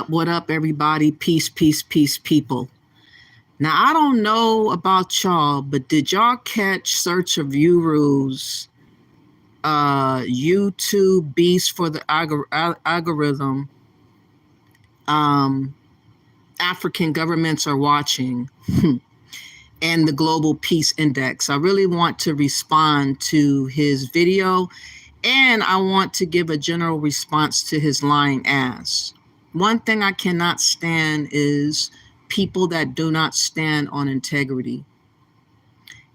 What up, everybody? Peace, peace, peace, people. Now, I don't know about y'all, but did y'all catch Search of Uru's YouTube Beast for the algorithm? African governments are watching and the Global Peace Index. I really want to respond to his video, and I want to give a general response to his lying ass. One thing I cannot stand is people that do not stand on integrity.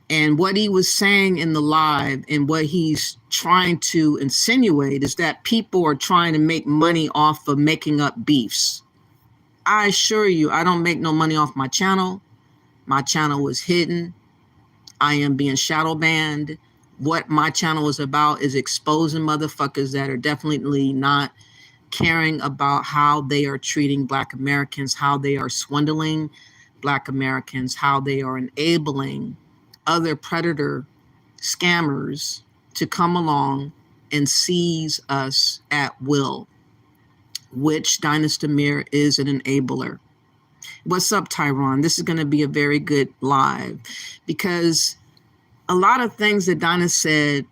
And what he was saying in the live and what he's trying to insinuate is that people are trying to make money off of making up beefs. I assure you, I don't make no money off my channel. My channel was hidden. I am being shadow banned. What my channel is about is exposing motherfuckers that are definitely not caring about how they are treating Black Americans, how they are swindling Black Americans, how they are enabling other predator scammers to come along and seize us at will, which Dynast Amir is an enabler. What's up, Tyron? This is going to be a very good live because a lot of things that Dynast said,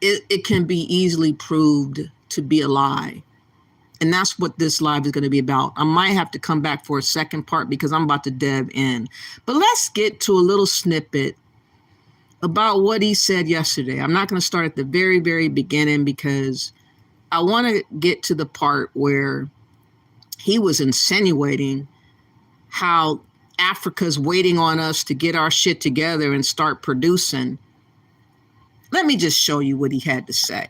it can be easily proved to be a lie. And that's what this live is going to be about. I might have to come back for a second part because I'm about to dev in. But let's get to a little snippet about what he said yesterday. I'm not going to start at the very, very beginning because I want to get to the part where he was insinuating how Africa's waiting on us to get our shit together and start producing. Let me just show you what he had to say.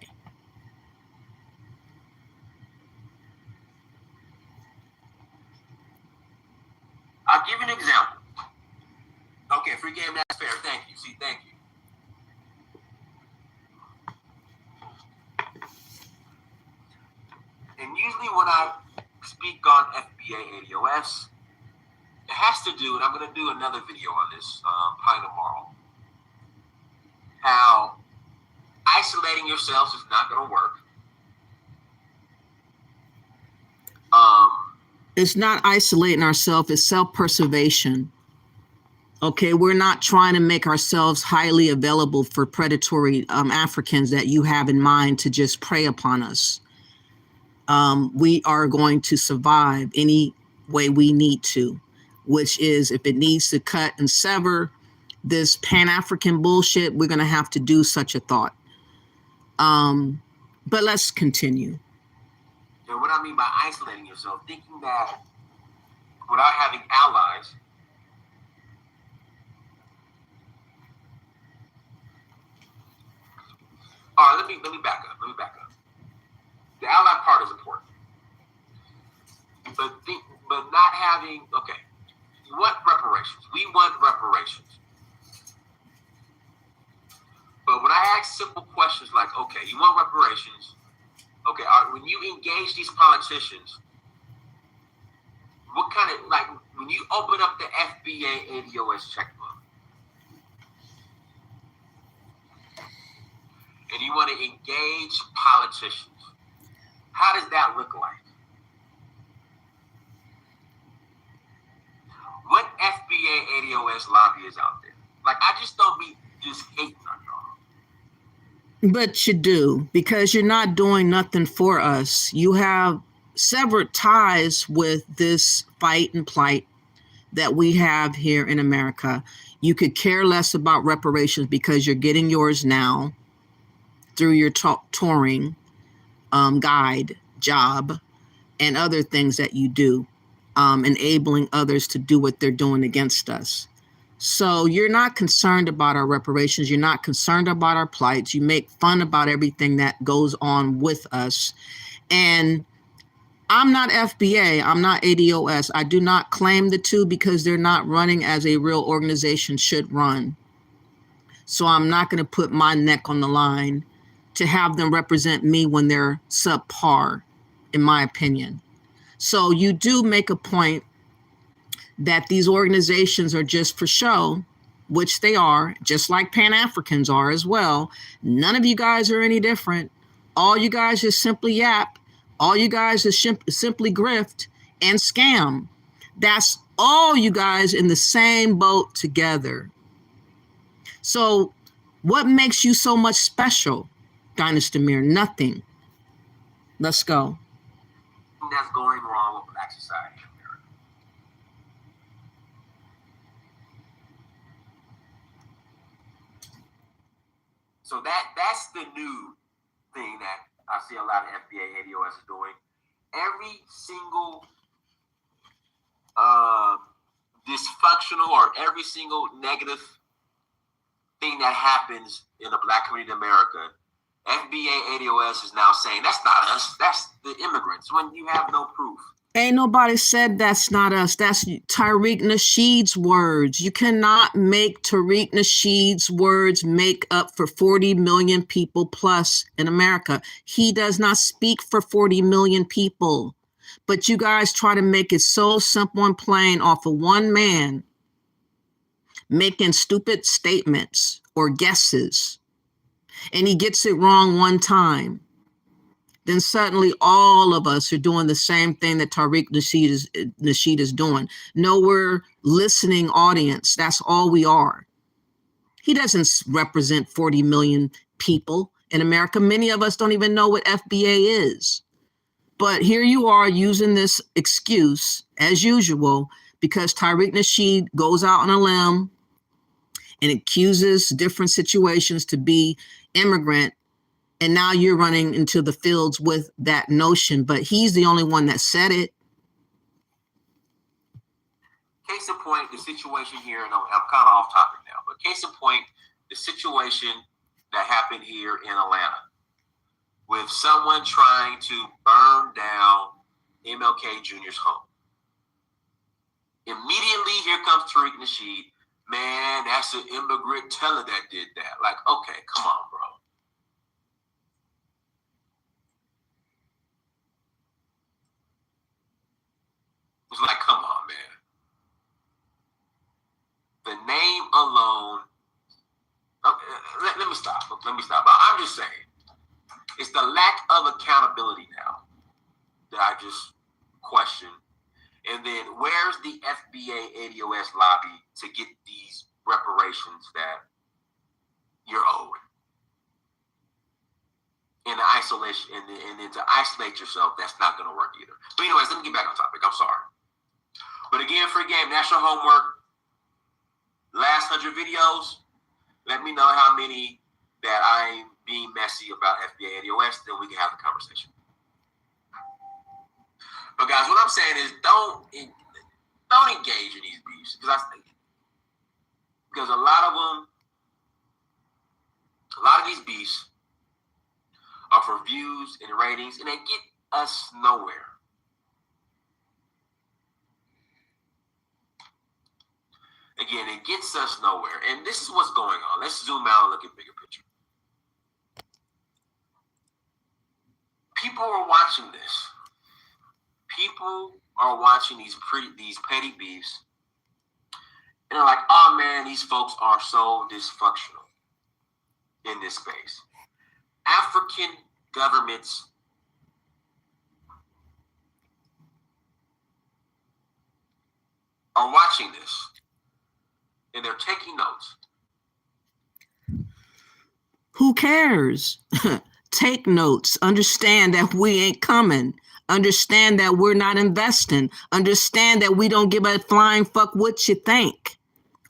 I'll give you an example. Okay, free game, that's fair. Thank you. See, thank you. And usually when I speak on FBA ADOS, it has to do, and I'm going to do another video on this probably tomorrow, how isolating yourselves is not going to work. It's not isolating ourselves, it's self-preservation. Okay, we're not trying to make ourselves highly available for predatory Africans that you have in mind to just prey upon us. We are going to survive any way we need to, which is if it needs to cut and sever this Pan-African bullshit, we're going to have to do such a thought. But let's continue. And what I mean by isolating yourself, thinking that without having allies, all right, let me back up. The ally part is important, but but not having, okay, what reparations? We want reparations. But when I ask simple questions like, okay, you want reparations, okay, when you engage these politicians, what kind of, like, when you open up the FBA ADOS checkbook and you want to engage politicians, how does that look like? What FBA ADOS lobby is out there? Like, I just don't be just hating on y'all. But you do, because you're not doing nothing for us. You have severed ties with this fight and plight that we have here in America. You could care less about reparations because you're getting yours now through your touring guide job and other things that you do, enabling others to do what they're doing against us. So you're not concerned about our reparations. You're not concerned about our plights. You make fun about everything that goes on with us. And I'm not FBA. I'm not ADOS. I do not claim the two because they're not running as a real organization should run. So I'm not going to put my neck on the line to have them represent me when they're subpar, in my opinion. So you do make a point that these organizations are just for show, which they are, just like Pan-Africans are as well. None of you guys are any different. All you guys just simply yap. All you guys is simply grift and scam. That's all you guys in the same boat together. So what makes you so much special, Dynast Amir? Nothing. Let's go. That's going wrong with Black society. So that's the new thing that I see a lot of FBA ADOS is doing. Every single dysfunctional or every single negative thing that happens in the Black community in America, FBA ADOS is now saying that's not us, that's the immigrants, when you have no proof. Ain't nobody said that's not us. That's Tariq Nasheed's words. You cannot make Tariq Nasheed's words make up for 40 million people plus in America. He does not speak for 40 million people. But you guys try to make it so simple and plain off of one man making stupid statements or guesses. And he gets it wrong one time. Then suddenly all of us are doing the same thing that Tariq Nasheed is doing. No, we're listening audience. That's all we are. He doesn't represent 40 million people in America. Many of us don't even know what FBA is. But here you are using this excuse, as usual, because Tariq Nasheed goes out on a limb and accuses different situations to be immigrant. And now you're running into the fields with that notion, but he's the only one that said it. Case in point, the situation here, and I'm kind of off topic now, but case in point, the situation that happened here in Atlanta with someone trying to burn down MLK Jr.'s home. Immediately, here comes Tariq Nasheed. Man, that's an immigrant teller that did that. Like, okay, come on, bro. It's like, come on, man. The name alone. Let me stop. I'm just saying, it's the lack of accountability now that I just question. And then where's the FBA ADOS lobby to get these reparations that you're owed? In isolation, and then to isolate yourself, that's not going to work either. But anyways, let me get back on topic. I'm sorry. But again, free game, national homework. Last 100 videos. Let me know how many that I'm being messy about FBA ADOS. Then we can have the conversation. But guys, what I'm saying is don't engage in these beefs because a lot of these beefs are for views and ratings, and they get us nowhere. Again, it gets us nowhere. And this is what's going on. Let's zoom out and look at bigger picture. People are watching this. People are watching these petty beefs, and they're like, "Oh man, these folks are so dysfunctional in this space." African governments are watching this, and they're taking notes. Who cares? Take notes. Understand that we ain't coming. Understand that we're not investing. Understand that we don't give a flying fuck what you think.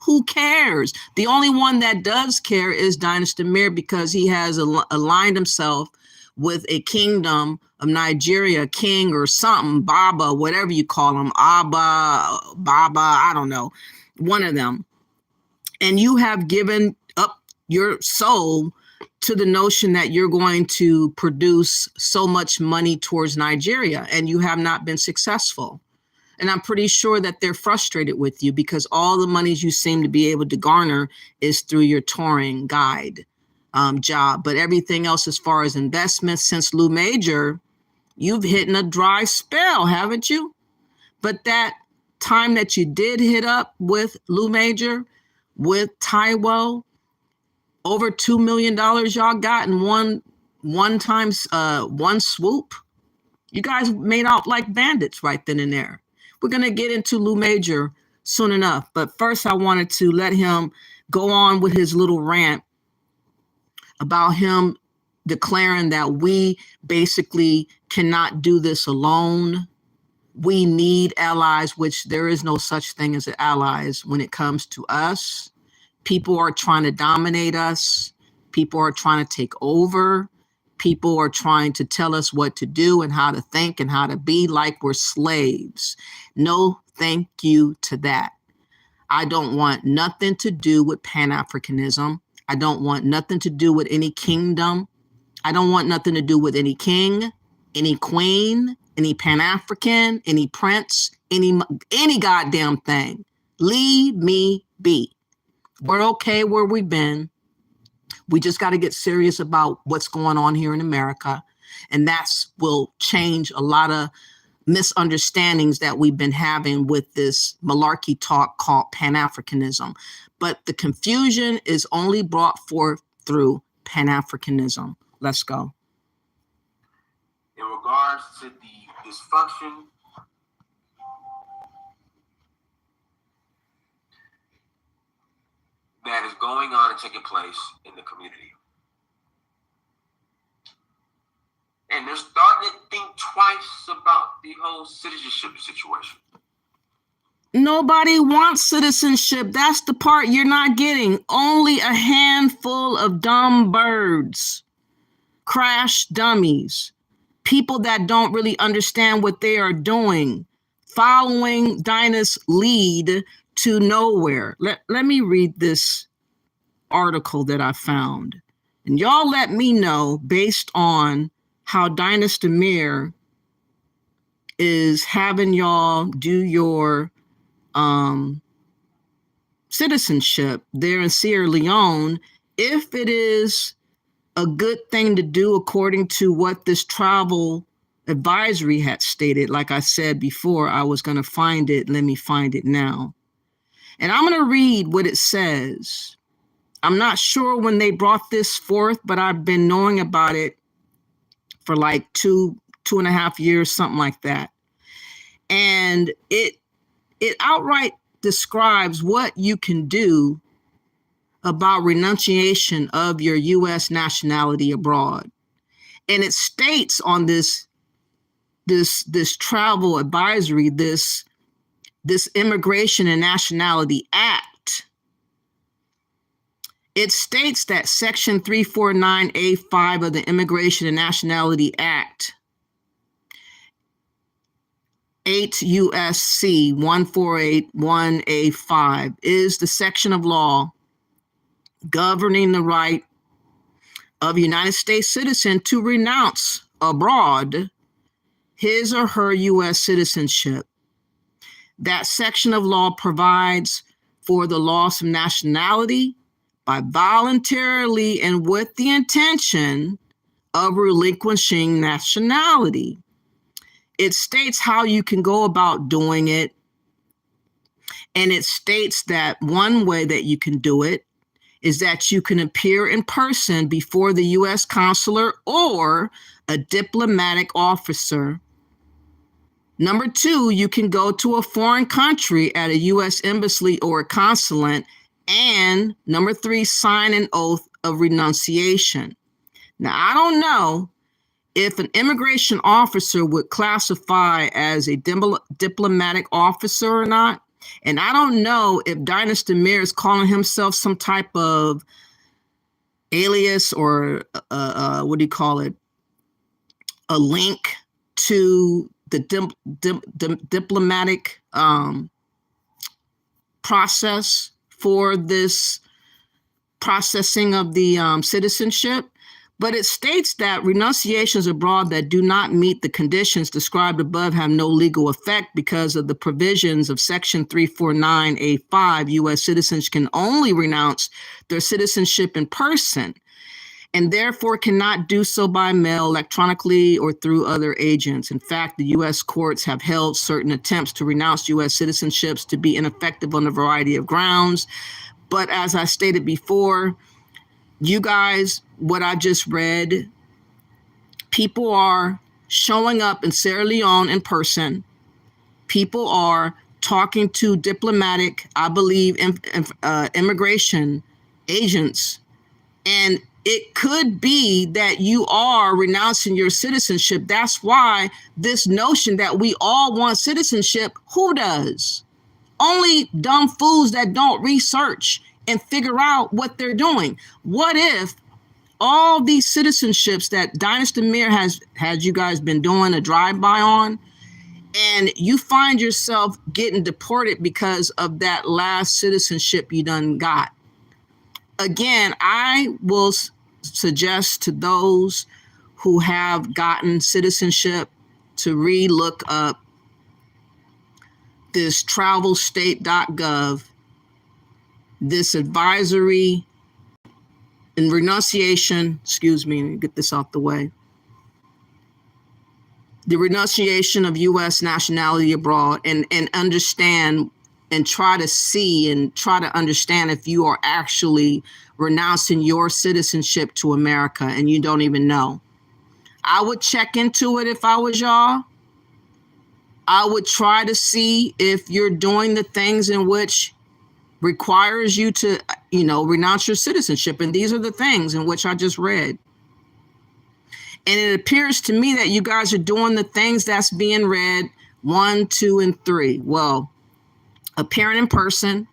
Who cares? The only one that does care is Dynast Amir, because he has aligned himself with a kingdom of Nigeria, king or something, Baba, whatever you call him, Abba, Baba, I don't know, one of them. And you have given up your soul to the notion that you're going to produce so much money towards Nigeria, and you have not been successful. And I'm pretty sure that they're frustrated with you, because all the monies you seem to be able to garner is through your touring guide job. But everything else, as far as investments, since Lou Major, you've hit in a dry spell, haven't you? But that time that you did hit up with Lou Major, with Taiwo, over $2 million y'all got in one swoop. You guys made out like bandits right then and there. We're going to get into Lou Major soon enough. But first, I wanted to let him go on with his little rant about him declaring that we basically cannot do this alone. We need allies, which there is no such thing as allies when it comes to us. People are trying to dominate us. People are trying to take over. People are trying to tell us what to do and how to think and how to be, like we're slaves. No, thank you to that. I don't want nothing to do with Pan-Africanism. I don't want nothing to do with any kingdom. I don't want nothing to do with any king, any queen, any Pan-African, any prince, any goddamn thing. Leave me be. We're okay where we've been. We just got to get serious about what's going on here in America. And that's will change a lot of misunderstandings that we've been having with this malarkey talk called Pan-Africanism. But the confusion is only brought forth through Pan-Africanism. Let's go. In regards to the dysfunction, that is going on and taking place in the community. And they're starting to think twice about the whole citizenship situation. Nobody wants citizenship. That's the part you're not getting. Only a handful of dumb birds, crash dummies, people that don't really understand what they are doing, following Dynast's lead to nowhere. Let me read this article that I found. And y'all let me know, based on how Dynast Amir is having y'all do your citizenship there in Sierra Leone, if it is a good thing to do according to what this travel advisory had stated. Like I said before, I was going to find it. Let me find it now. And I'm going to read what it says. I'm not sure when they brought this forth, but I've been knowing about it for like two and a half years, something like that. And it outright describes what you can do about renunciation of your U.S. nationality abroad. And it states on this travel advisory, this Immigration and Nationality Act, it states that Section 349A5 of the Immigration and Nationality Act, 8 U.S.C. 1481A5, is the section of law governing the right of a United States citizen to renounce abroad his or her U.S. citizenship. That section of law provides for the loss of nationality by voluntarily and with the intention of relinquishing nationality. It states how you can go about doing it. And it states that one way that you can do it is that you can appear in person before the U.S. consular or a diplomatic officer. Number 2, you can go to a foreign country at a U.S. embassy or a consulate. And number 3, sign an oath of renunciation. Now, I don't know if an immigration officer would classify as a diplomatic officer or not. And I don't know if Dynast Amir is calling himself some type of alias or what do you call it? A link to the diplomatic process for this processing of the citizenship. But it states that renunciations abroad that do not meet the conditions described above have no legal effect because of the provisions of Section 349A5. U.S. citizens can only renounce their citizenship in person and therefore cannot do so by mail, electronically, or through other agents. In fact, the U.S. courts have held certain attempts to renounce U.S. citizenships to be ineffective on a variety of grounds. But as I stated before, you guys, what I just read, people are showing up in Sierra Leone in person. People are talking to diplomatic, I believe, immigration agents. And it could be that you are renouncing your citizenship. That's why this notion that we all want citizenship, who does? Only dumb fools that don't research and figure out what they're doing. What if all these citizenships that Dynast Amir has you guys been doing a drive-by on, and you find yourself getting deported because of that last citizenship you done got? Again, I will suggest to those who have gotten citizenship to re-look up this travelstate.gov, this advisory and renunciation, excuse me, let me get this out the way. The renunciation of U.S. nationality abroad, and understand and try to see and try to understand if you are actually renouncing your citizenship to America and you don't even know. I would check into it if I was y'all. I would try to see if you're doing the things in which requires you to, renounce your citizenship. And these are the things in which I just read. And it appears to me that you guys are doing the things that's being read 1, 2, and 3. Well, appearing in person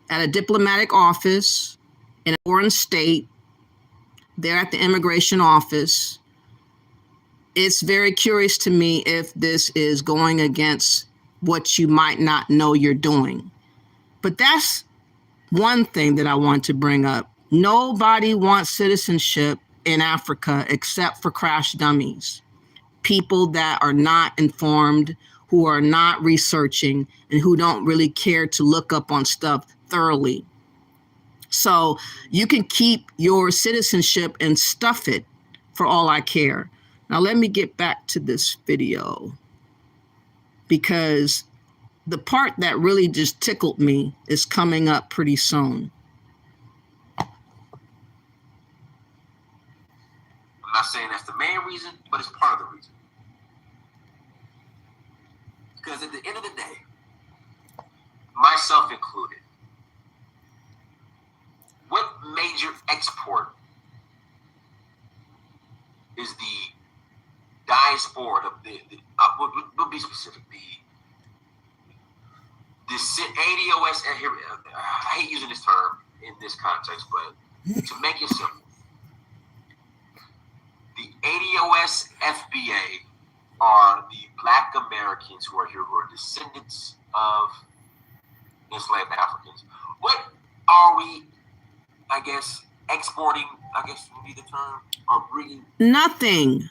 at a diplomatic office in a foreign state, there at the immigration office. It's very curious to me if this is going against what you might not know you're doing. But that's one thing that I want to bring up. Nobody wants citizenship in Africa except for crash dummies, people that are not informed, who are not researching, and who don't really care to look up on stuff thoroughly. So you can keep your citizenship and stuff it for all I care. Now let me get back to this video, because the part that really just tickled me is coming up pretty soon. I'm not saying that's the main reason, but it's part of the reason. Because at the end of the day, myself included, what major export is the diaspora, we'll be specific, the ADOS, I hate using this term in this context, but to make it simple, the ADOS FBA are the Black Americans who are here, who are descendants of enslaved Africans. What are we, exporting, would be the term, or bringing? Nothing.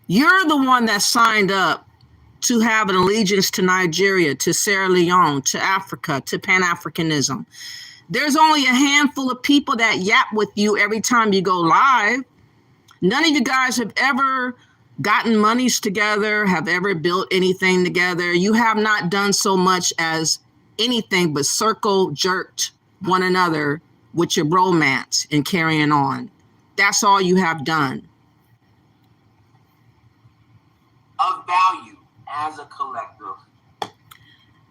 You're the one that signed up to have an allegiance to Nigeria, to Sierra Leone, to Africa, to Pan-Africanism. There's only a handful of people that yap with you every time you go live. None of you guys have ever gotten monies together, have ever built anything together. You have not done so much as anything but circle jerked one another with your bromance and carrying on. That's all you have done. Of value as a collective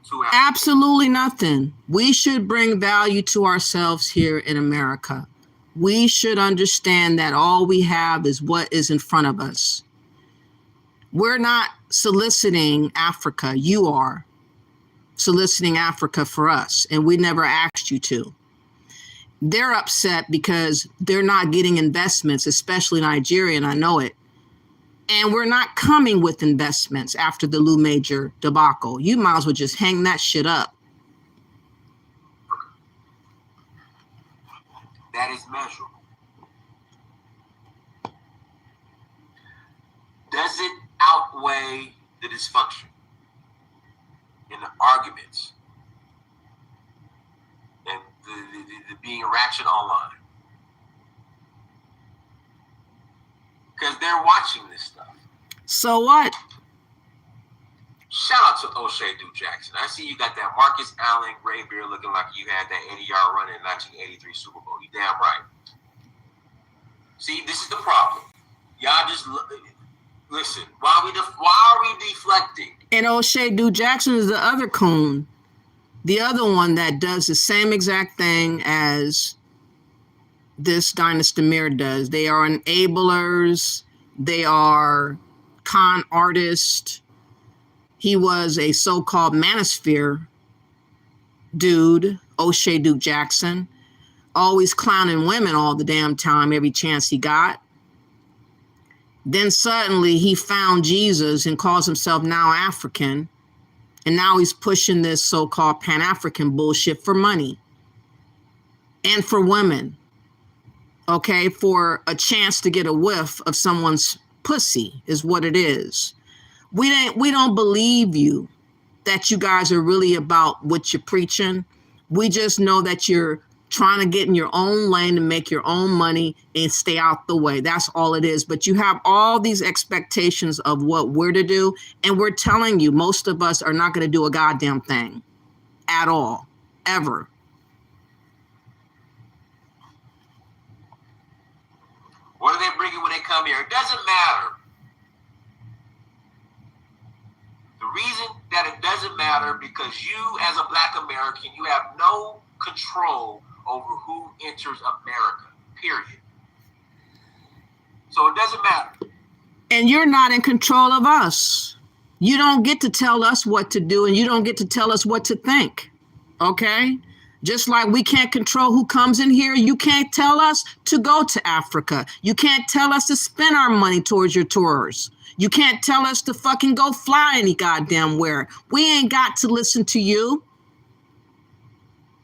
to absolutely nothing. We should bring value to ourselves here in America. We should understand that all we have is what is in front of us. We're not soliciting Africa. You are soliciting Africa for us, and we never asked you to. They're upset because they're not getting investments, especially Nigeria, and I know it. And we're not coming with investments after the Lou Major debacle. You might as well just hang that shit up. That is measurable. Does it outweigh the dysfunction in the arguments and the being ratchet online? Because they're watching this stuff. So what? Shout out to O'Shea Duke Jackson. I see you got that Marcus Allen gray beard looking like you had that 80-yard run in 1983 Super Bowl. You damn right. See, this is the problem. Y'all just listen. Why are we deflecting? And O'Shea Duke Jackson is the other coon, the other one that does the same exact thing as this Dynast Amir does. They are enablers. They are con artists. He was a so-called manosphere dude, O'Shea Duke Jackson, always clowning women all the damn time, every chance he got. Then suddenly he found Jesus and calls himself now African. And now he's pushing this so-called Pan-African bullshit for money and for women. Okay, for a chance to get a whiff of someone's pussy is what it is. We don't believe you that you guys are really about what you're preaching. We just know that you're trying to get in your own lane and make your own money and stay out the way. That's all it is. But you have all these expectations of what we're to do. And we're telling you, most of us are not going to do a goddamn thing at all, ever. What are they bringing when they come here? It doesn't matter. The reason that it doesn't matter because you, as a Black American, you have no control over who enters America, period. So it doesn't matter. And you're not in control of us. You don't get to tell us what to do, and you don't get to tell us what to think, okay? Just like we can't control who comes in here, you can't tell us to go to Africa. You can't tell us to spend our money towards your tours. You can't tell us to fucking go fly any goddamn where. We ain't got to listen to you.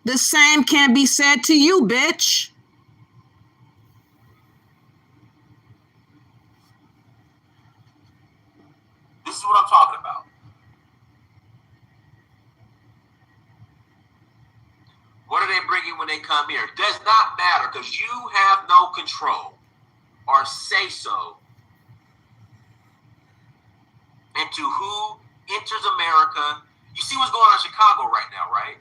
The same can be said to you, bitch. This is what I'm talking about. What are they bringing when they come here? It does not matter because you have no control or say so into who enters America. You see what's going on in Chicago right now, right?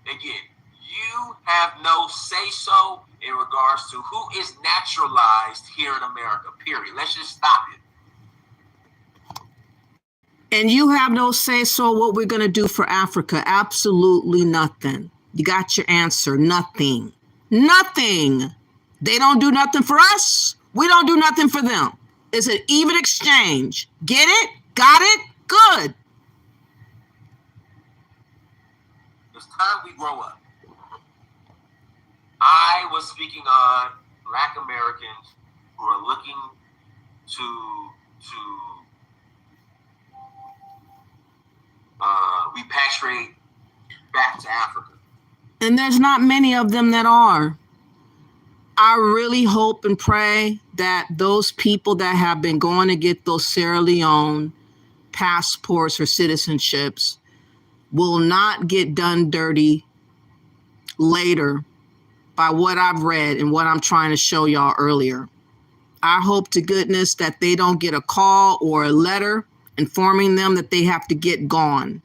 Again, you have no say-so in regards to who is naturalized here in America, period. Let's just stop it. And you have no say-so what we're going to do for Africa. Absolutely nothing. You got your answer. Nothing. Nothing. They don't do nothing for us. We don't do nothing for them. It's an even exchange. Get it? Got it? Good. It's time we grow up. I was speaking on Black Americans who are looking to repatriate back to Africa. And there's not many of them that are. I really hope and pray that those people that have been going to get those Sierra Leone passports or citizenships will not get done dirty later by what I've read and what I'm trying to show y'all earlier. I hope to goodness that they don't get a call or a letter informing them that they have to get gone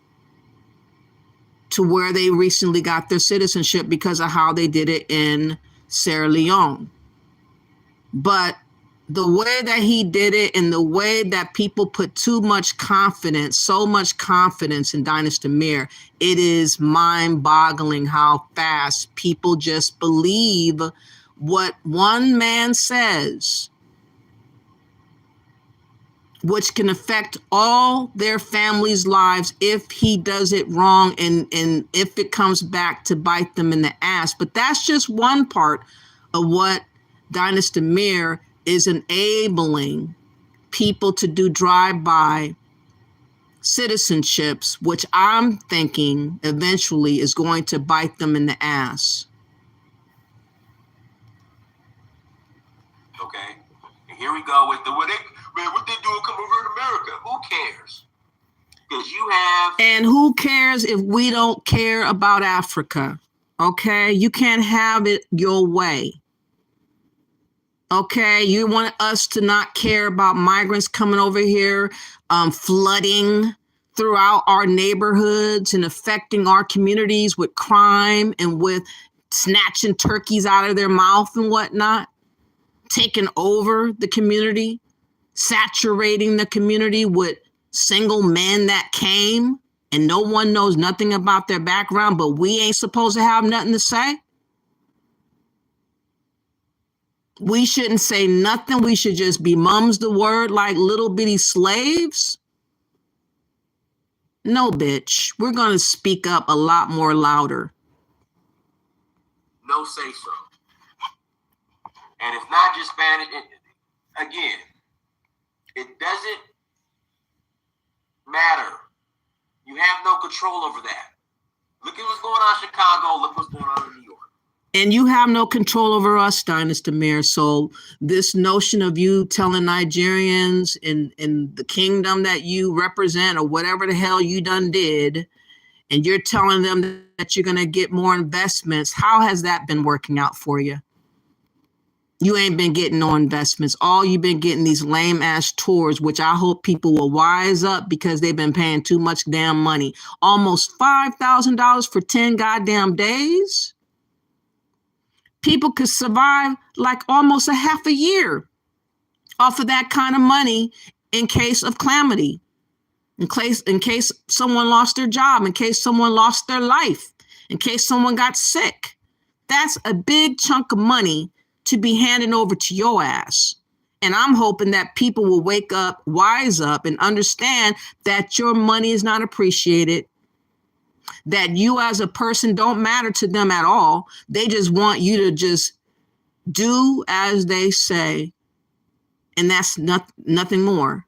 to where they recently got their citizenship because of how they did it in Sierra Leone. But the way that he did it and the way that people put too much confidence, so much confidence in Dynast Amir, it is mind-boggling how fast people just believe what one man says, which can affect all their families' lives if he does it wrong and if it comes back to bite them in the ass. But that's just one part of what Dynast Amir is enabling people to do drive-by citizenships, which I'm thinking eventually is going to bite them in the ass. Okay, and here we go with what they doing come over in America. Who cares? Because you have... And who cares if we don't care about Africa? Okay, you can't have it your way. Okay, you want us to not care about migrants coming over here, flooding throughout our neighborhoods and affecting our communities with crime and with snatching turkeys out of their mouth and whatnot, taking over the community, saturating the community with single men that came and no one knows nothing about their background, but we ain't supposed to have nothing to say. We shouldn't say nothing. We should just be mum's the word like little bitty slaves. No, bitch. We're going to speak up a lot more louder. No say so. And it's not just Spanish. Again, it doesn't matter. You have no control over that. Look at what's going on in Chicago. Look what's going on in New York. And you have no control over us, Dynast Amir. So this notion of you telling Nigerians in the kingdom that you represent or whatever the hell you done did, and you're telling them that you're going to get more investments, how has that been working out for you? You ain't been getting no investments. All you've been getting these lame ass tours, which I hope people will wise up because they've been paying too much damn money. Almost $5,000 for 10 goddamn days. People could survive like almost a half a year off of that kind of money in case of calamity, in case someone lost their job, in case someone lost their life, in case someone got sick. That's a big chunk of money to be handing over to your ass. And I'm hoping that people will wake up, wise up, and understand that your money is not appreciated, that you as a person don't matter to them at all. They just want you to just do as they say. And that's nothing more.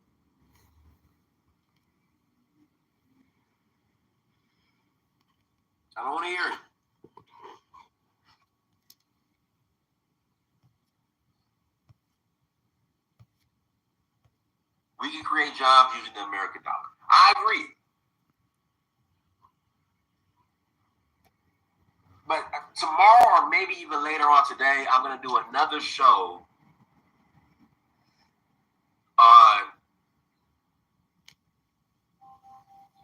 I don't want to hear it. We can create jobs using the American dollar. I agree. But tomorrow or maybe even later on today, I'm going to do another show on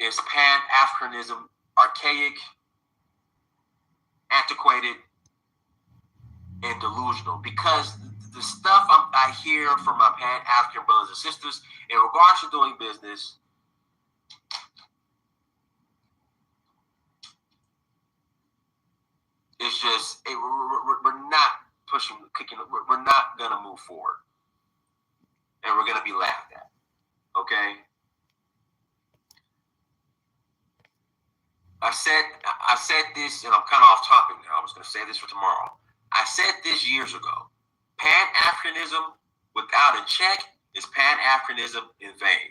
is Pan-Africanism archaic, antiquated, and delusional? Because the stuff I hear from my Pan-African brothers and sisters in regards to doing business, it's just, we're not pushing, kicking, we're not going to move forward. And we're going to be laughed at. Okay? I said this, and I'm kind of off topic now. I was going to say this for tomorrow. I said this years ago. Pan-Africanism without a check is Pan-Africanism in vain.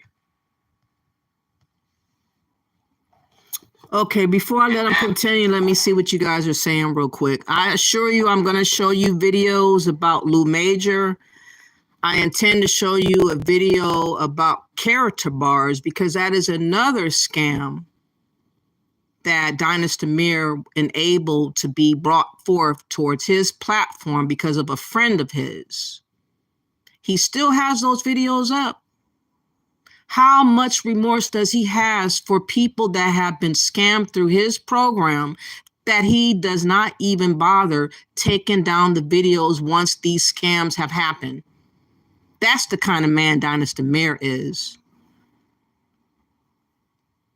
Okay, before I let them continue, let me see what you guys are saying real quick. I assure you I'm going to show you videos about Lou Major. I intend to show you a video about character bars because that is another scam that Dynast Amir enabled to be brought forth towards his platform because of a friend of his. He still has those videos up. How much remorse does he have for people that have been scammed through his program that he does not even bother taking down the videos once these scams have happened? That's the kind of man Dynast Amir is.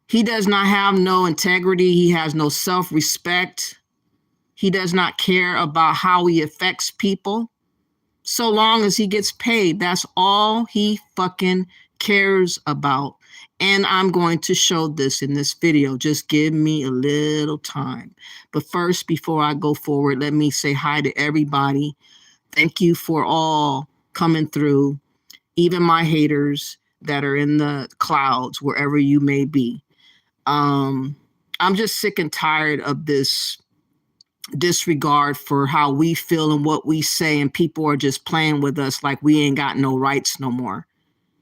He does not have no integrity. He has no self-respect. He does not care about how he affects people. So long as he gets paid, that's all he fucking cares about. And I'm going to show this in this video. Just give me a little time. But first, before I go forward, let me say hi to everybody. Thank you for all coming through, even my haters that are in the clouds, wherever you may be. I'm just sick and tired of this disregard for how we feel and what we say, and people are just playing with us like we ain't got no rights no more.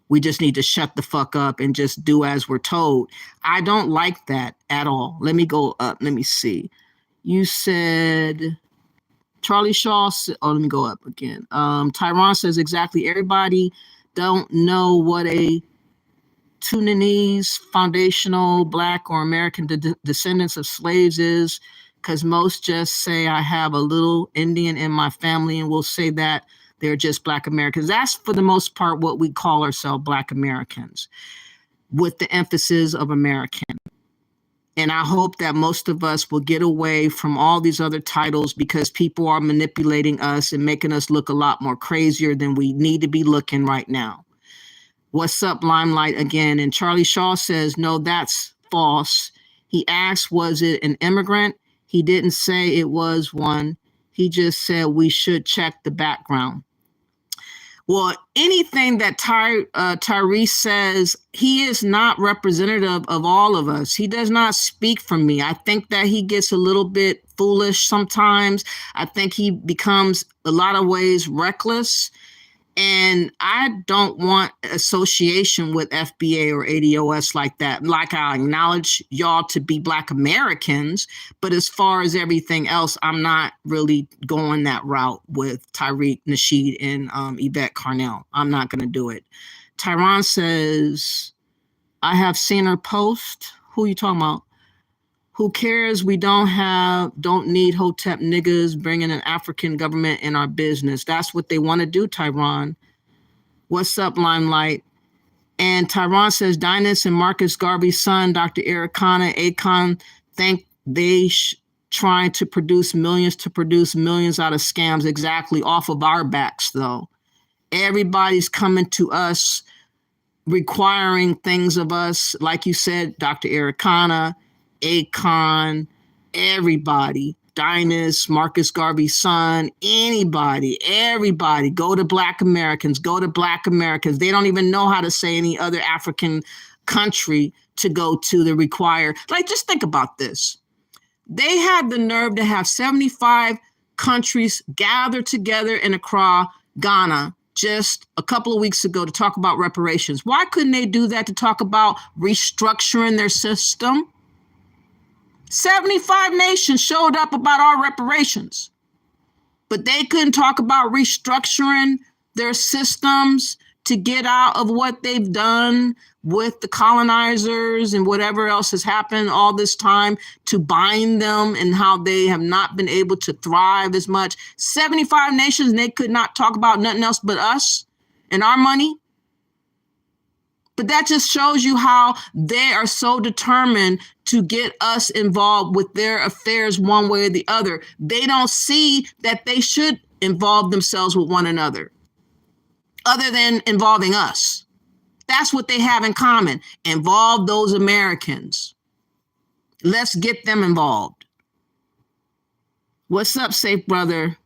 We just need to shut the fuck up and just do as we're told. I don't like that at all. Let me go up. Let me see. You said Charlie Shaw. Oh, let me go up again. Tyron says exactly. Everybody don't know what a Tunanese foundational Black or American descendants of slaves is, because most just say I have a little Indian in my family and will say that they're just Black Americans. That's for the most part what we call ourselves, Black Americans, with the emphasis of American. And I hope that most of us will get away from all these other titles because people are manipulating us and making us look a lot more crazier than we need to be looking right now. What's up, Limelight again? And Charlie Shaw says, no, that's false. He asked, was it an immigrant? He didn't say it was one. He just said we should check the background. Well, anything that Tyrese says, he is not representative of all of us. He does not speak for me. I think that he gets a little bit foolish sometimes. I think he becomes a lot of ways reckless. And I don't want association with FBA or ADOS like that. Like, I acknowledge y'all to be Black Americans, but as far as everything else, I'm not really going that route with Tyreek Nasheed and Yvette Carnell. I'm not going to do it. Tyron says, I have seen her post. Who are you talking about? Who cares? We don't need Hotep niggas bringing an African government in our business. That's what they want to do, Tyron. What's up, Limelight? And Tyron says, Dynast and Marcus Garvey's son, Dr. Eric Kana, Akon, think they trying to produce millions out of scams. Exactly, off of our backs, though. Everybody's coming to us, requiring things of us. Like you said, Dr. Eric Kana, Akon, everybody, Dynast, Marcus Garvey's son, anybody, everybody, go to Black Americans, go to Black Americans. They don't even know how to say any other African country to go to the require. Like, just think about this. They had the nerve to have 75 countries gather together in Accra, Ghana, just a couple of weeks ago to talk about reparations. Why couldn't they do that to talk about restructuring their system? 75 nations showed up about our reparations, but they couldn't talk about restructuring their systems to get out of what they've done with the colonizers and whatever else has happened all this time to bind them, and how they have not been able to thrive as much. 75 nations, and they could not talk about nothing else but us and our money. But that just shows you how they are so determined to get us involved with their affairs one way or the other. They don't see that they should involve themselves with one another, other than involving us. That's what they have in common. Involve those Americans. Let's get them involved. What's up, Safe Brother?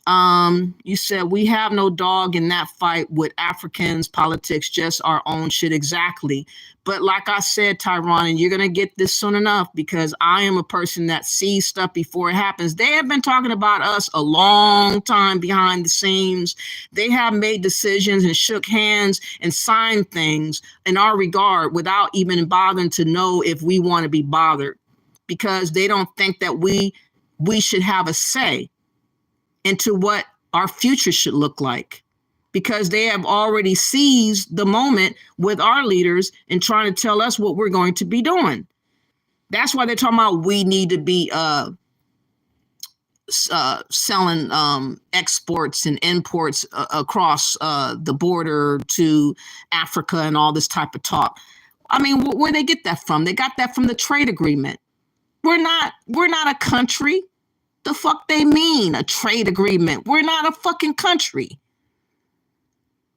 You said we have no dog in that fight with Africans politics, just our own shit. Exactly. But like I said, Tyron, and you're going to get this soon enough because I am a person that sees stuff before it happens. They have been talking about us a long time behind the scenes. They have made decisions and shook hands and signed things in our regard without even bothering to know if we want to be bothered, because they don't think that we should have a say into what our future should look like, because they have already seized the moment with our leaders and trying to tell us what we're going to be doing. That's why they're talking about we need to be selling exports and imports across the border to Africa and all this type of talk. I mean, where they get that from? They got that from the trade agreement. We're not a country. The fuck they mean a trade agreement? We're not a fucking country.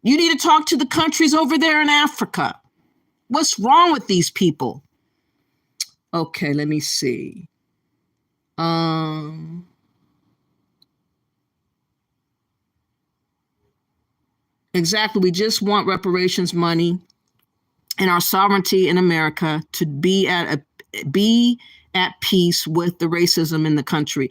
You need to talk to the countries over there in Africa. What's wrong with these people? Okay, let me see. Exactly. We just want reparations money and our sovereignty in America to be at peace with the racism in the country.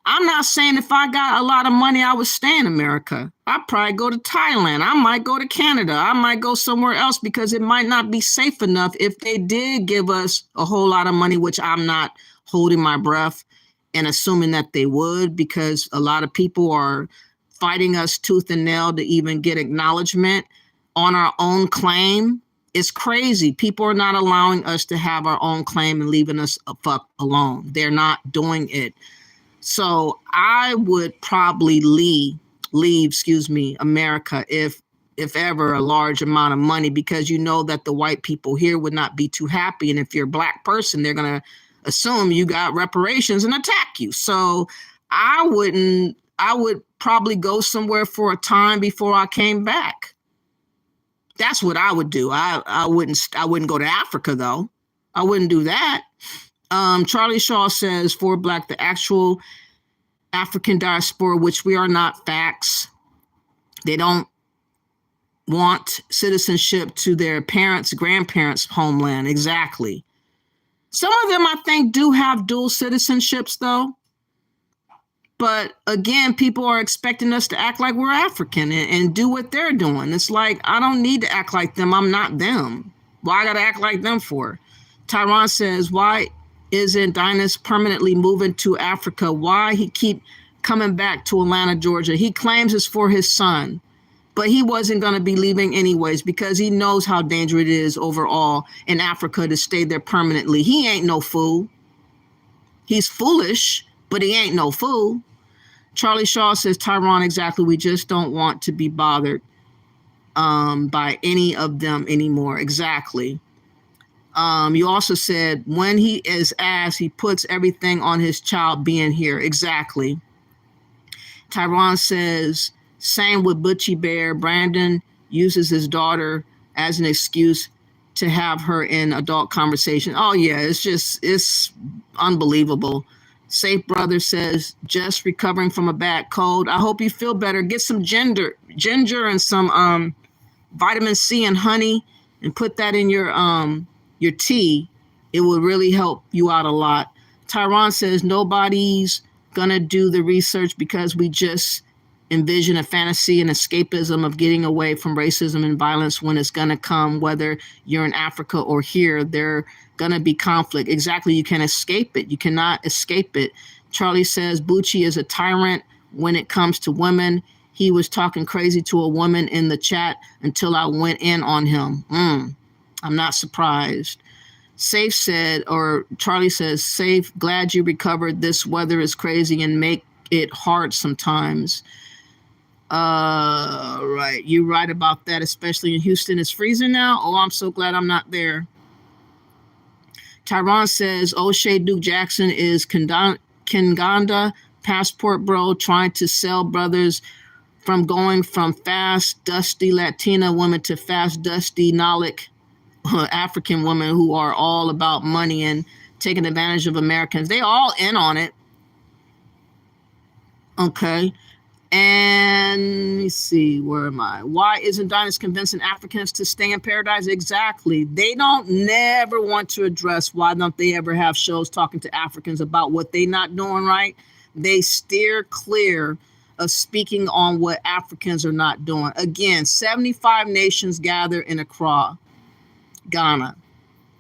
I'm not saying if I got a lot of money, I would stay in America. I'd probably go to Thailand. I might go to Canada. I might go somewhere else because it might not be safe enough if they did give us a whole lot of money, which I'm not holding my breath and assuming that they would, because a lot of people are fighting us tooth and nail to even get acknowledgement on our own claim. It's crazy. People are not allowing us to have our own claim and leaving us a fuck alone. They're not doing it. So I would probably leave, America if ever a large amount of money, because you know that the white people here would not be too happy. And if you're a black person, they're going to assume you got reparations and attack you. So I would probably go somewhere for a time before I came back. That's what I would do. I wouldn't go to Africa though. I wouldn't do that. Charlie Shaw says for Black, the actual African diaspora, which we are not, facts. They don't want citizenship to their parents, grandparents' homeland. Exactly. Some of them, I think, do have dual citizenships though. But again, people are expecting us to act like we're African and do what they're doing. It's like, I don't need to act like them. I'm not them. Why I got to act like them for? Tyron says, why isn't Dynast permanently moving to Africa? Why he keep coming back to Atlanta, Georgia? He claims it's for his son, but he wasn't going to be leaving anyways because he knows how dangerous it is overall in Africa to stay there permanently. He ain't no fool. He's foolish, but he ain't no fool. Charlie Shaw says, Tyron, exactly. We just don't want to be bothered by any of them anymore. Exactly. You also said when he is asked, he puts everything on his child being here. Exactly. Tyron says, same with Butchie Bear. Brandon uses his daughter as an excuse to have her in adult conversation. Oh yeah, it's unbelievable. Safe Brother says, just recovering from a bad cold. I hope you feel better. Get some ginger and some vitamin C and honey and put that in your tea. It will really help you out a lot. Tyron says, nobody's gonna do the research because we just envision a fantasy and escapism of getting away from racism and violence when it's gonna come, whether you're in Africa or here. There gonna be conflict. Exactly. You can escape it. You cannot escape it. Charlie says Bucci is a tyrant when it comes to women. He was talking crazy to a woman in the chat until I went in on him. I'm not surprised. Safe said, or Charlie says, Safe, glad you recovered. This weather is crazy and make it hard sometimes. Right. You're right about that, especially in Houston. It's freezing now. Oh, I'm so glad I'm not there. Tyron says, O'Shea Duke Jackson is Kinganda passport bro trying to sell brothers from going from fast, dusty Latina women to fast, dusty Nalik African women who are all about money and taking advantage of Americans. They all in on it. Okay. And let me see, where am I? Why isn't Dynast convincing Africans to stay in paradise? Exactly. They don't never want to address why don't they ever have shows talking to Africans about what they not doing right. They steer clear of speaking on what Africans are not doing. Again, 75 nations gather in Accra, Ghana.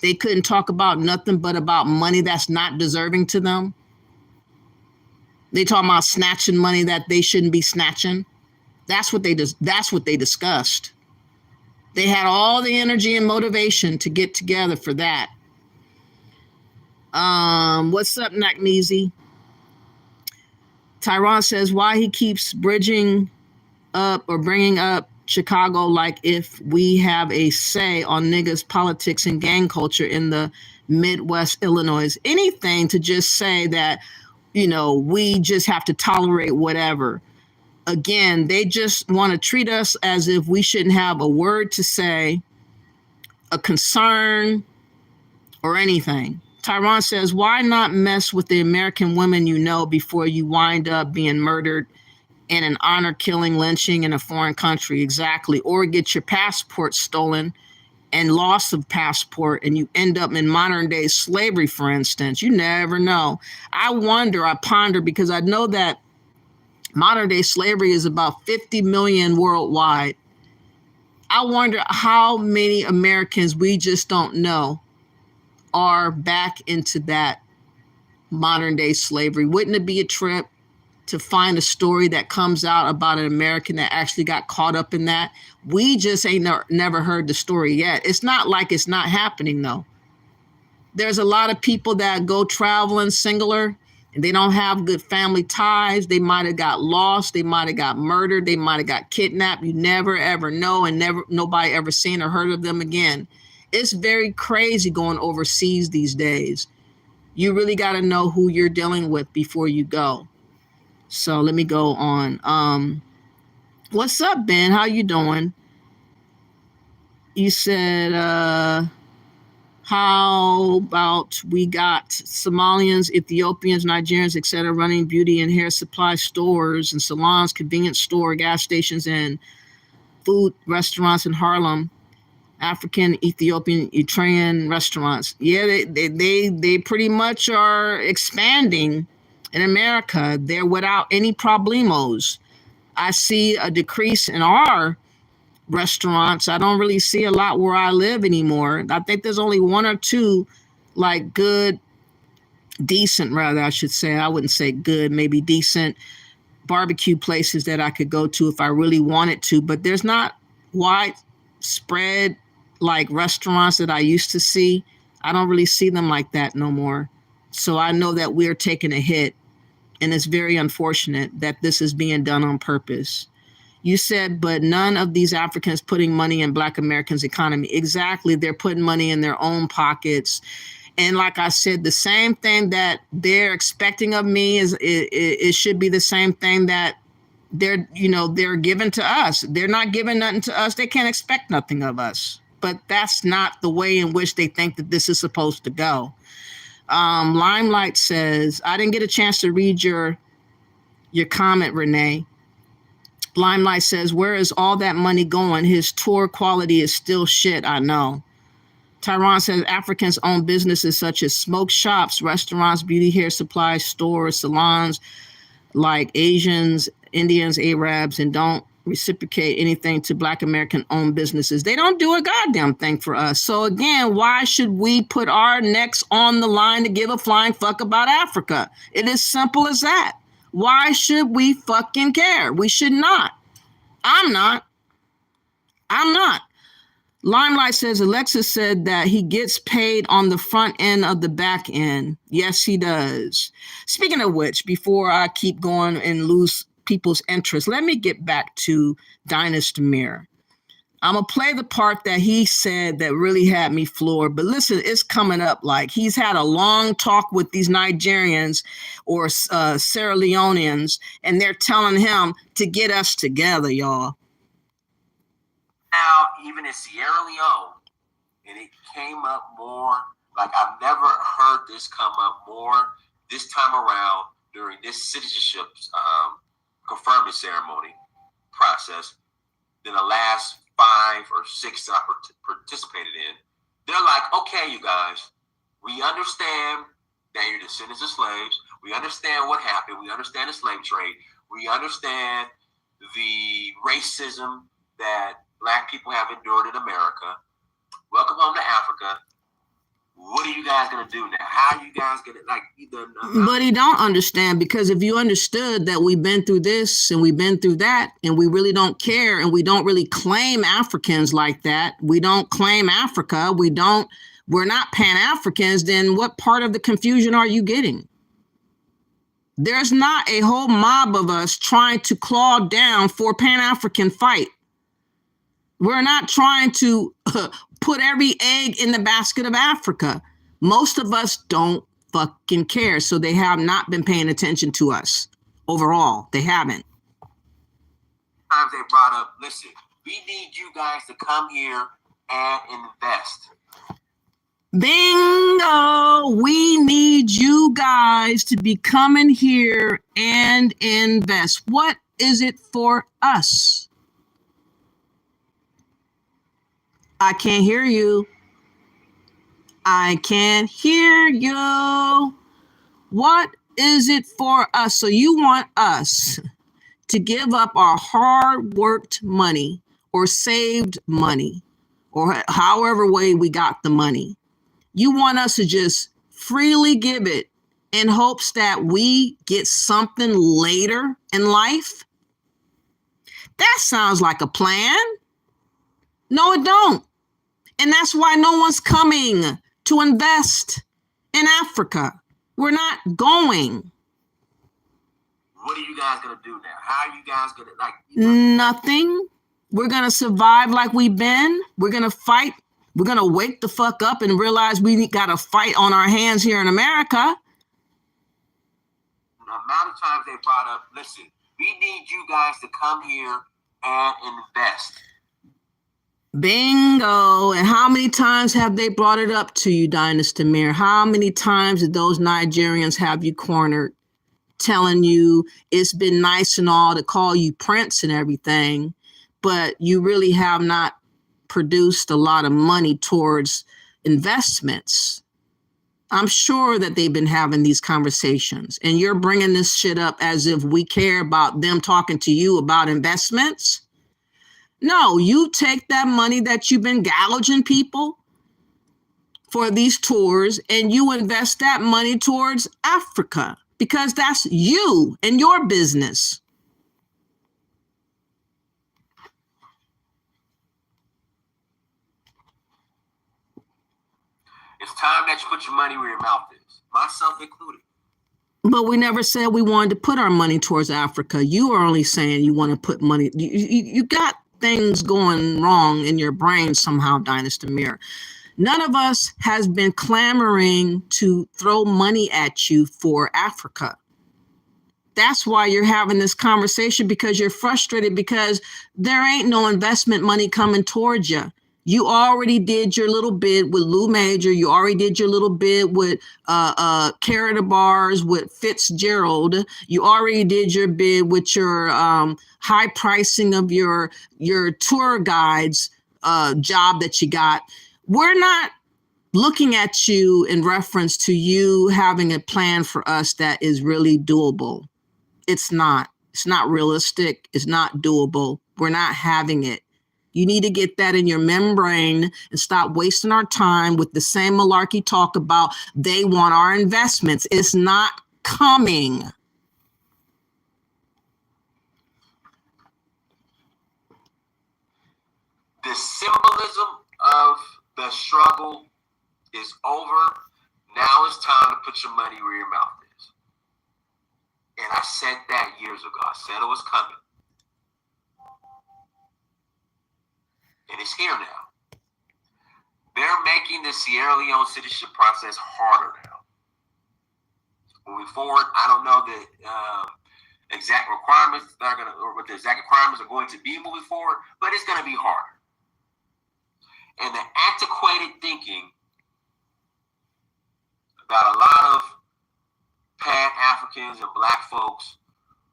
They couldn't talk about nothing but about money that's not deserving to them. They talking about snatching money that they shouldn't be snatching. That's what they discussed. They had all the energy and motivation to get together for that. What's up, Nakneezy? Tyron says why he keeps bringing up Chicago like if we have a say on niggas politics and gang culture in the Midwest Illinois. Anything to just say that, you know, we just have to tolerate whatever. Again, they just want to treat us as if we shouldn't have a word to say, a concern, or anything. Tyron says, why not mess with the American women you know before you wind up being murdered in an honor killing lynching in a foreign country? Exactly. Or get your passport stolen and loss of passport and you end up in modern day slavery, for instance. You never know. I ponder, because I know that modern day slavery is about 50 million worldwide. I wonder how many Americans we just don't know are back into that modern day slavery. Wouldn't it be a trip to find a story that comes out about an American that actually got caught up in that? We just ain't never heard the story yet. It's not like it's not happening though. There's a lot of people that go traveling singular and they don't have good family ties. They might have got lost. They might have got murdered. They might have got kidnapped. You never ever know, and nobody ever seen or heard of them again. It's very crazy going overseas these days. You really got to know who you're dealing with before you go. So let me go on. What's up, Ben? How you doing? You said, how about we got Somalians, Ethiopians, Nigerians, etc., running beauty and hair supply stores and salons, convenience store, gas stations, and food restaurants in Harlem. African, Ethiopian, Eritrean restaurants. Yeah, they pretty much are expanding in America. They're without any problemos. I see a decrease in our restaurants. I don't really see a lot where I live anymore. I think there's only one or two, like decent, rather, I should say. I wouldn't say good, maybe decent barbecue places that I could go to if I really wanted to, but there's not widespread like restaurants that I used to see. I don't really see them like that no more. So I know that we're taking a hit, and it's very unfortunate that this is being done on purpose. You said, but none of these Africans putting money in Black Americans' economy. Exactly. They're putting money in their own pockets. And like I said, the same thing that they're expecting of me is it should be the same thing that they're giving to us. They're not giving nothing to us. They can't expect nothing of us. But that's not the way in which they think that this is supposed to go. Limelight says, I didn't get a chance to read your comment, Renee. Limelight says, where is all that money going? His tour quality is still shit, I know. Tyron says, Africans own businesses such as smoke shops, restaurants, beauty hair supply stores, salons, like Asians, Indians, Arabs, and don't reciprocate anything to Black American owned businesses. They don't do a goddamn thing for us. So again, why should we put our necks on the line to give a flying fuck about Africa? It is simple as that. Why should we fucking care? We should not. I'm not. Limelight says Alexis said that he gets paid on the front end of the back end. Yes, he does. Speaking of which, before I keep going and lose people's interest, let me get back to Dynast Amir. I'm going to play the part that he said that really had me floored. But listen, it's coming up like he's had a long talk with these Nigerians or Sierra Leoneans, and they're telling him to get us together, y'all. Now, even in Sierra Leone, and it came up more, like I've never heard this come up more this time around during this citizenship confirming ceremony process than the last 5 or 6 that I participated in. They're like, okay, you guys, we understand that you're descendants of slaves. We understand what happened. We understand the slave trade. We understand the racism that Black people have endured in America. Welcome home to Africa. What are you guys going to do now? How are you guys going to, like, either... But he don't understand, because if you understood that we've been through this and we've been through that, and we really don't care, and we don't really claim Africans like that, we don't claim Africa, we're not Pan-Africans, then what part of the confusion are you getting? There's not a whole mob of us trying to claw down for Pan-African fight. We're not trying to put every egg in the basket of Africa. Most of us don't fucking care. So they have not been paying attention to us overall. They haven't. Times they brought up, listen, we need you guys to come here and invest. Bingo! We need you guys to be coming here and invest. What is it for us? I can't hear you. I can't hear you. What is it for us? So you want us to give up our hard-worked money or saved money or however way we got the money. You want us to just freely give it in hopes that we get something later in life? That sounds like a plan. No, it don't. And that's why no one's coming to invest in Africa. We're not going. What are you guys going to do now? How are you guys going to, like... Nothing. We're going to survive like we've been. We're going to fight. We're going to wake the fuck up and realize we got a fight on our hands here in America. The amount of times they brought up, listen, we need you guys to come here and invest. Bingo. And how many times have they brought it up to you, Dynast Amir? How many times did those Nigerians have you cornered, telling you it's been nice and all to call you Prince and everything, but you really have not produced a lot of money towards investments? I'm sure that they've been having these conversations, and you're bringing this shit up as if we care about them talking to you about investments. No, you take that money that you've been gouging people for these tours and you invest that money towards Africa, because that's you and your business. It's time that you put your money where your mouth is, myself included. But we never said we wanted to put our money towards Africa. You are only saying you want to put money. You got things going wrong in your brain somehow, Dynast Amir. None of us has been clamoring to throw money at you for Africa. That's why you're having this conversation, because you're frustrated because there ain't no investment money coming towards you. You already did your little bid with Lou Major. You already did your little bid with Carrot Bars with Fitzgerald. You already did your bid with your high pricing of your tour guides job that you got. We're not looking at you in reference to you having a plan for us that is really doable. It's not. It's not realistic. It's not doable. We're not having it. You need to get that in your membrane and stop wasting our time with the same malarkey talk about they want our investments. It's not coming. The symbolism of the struggle is over. Now it's time to put your money where your mouth is. And I said that years ago. I said it was coming. And it's here now. They're making the Sierra Leone citizenship process harder now. Moving forward, I don't know the exact requirements that are going to, or what the exact requirements are going to be moving forward, but it's going to be harder. And the antiquated thinking about a lot of Pan-Africans and Black folks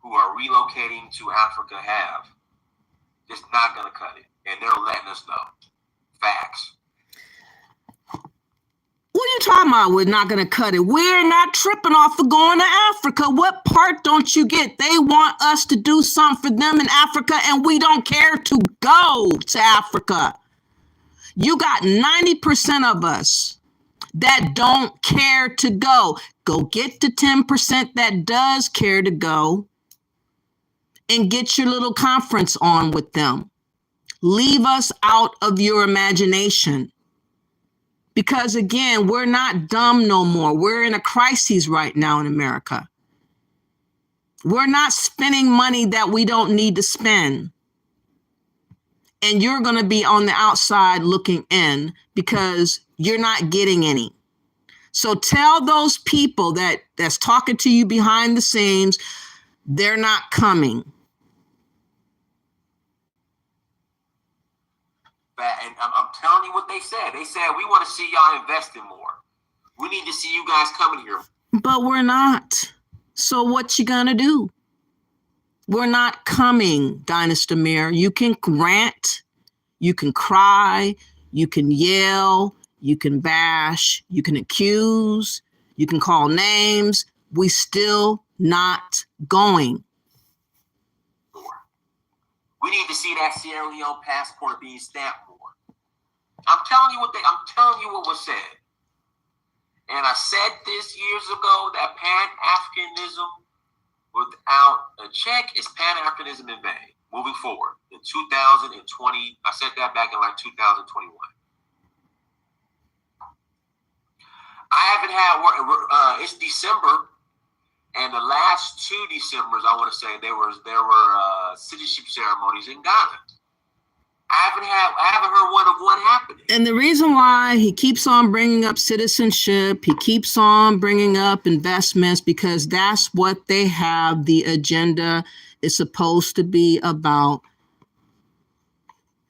who are relocating to Africa have. It's not going to cut it. And they're letting us know. Facts. What are you talking about? We're not going to cut it. We're not tripping off of going to Africa. What part don't you get? They want us to do something for them in Africa, and we don't care to go to Africa. You got 90% of us that don't care to go. Go get the 10% that does care to go and get your little conference on with them. Leave us out of your imagination. Because again, we're not dumb no more. We're in a crisis right now in America. We're not spending money that we don't need to spend. And you're going to be on the outside looking in because you're not getting any. So tell those people that's talking to you behind the scenes, they're not coming. And I'm telling you what they said. They said, we want to see y'all investing more. We need to see you guys coming here. But we're not. So what you gonna do? We're not coming, Dynast Amir. You can rant, you can cry, you can yell, you can bash, you can accuse, you can call names. We still not going. We need to see that Sierra Leone passport being stamped more. I'm telling you what was said. And I said this years ago that Pan-Africanism without a check is Pan-Africanism in vain. Moving forward in 2020, I said that back in like 2021. I haven't had it's December. And the last 2 Decembers, I want to say, there were citizenship ceremonies in Ghana. I haven't heard one happening. And the reason why he keeps on bringing up citizenship, he keeps on bringing up investments, because that's what they have. The agenda is supposed to be about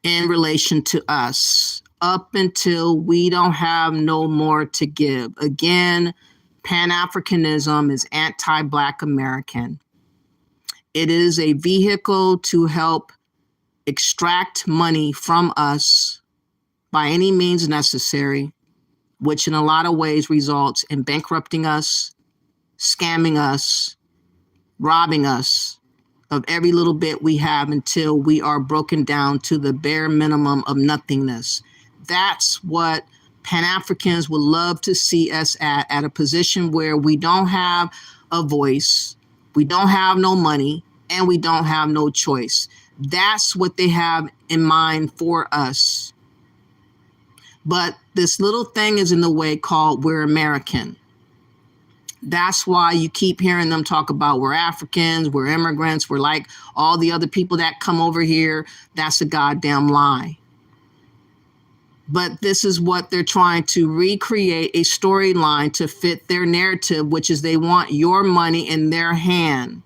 in relation to us, up until we don't have no more to give. Again, Pan-Africanism is anti-Black American. It is a vehicle to help extract money from us by any means necessary, which in a lot of ways results in bankrupting us, scamming us, robbing us of every little bit we have until we are broken down to the bare minimum of nothingness. That's what Pan-Africans would love to see us at a position where we don't have a voice, we don't have no money, and we don't have no choice. That's what they have in mind for us. But this little thing is in the way called we're American. That's why you keep hearing them talk about we're Africans, we're immigrants, we're like all the other people that come over here. That's a goddamn lie. But this is what they're trying to recreate, a storyline to fit their narrative, which is they want your money in their hand.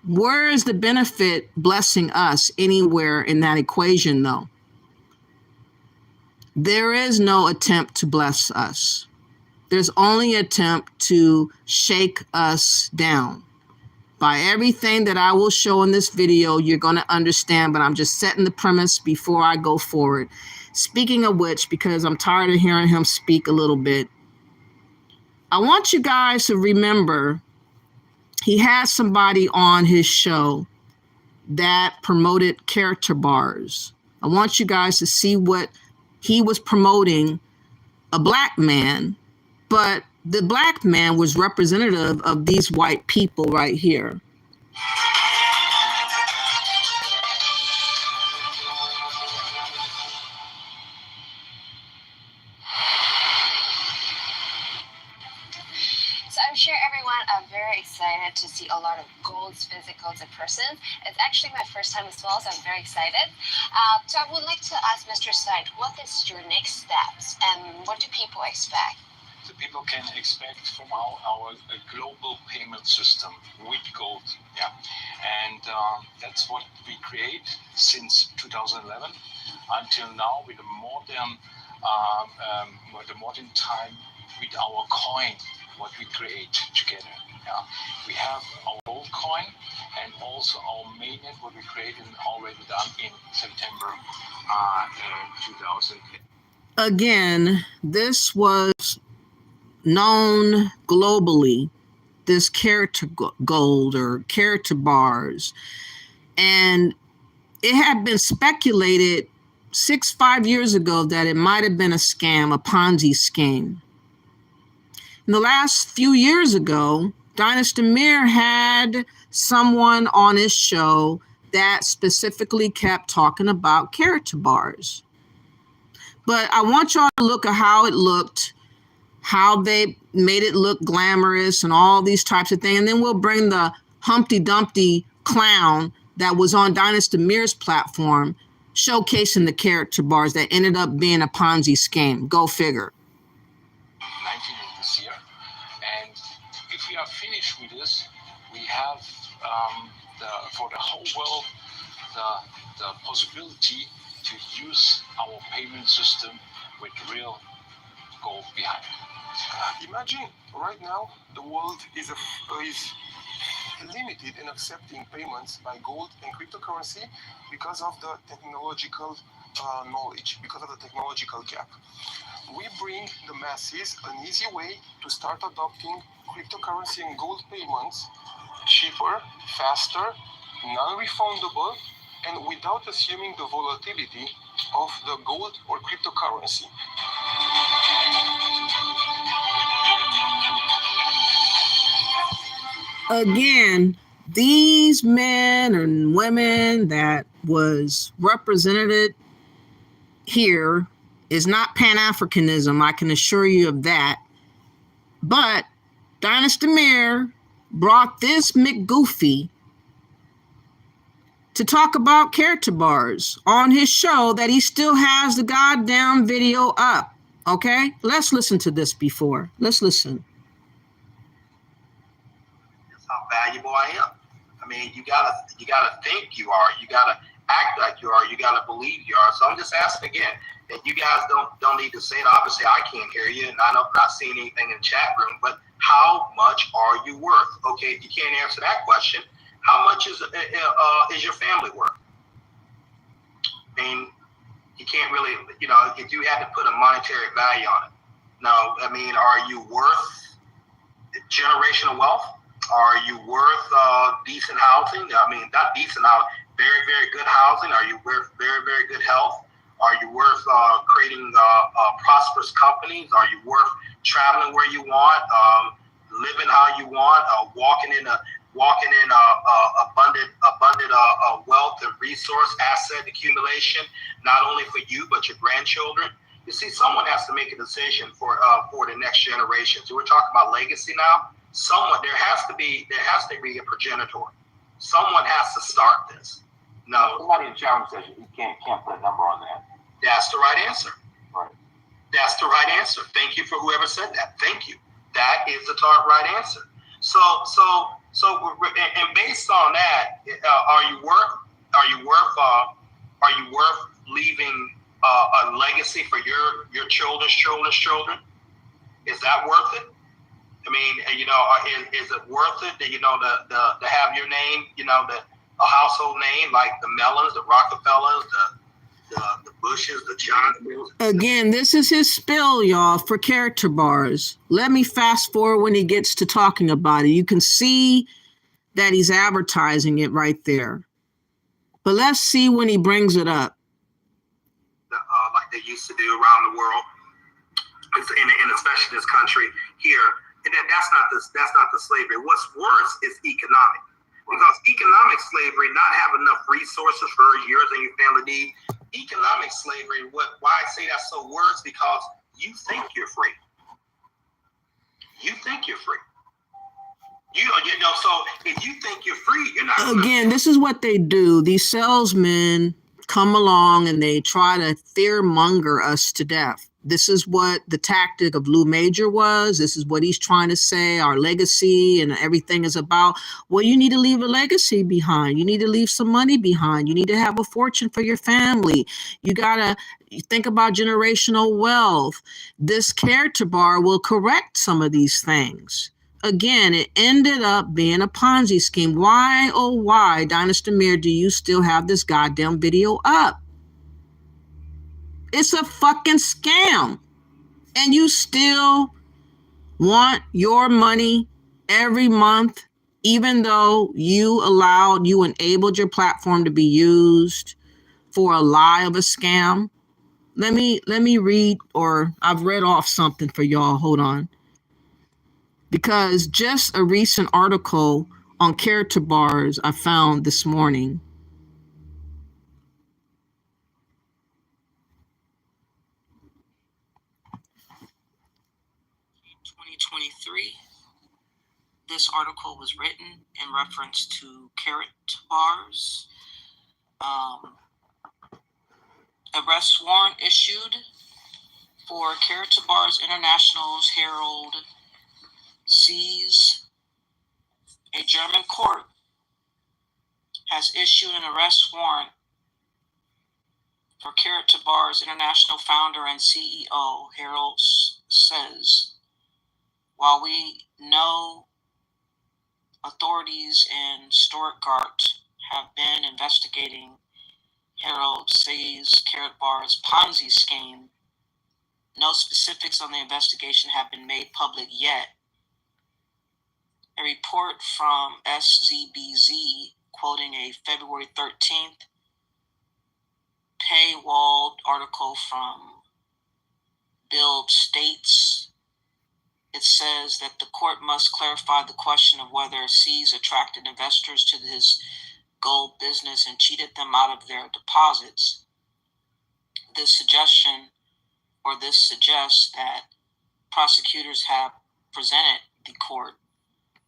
Where is the benefit blessing us anywhere in that equation, though? There is no attempt to bless us. There's only an attempt to shake us down. By everything that I will show in this video, you're going to understand, but I'm just setting the premise before I go forward. Speaking of which, because I'm tired of hearing him speak a little bit, I want you guys to remember he had somebody on his show that promoted character bars. I want you guys to see what he was promoting, a Black man, but the Black man was representative of these white people right here. So I'm sure everyone are very excited to see a lot of goals, physicals in person. It's actually my first time as well, so I'm very excited. So I would like to ask Mr. Said, what is your next steps and what do people expect? The people can expect from our global payment system with gold, yeah, and that's what we create since 2011 until now with the modern time with our coin, what we create together. Yeah. We have our old coin and also our mainnet, what we created and already done in September in 2000. Again, this was known globally, this character gold or character bars. And it had been speculated 5 years ago that it might have been a scam, a Ponzi scheme. In the last few years ago, Dynast Amir had someone on his show that specifically kept talking about character bars. But I want y'all to look at how it looked, how they made it look glamorous and all these types of things. And then we'll bring the Humpty Dumpty clown that was on Dynast Amir's platform, showcasing the character bars that ended up being a Ponzi scheme. Go figure. 19 of this year. And if we are finished with this, we have for the whole world the possibility to use our payment system with real gold behind. Imagine right now the world is limited in accepting payments by gold and cryptocurrency because of the technological knowledge, because of the technological gap. We bring the masses an easy way to start adopting cryptocurrency and gold payments, cheaper, faster, non-refundable, and without assuming the volatility of the gold or cryptocurrency. Again, these men and women that was represented here is not Pan-Africanism, I can assure you of that. But Dynast Amir brought this McGoofy to talk about character bars on his show that he still has the goddamn video up. Okay, let's listen to this before. Let's listen. That's how valuable I am. I mean, you gotta think you are. You gotta act like you are. You gotta believe you are. So I'm just asking again that you guys don't need to say it. Obviously, I can't hear you, and I'm not seeing anything in the chat room. But how much are you worth? Okay, if you can't answer that question, how much is your family worth? I mean, you can't really, if you had to put a monetary value on it. No, I mean, are you worth generational wealth? Are you worth decent housing? I mean, not decent housing, very, very good housing. Are you worth very, very good health? Are you worth creating prosperous companies? Are you worth traveling where you want, living how you want, walking in abundant wealth and resource asset accumulation, not only for you but your grandchildren? You see, someone has to make a decision for the next generation. So we're talking about legacy now. There has to be a progenitor. Someone has to start this. No, somebody in chat room says you can't put a number on that. That's the right answer. Right. That's the right answer. Thank you for whoever said that. Thank you. That is the right answer. So, and based on that, are you worth leaving a legacy for your children's children? Is that worth it? I mean, is it worth it to have your name, a household name like the Mellons, the Rockefellers, the Bushes, the Johnsons? Again, this is his spill, y'all, for character bars. Let me fast forward when he gets to talking about it. You can see that he's advertising it right there. But let's see when he brings it up. Like they used to do around the world, and especially this country here. And that's not the slavery. What's worse is economic. Because economic slavery, not having enough resources for yours and your family need. Economic slavery, why I say that's so worse, because you think you're free. You think you're free. So if you think you're free, you're not. Again, this is what they do. These salesmen come along and they try to fearmonger us to death. This is what the tactic of Lou Major was. This is what he's trying to say, our legacy and everything is about. Well, you need to leave a legacy behind. You need to leave some money behind. You need to have a fortune for your family. You got to think about generational wealth. This character bar will correct some of these things. again, it ended up being a Ponzi scheme. Why, oh why, Dynast Amir, do you still have this goddamn video up? It's a fucking scam. And you still want your money every month, even though you enabled your platform to be used for a lie of a scam. Let me read, or I've read off something for y'all. Hold on. Because just a recent article on character bars I found this morning. In 2023, this article was written in reference to character bars. Arrest warrant issued for Character Bars International's Herald sees a German court has issued an arrest warrant for Character Bars International founder and CEO. Herald says, while we know authorities in Stuttgart have been investigating Herald says Character Bar's Ponzi scheme, no specifics on the investigation have been made public yet. A report from SZBZ, quoting a February 13th paywalled article from Bild states, it says that the court must clarify the question of whether C's attracted investors to this gold business and cheated them out of their deposits. This suggests that prosecutors have presented the court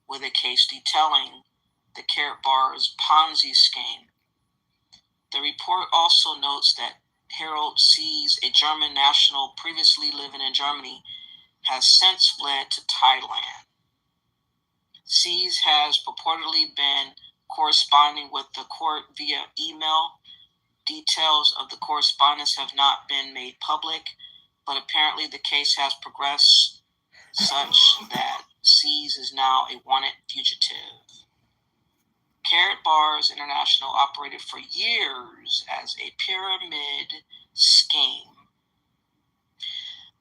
with a case detailing the Character Bar's Ponzi scheme. The report also notes that Herald sees a German national previously living in Germany has since fled to Thailand. Sees has purportedly been corresponding with the court via email. Details of the correspondence have not been made public, but apparently the case has progressed such that Sees is now a wanted fugitive. Character Bars International operated for years as a pyramid scheme.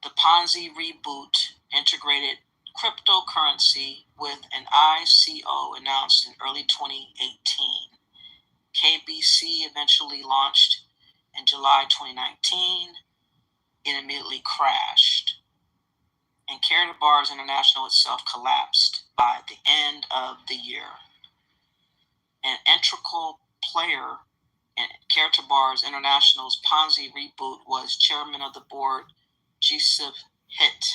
The Ponzi reboot integrated cryptocurrency with an ICO announced in early 2018. KBC eventually launched in July 2019. It immediately crashed. And Character Bars International itself collapsed by the end of the year. An integral player in Character Bars International's Ponzi reboot was chairman of the board, Joseph Hitt.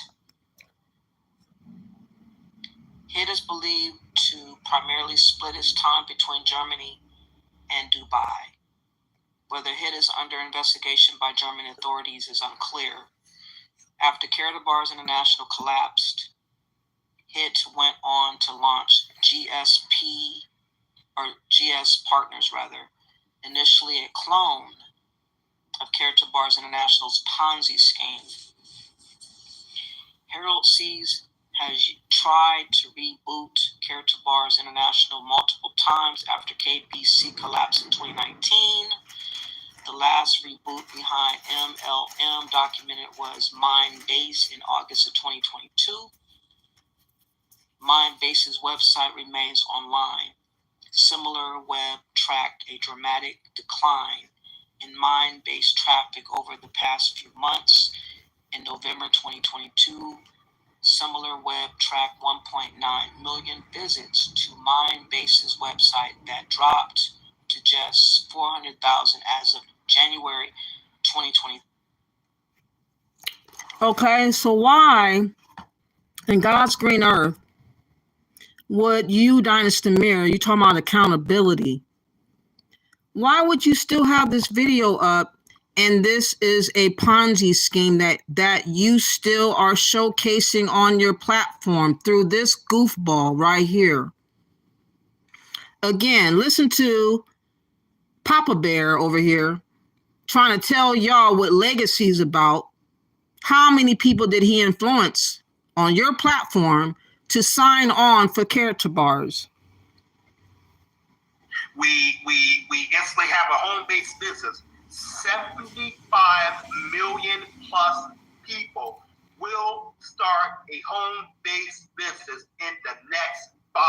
Hitt is believed to primarily split his time between Germany and Dubai. Whether Hitt is under investigation by German authorities is unclear. After Character Bars International collapsed, Hitt went on to launch GS Partners, initially a clone of Character Bars International's Ponzi scheme. Herald sees has tried to reboot Character Bars International multiple times after KBC collapsed in 2019. The last reboot behind MLM documented was Mindbase in August of 2022. Mindbase's website remains online. SimilarWeb tracked a dramatic decline in Mindbase traffic over the past few months. In November 2022, SimilarWeb tracked 1.9 million visits to Mindbase's website that dropped to just 400,000 as of January 2020. Okay, so why in God's green earth would you, Dynast Amir, you talking about accountability, why would you still have this video up and this is a Ponzi scheme that you still are showcasing on your platform through this goofball right here? Again, listen to Papa Bear over here trying to tell y'all what legacy is about. How many people did he influence on your platform to sign on for character bars? We instantly have a home-based business. 75 million plus people will start a home-based business in the next 5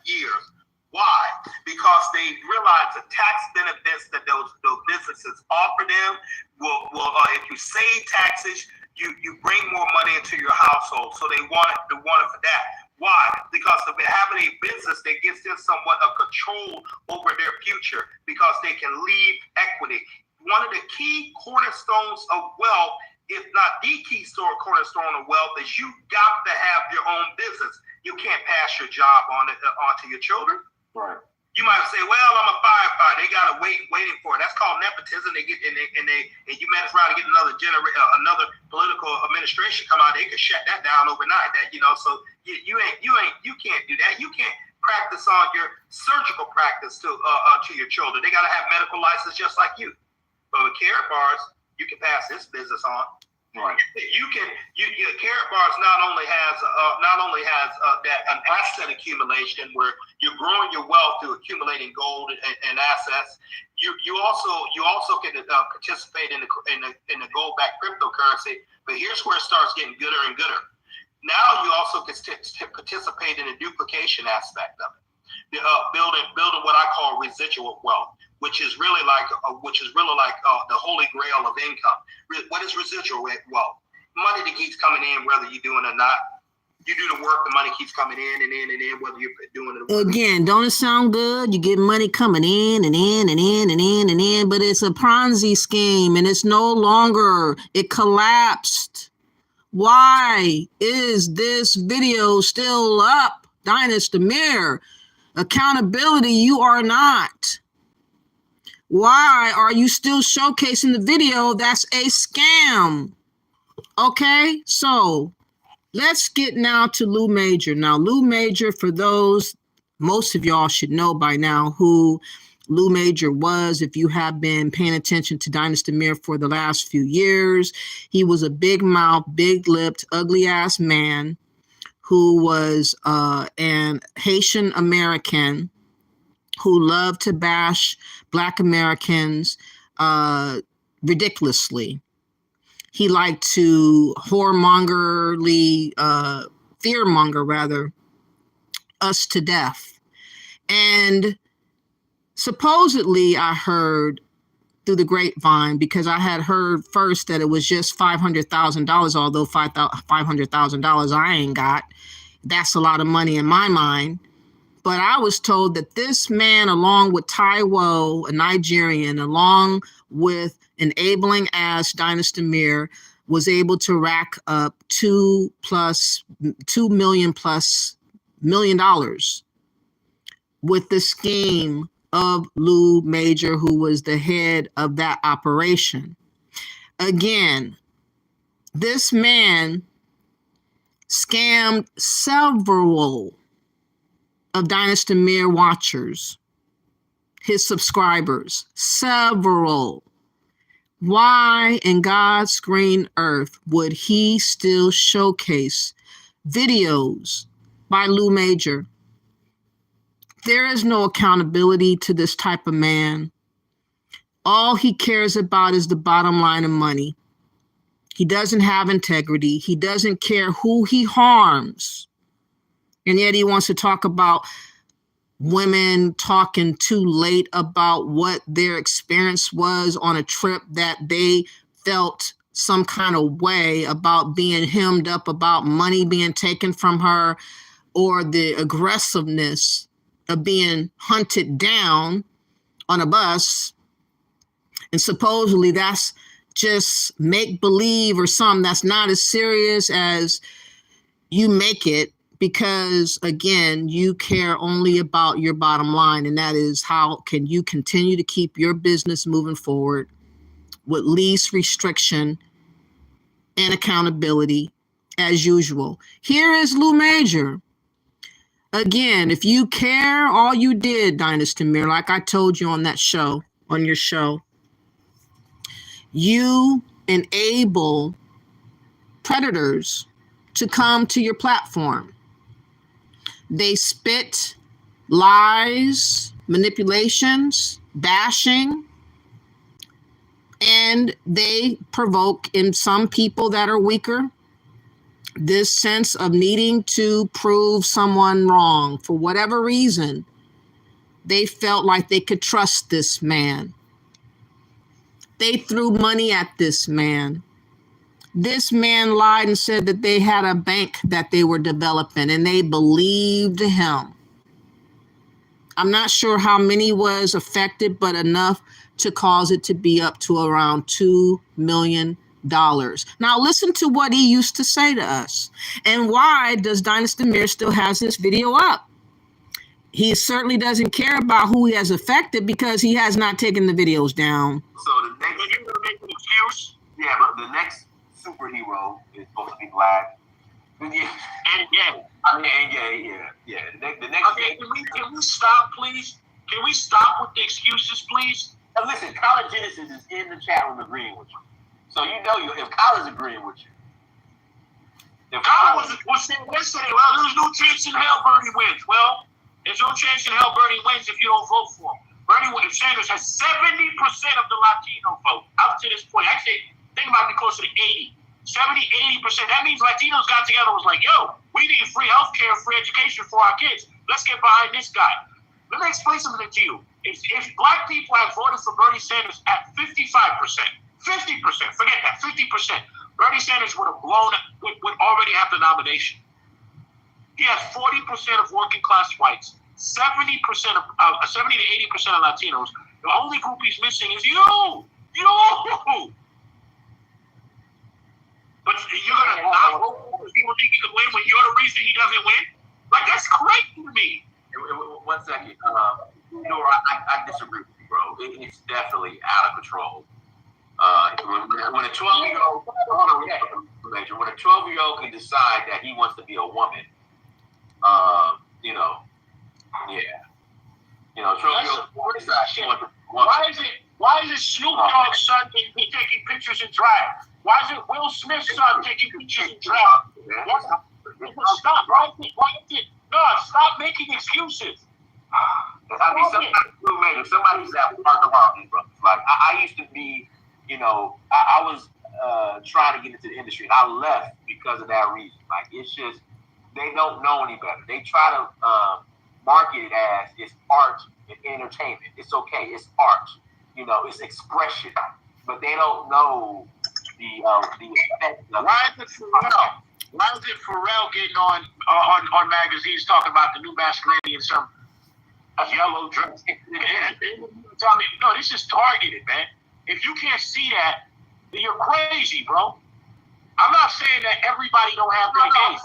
years. Why? Because they realize the tax benefits that those businesses offer them will if you save taxes, you bring more money into your household. So they want it for that. Why? Because of having a business that gives them somewhat of control over their future, because they can leave equity. One of the key cornerstones of wealth, if not the key cornerstone of wealth, is you got to have your own business. You can't pass your job on to your children. Right. You might say, "Well, I'm a firefighter. They gotta waiting for it." That's called nepotism. They get and you mess around and get another political administration come out. They could shut that down overnight. So you can't do that. You can't practice on your surgical practice to your children. They gotta have medical license just like you. But with carrot bars, you can pass this business on. Right. Carrot bars not only has that an asset accumulation where you're growing your wealth through accumulating gold and assets. You also can participate in the gold-backed cryptocurrency. But here's where it starts getting gooder and gooder. Now you also can participate in the duplication aspect of it, building what I call residual wealth, which is really like the holy grail of income. What is residual wealth? Money that keeps coming in, whether you're doing it or not. You do the work, the money keeps coming in and in and in, whether you're doing it or not. Again, don't it sound good? You get money coming in and in and in and in and in, but it's a Ponzi scheme and it's no longer. It collapsed. Why is this video still up? Dynast, Amir, accountability, you are not. Why are you still showcasing the video? That's a scam. Okay, so let's get now to Lou Major. Now, Lou Major, for those, most of y'all should know by now who Lou Major was. If you have been paying attention to Dynast Amir for the last few years, he was a big mouth, big lipped, ugly ass man who was an Haitian American who loved to bash Black Americans ridiculously. He liked to fearmonger us to death. And supposedly I heard through the grapevine, because I had heard first that it was just $500,000, although $500,000 I ain't got. That's a lot of money in my mind. But I was told that this man, along with Taiwo, a Nigerian, along with enabling ass Dynast Amir, was able to rack up $2 million plus with the scheme of Lou Major, who was the head of that operation. Again, this man scammed several of Dynast Amir watchers, his subscribers, several. Why in God's green earth would he still showcase videos by Lou Major? There is no accountability to this type of man. All he cares about is the bottom line of money. He doesn't have integrity. He doesn't care who he harms. And yet he wants to talk about women talking too late about what their experience was on a trip that they felt some kind of way about being hemmed up, about money being taken from her, or the aggressiveness of being hunted down on a bus. And supposedly that's just make believe or something that's not as serious as you make it, because again, you care only about your bottom line, and that is how can you continue to keep your business moving forward with least restriction and accountability as usual. Here is Lou Major. Again, if you care, all you did, Dynast Amir, like I told you on that show, on your show, you enable predators to come to your platform. They spit lies, manipulations, bashing, and they provoke in some people that are weaker this sense of needing to prove someone wrong. For whatever reason, they felt like they could trust this man. They threw money at this man. This man lied and said that they had a bank that they were developing, and they believed him. I'm not sure how many was affected, but enough to cause it to be up to around $2 million. Now listen to what he used to say to us. And why does Dynast Amir still has this video up? He certainly doesn't care about who he has affected because he has not taken the videos down. So the next, you're gonna make an excuse? Yeah, but the next superhero is supposed to be black. Yeah. And gay. I mean, and gay, yeah. The next. Okay, can we stop, please? Can we stop with the excuses, please? Now listen, College Genesis is in the chat room agreeing with you. So you know if College is agreeing with you. If College was saying yesterday, well, there's no chance in hell Bernie wins. Well, there's no chance in hell Bernie wins if you don't vote for him. Bernie Sanders has 70% of the Latino vote up to this point. Actually, I think it might be closer to 80. 70, 80%. That means Latinos got together and was like, yo, we need free healthcare, free education for our kids. Let's get behind this guy. Let me explain something to you. If black people had voted for Bernie Sanders at 55%, 50%, forget that, 50%, Bernie Sanders would already have the nomination. He has 40% of working class whites, 70% of 70 to 80% of Latinos. The only group he's missing is you. But you're gonna not vote for people think he could win when you're the reason he doesn't win? Like, that's crazy to me. 1 second. I disagree with you, bro. It's definitely out of control. When a 12-year-old, when a 12-year-old can decide that he wants to be a woman, 12-year-old decide. Why is it Snoop Dogg's son be taking pictures in drag? Why is it Will Smith's son taking pictures in drag? Stop, right? Stop making excuses. I mean, somebody's at part of these brothers. Like, I used to be, I was trying to get into the industry, and I left because of that reason. Like, it's just, they don't know any better. They try to market it as it's art and entertainment. It's okay. It's art. It's expression. But they don't know the effect of it. Why is it Pharrell getting on magazines talking about the new masculinity in some yellow dress? Tell me, no, this is targeted, man. If you can't see that, then you're crazy, bro. I'm not saying that everybody don't have their days.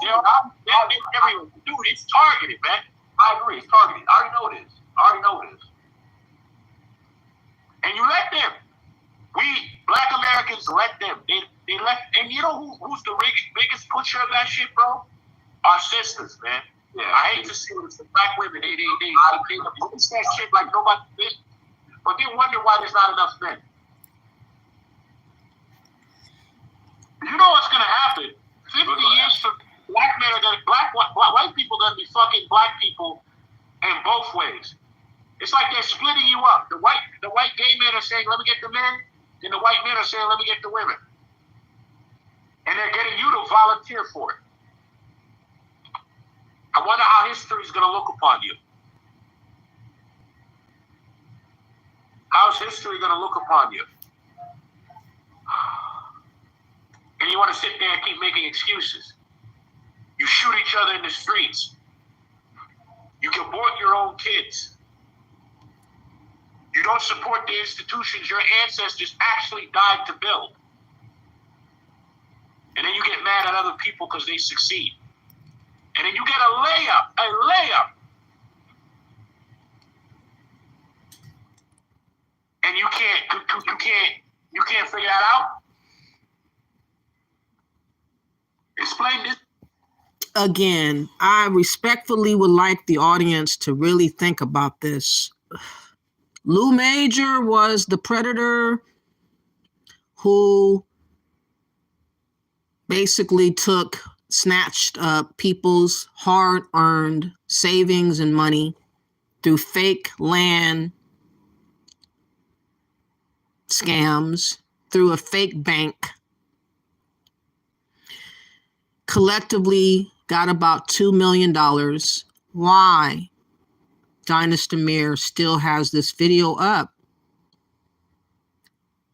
Everyone, dude, it's targeted, man. I agree, it's targeted. I already know it is. And you let them. We black Americans let them. They let. And you know who's the biggest pusher of that shit, bro? Our sisters, man. Yeah, I hate to see it. It's the black women. They push that shit like nobody did. But they wonder why there's not enough men. You know what's gonna happen? 50 years from black men are gonna white people are gonna be fucking black people in both ways. It's like they're splitting you up. The white gay men are saying, let me get the men, and the white men are saying, let me get the women. And they're getting you to volunteer for it. I wonder how history is going to look upon you. How's history going to look upon you? And you want to sit there and keep making excuses. You shoot each other in the streets. You can abort your own kids. You don't support the institutions your ancestors actually died to build. And then you get mad at other people because they succeed. And then you get a layup. And you can't figure that out? Explain this. Again, I respectfully would like the audience to really think about this. Lou Major was the predator who basically took snatched up people's hard-earned savings and money through fake land scams, through a fake bank. Collectively got about $2 million. Why Dynast Amir still has this video up?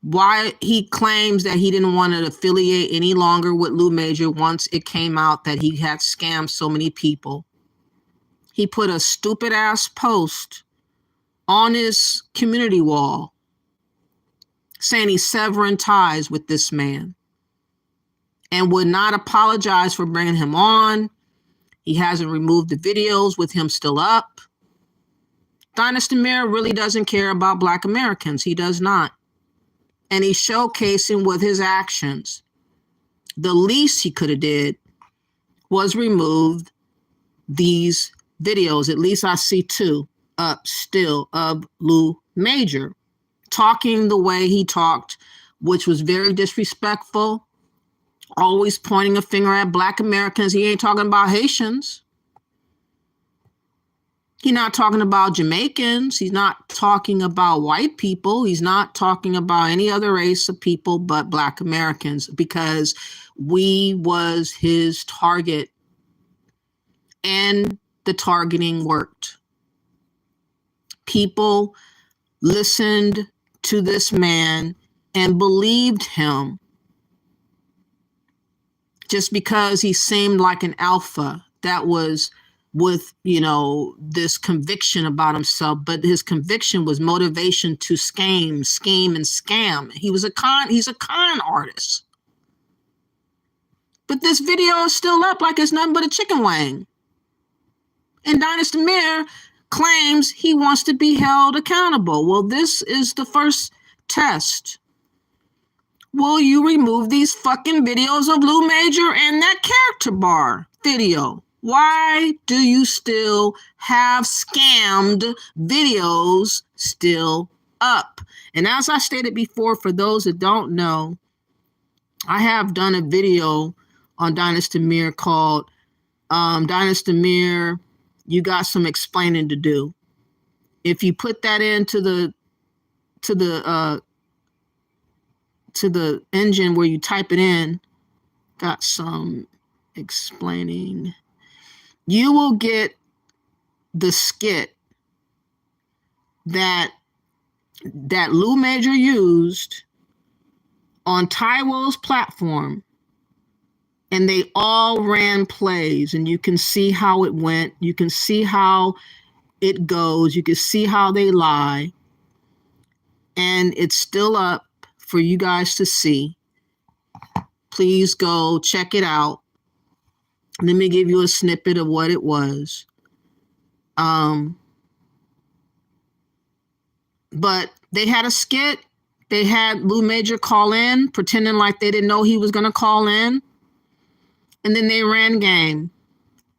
Why he claims that he didn't want to affiliate any longer with Lou Major once it came out that he had scammed so many people. He put a stupid ass post on his community wall saying he's severing ties with this man and would not apologize for bringing him on. He hasn't removed the videos with him still up. Dynast Amir really doesn't care about Black Americans. He does not. And he's showcasing with his actions. The least he could have did was removed these videos. At least I see 2 up still of Lou Major talking the way he talked, which was very disrespectful, always pointing a finger at Black Americans. He ain't talking about Haitians. He's not talking about Jamaicans. He's not talking about white people. He's not talking about any other race of people but Black Americans, because we was his target and the targeting worked. People listened to this man and believed him just because he seemed like an alpha that was with, you know, this conviction about himself, but his conviction was motivation to scheme, and scam. He's a con artist. But this video is still up like it's nothing but a chicken wing. And Dynast Amir claims he wants to be held accountable. Well, this is the first test. Will you remove these fucking videos of Lou Major and that character bar video? Why do you still have scammed videos still up? And as I stated before, for those that don't know, I have done a video on Dynast Amir called Dynast Amir, You Got Some Explaining to Do. If you put that into the engine where you type it in, got some explaining, you will get the skit that Lou Major used on Taiwo's platform, and they all ran plays, and you can see how it went. You can see how it goes. You can see how they lie, and it's still up for you guys to see. Please go check it out. Let me give you a snippet of what it was. But they had a skit. They had Lou Major call in, pretending like they didn't know he was going to call in. And then they ran game.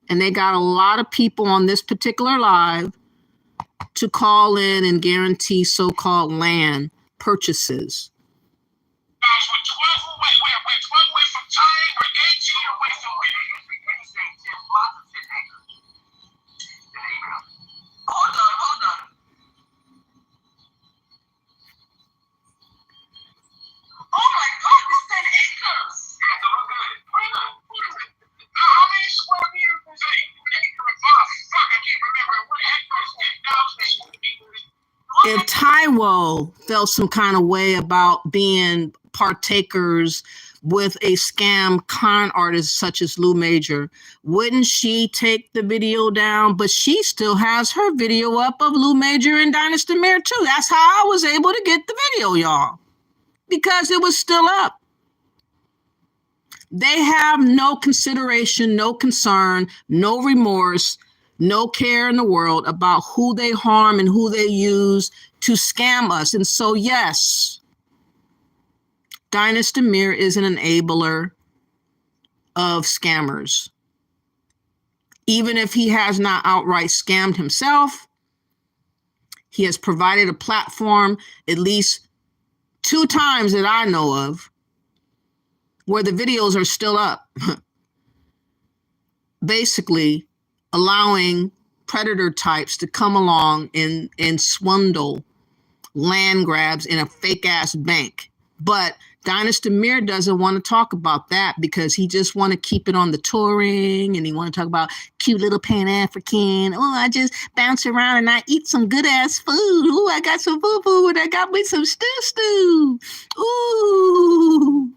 And they got a lot of people on this particular live to call in and guarantee so-called land purchases. We're 12 away from time. We're 18 away from Hold on. Oh my God, it's 10 acres. Yeah, so we're good. How many square meters is an acre of fuck, I can't remember. What acres? If Taiwo felt some kind of way about being partakers with a scam con artist such as Lou Major, wouldn't she take the video down? But she still has her video up of Lou Major and Dynast Amir too. That's how I was able to get the video, y'all, because it was still up. They have no consideration, no concern, no remorse, no care in the world about who they harm and who they use to scam us. And so, yes, Dynast Amir is an enabler of scammers. Even if he has not outright scammed himself, he has provided a platform at least 2 times that I know of where the videos are still up. basically allowing predator types to come along and swindle land grabs in a fake ass bank. But Dynast Amir doesn't want to talk about that because he just want to keep it on the touring, and he want to talk about cute little Pan-African. Oh, I just bounce around and I eat some good ass food. Ooh, I got some boo-boo and I got me some stew. Ooh.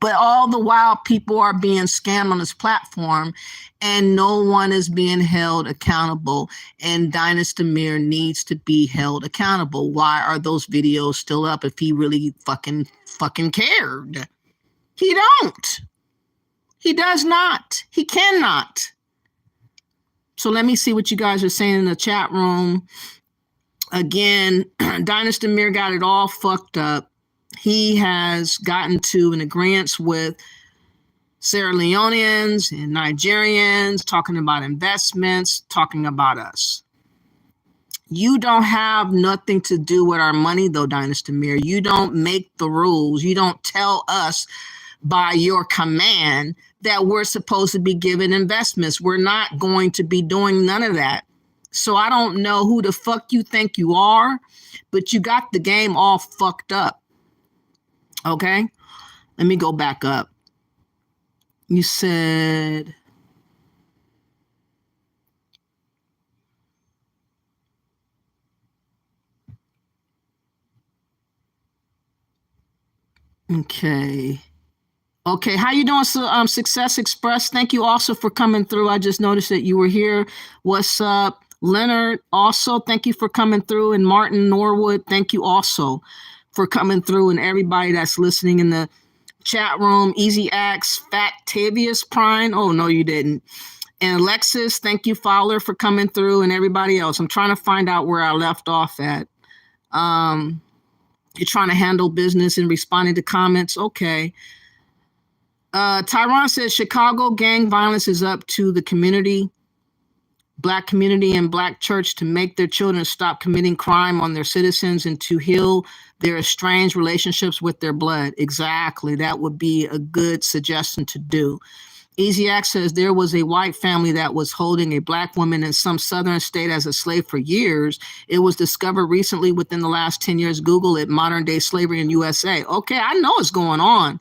But all the while, people are being scammed on this platform and no one is being held accountable. And Dynast Amir needs to be held accountable. Why are those videos still up if he really fucking cared? He don't. He does not. He cannot. So let me see what you guys are saying in the chat room. Again, Dynast Amir got it all fucked up. He has gotten to an agreement with Sierra Leoneans and Nigerians, talking about investments, talking about us. You don't have nothing to do with our money, though, Dynast Amir. You don't make the rules. You don't tell us by your command that we're supposed to be given investments. We're not going to be doing none of that. So I don't know who the fuck you think you are, but you got the game all fucked up. Okay, let me go back up. You said, okay. Okay, how you doing, Success Express? Thank you also for coming through. I just noticed that you were here. What's up? Leonard, also, thank you for coming through. And Martin Norwood, thank you also for coming through, and everybody that's listening in the chat room. Easy Axe, Factavius Prime. Oh, no, you didn't. And Alexis, thank you, Fowler, for coming through, and everybody else. I'm trying to find out where I left off at. You're trying to handle business and responding to comments. Okay. Tyron says Chicago gang violence is up to the community, Black community and Black church to make their children stop committing crime on their citizens and to heal their estranged relationships with their blood. Exactly. That would be a good suggestion to do. Easy Act says there was a white family that was holding a Black woman in some southern state as a slave for years. It was discovered recently within the last 10 years. Google it, modern day slavery in USA. Okay, I know what's going on.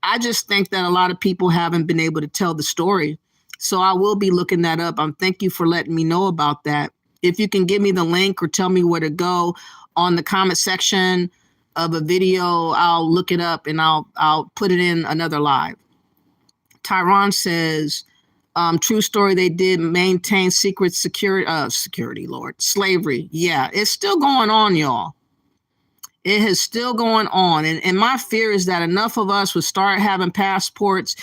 I just think that a lot of people haven't been able to tell the story. So I will be looking that up. Thank you for letting me know about that. If you can give me the link or tell me where to go on the comment section of a video, I'll look it up and I'll put it in another live. Tyron says, true story, they did maintain secret security, Lord, slavery. Yeah, it's still going on, y'all. It is still going on. And my fear is that enough of us would start having passports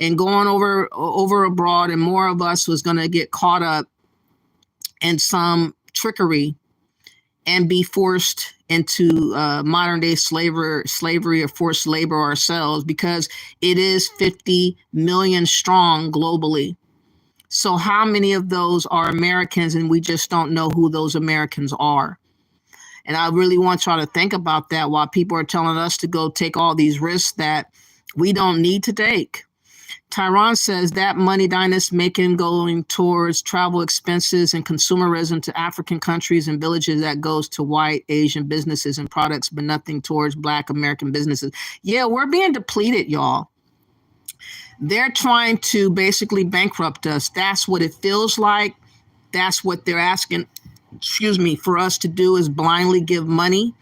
and going over abroad, and more of us was going to get caught up in some trickery and be forced into modern day slavery or forced labor ourselves, because it is 50 million strong globally. So how many of those are Americans and we just don't know who those Americans are? And I really want y'all to think about that while people are telling us to go take all these risks that we don't need to take. Tyron says that money Dynast making going towards travel expenses and consumerism to African countries and villages, that goes to white Asian businesses and products, but nothing towards Black American businesses. Yeah, we're being depleted, y'all. They're trying to basically bankrupt us. That's what it feels like. That's what they're asking, for us to do, is blindly give money.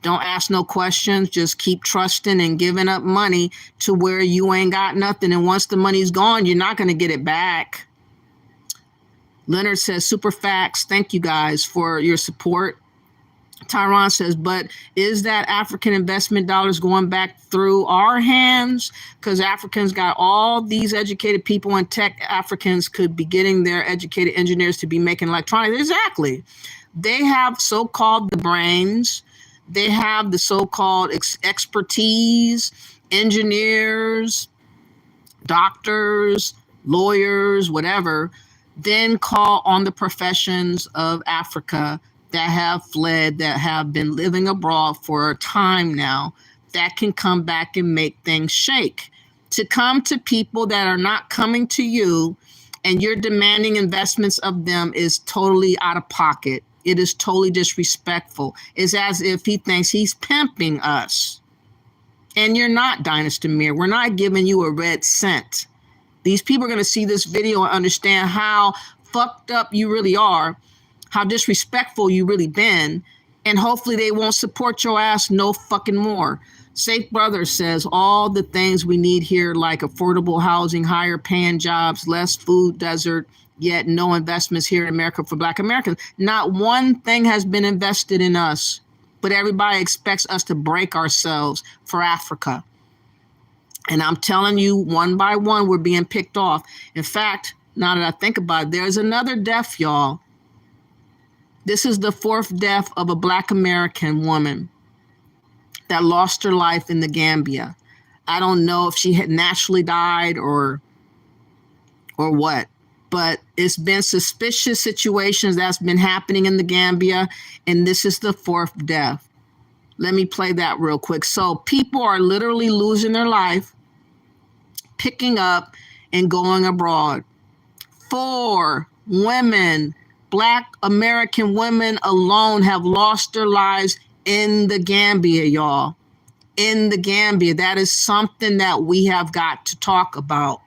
Don't ask no questions. Just keep trusting and giving up money to where you ain't got nothing. And once the money's gone, you're not going to get it back. Leonard says, super facts. Thank you guys for your support. Tyron says, but is that African investment dollars going back through our hands? Because Africans got all these educated people in tech. Africans could be getting their educated engineers to be making electronics. Exactly. They have so-called the brains. They have the so-called expertise, engineers, doctors, lawyers, whatever, then call on the professions of Africa that have fled, that have been living abroad for a time now, that can come back and make things shake. to come to people that are not coming to you and you're demanding investments of them is totally out of pocket. It is totally disrespectful. It's as if he thinks he's pimping us. And you're not, Dynast Amir. We're not giving you a red cent. These people are going to see this video and understand how fucked up you really are, how disrespectful you really been, and hopefully they won't support your ass no fucking more. Safe Brother says all the things we need here, like affordable housing, higher paying jobs, less food desert, yet no investments here in America for Black Americans. Not one thing has been invested in us, but everybody expects us to break ourselves for Africa. And I'm telling you, one by one, we're being picked off. In fact, now that I think about it, there's another death, y'all. This is the 4th death of a Black American woman that lost her life in the Gambia. I don't know if she had naturally died or what, but it's been suspicious situations that's been happening in the Gambia, and this is the 4th death. Let me play that real quick. So people are literally losing their life, picking up and going abroad. 4 women, Black American women alone, have lost their lives in the Gambia, y'all. In the Gambia. That is something that we have got to talk about.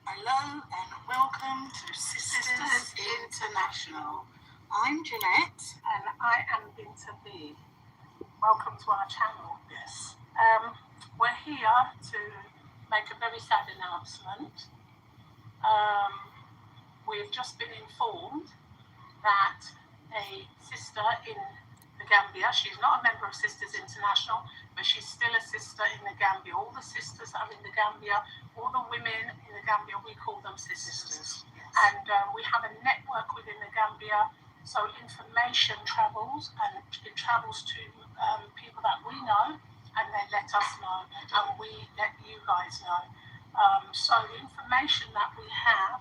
Hello and welcome to Sisters International. I'm Jeanette. And I am Binta B. Welcome to our channel. Yes. We're here to make a very sad announcement. We've just been informed that a sister in the Gambia, she's not a member of Sisters International, but she's still a sister in the Gambia. All the sisters that are in the Gambia, all the women in the Gambia, we call them sisters. Yes. And we have a network within the Gambia, so information travels, and it travels to people that we know, and they let us know, and we let you guys know. So the information that we have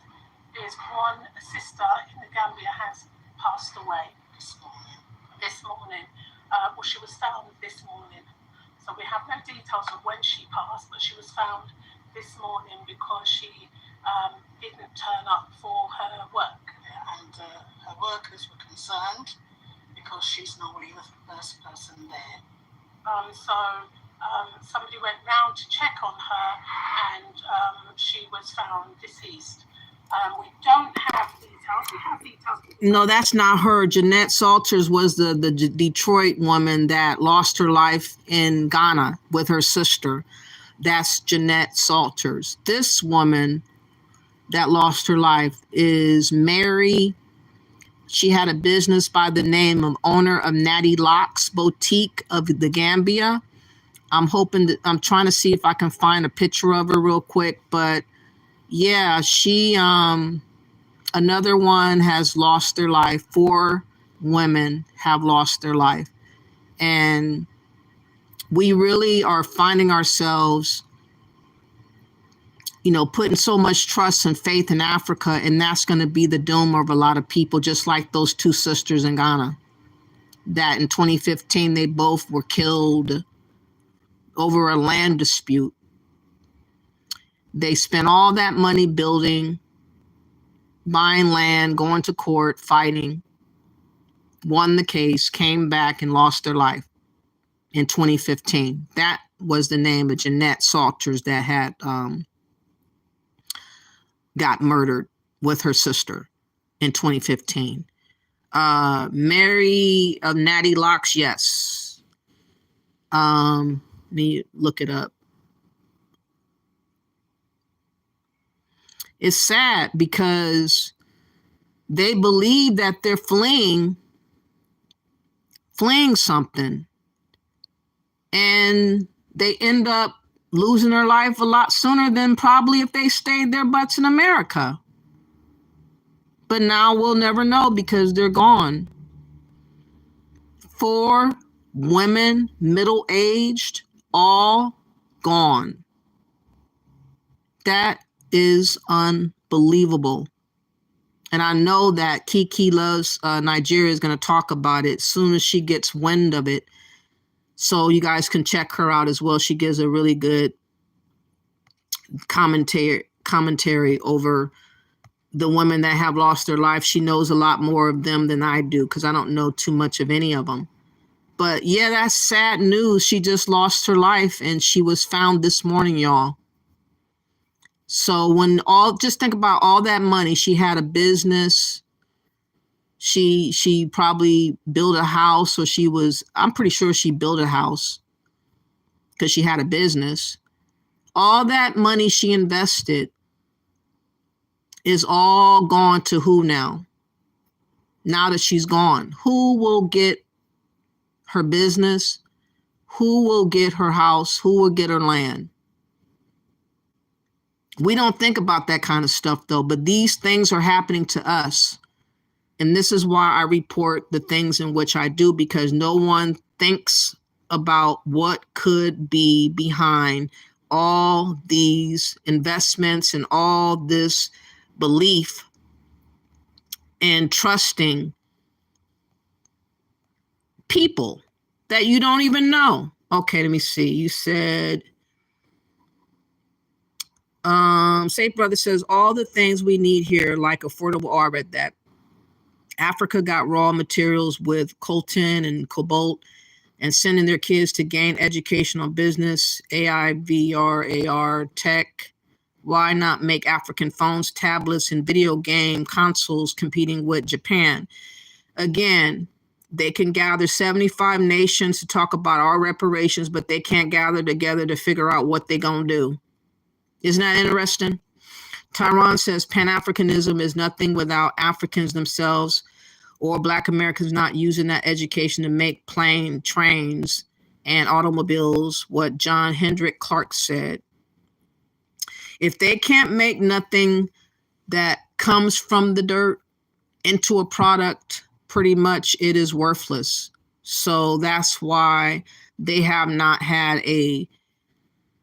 is one sister in the Gambia has passed away this morning. Well, she was found this morning. So we have no details of when she passed, but she was found this morning because she didn't turn up for her work. And her workers were concerned because she's normally the first person there. Somebody went round to check on her, and she was found deceased. We don't have details. We have details. No, that's not her. Jeanette Salters was the Detroit woman that lost her life in Ghana with her sister. That's Jeanette Salters. This woman that lost her life is Mary. She had a business by the name of owner of Natty Locks Boutique of the Gambia. I'm trying to see if I can find a picture of her real quick, but yeah, she, another one has lost their life. 4 women have lost their life. And we really are finding ourselves, putting so much trust and faith in Africa, and that's going to be the doom of a lot of people, just like those 2 sisters in Ghana, that in 2015, they both were killed over a land dispute. They spent all that money building, buying land, going to court, fighting, won the case, came back and lost their life in 2015. That was the name of Jeanette Salters that had got murdered with her sister in 2015. Mary of Natty Locks, yes. Let me look it up. It's sad because they believe that they're fleeing something, and they end up losing their life a lot sooner than probably if they stayed their butts in America. But now we'll never know because they're gone. 4 women, middle-aged, all gone. That is unbelievable. And I know that Kiki Loves Nigeria is going to talk about it as soon as she gets wind of it. So you guys can check her out as well. She gives a really good commentary over the women that have lost their life. She knows a lot more of them than I do, because I don't know too much of any of them. But yeah, that's sad news. She just lost her life, and she was found this morning, y'all. So just think about all that money. She had a business. She probably built a house, or I'm pretty sure she built a house because she had a business. All that money she invested is all gone to who now? Now that she's gone, who will get her business? Who will get her house? Who will get her land? We don't think about that kind of stuff though, but these things are happening to us. And this is why I report the things in which I do, because no one thinks about what could be behind all these investments and all this belief and trusting people that you don't even know. Okay, let me see. You said, Safe Brother says, all the things we need here, like affordable, I read that. Africa got raw materials with coltan and cobalt and sending their kids to gain education on business, AI, VR, AR, tech. Why not make African phones, tablets, and video game consoles competing with Japan? Again, they can gather 75 nations to talk about our reparations, but they can't gather together to figure out what they're going to do. Isn't that interesting? Tyron says Pan-Africanism is nothing without Africans themselves or Black Americans not using that education to make plane, trains, and automobiles, what John Hendrick Clark said. If they can't make nothing that comes from the dirt into a product, pretty much it is worthless. So that's why they have not had an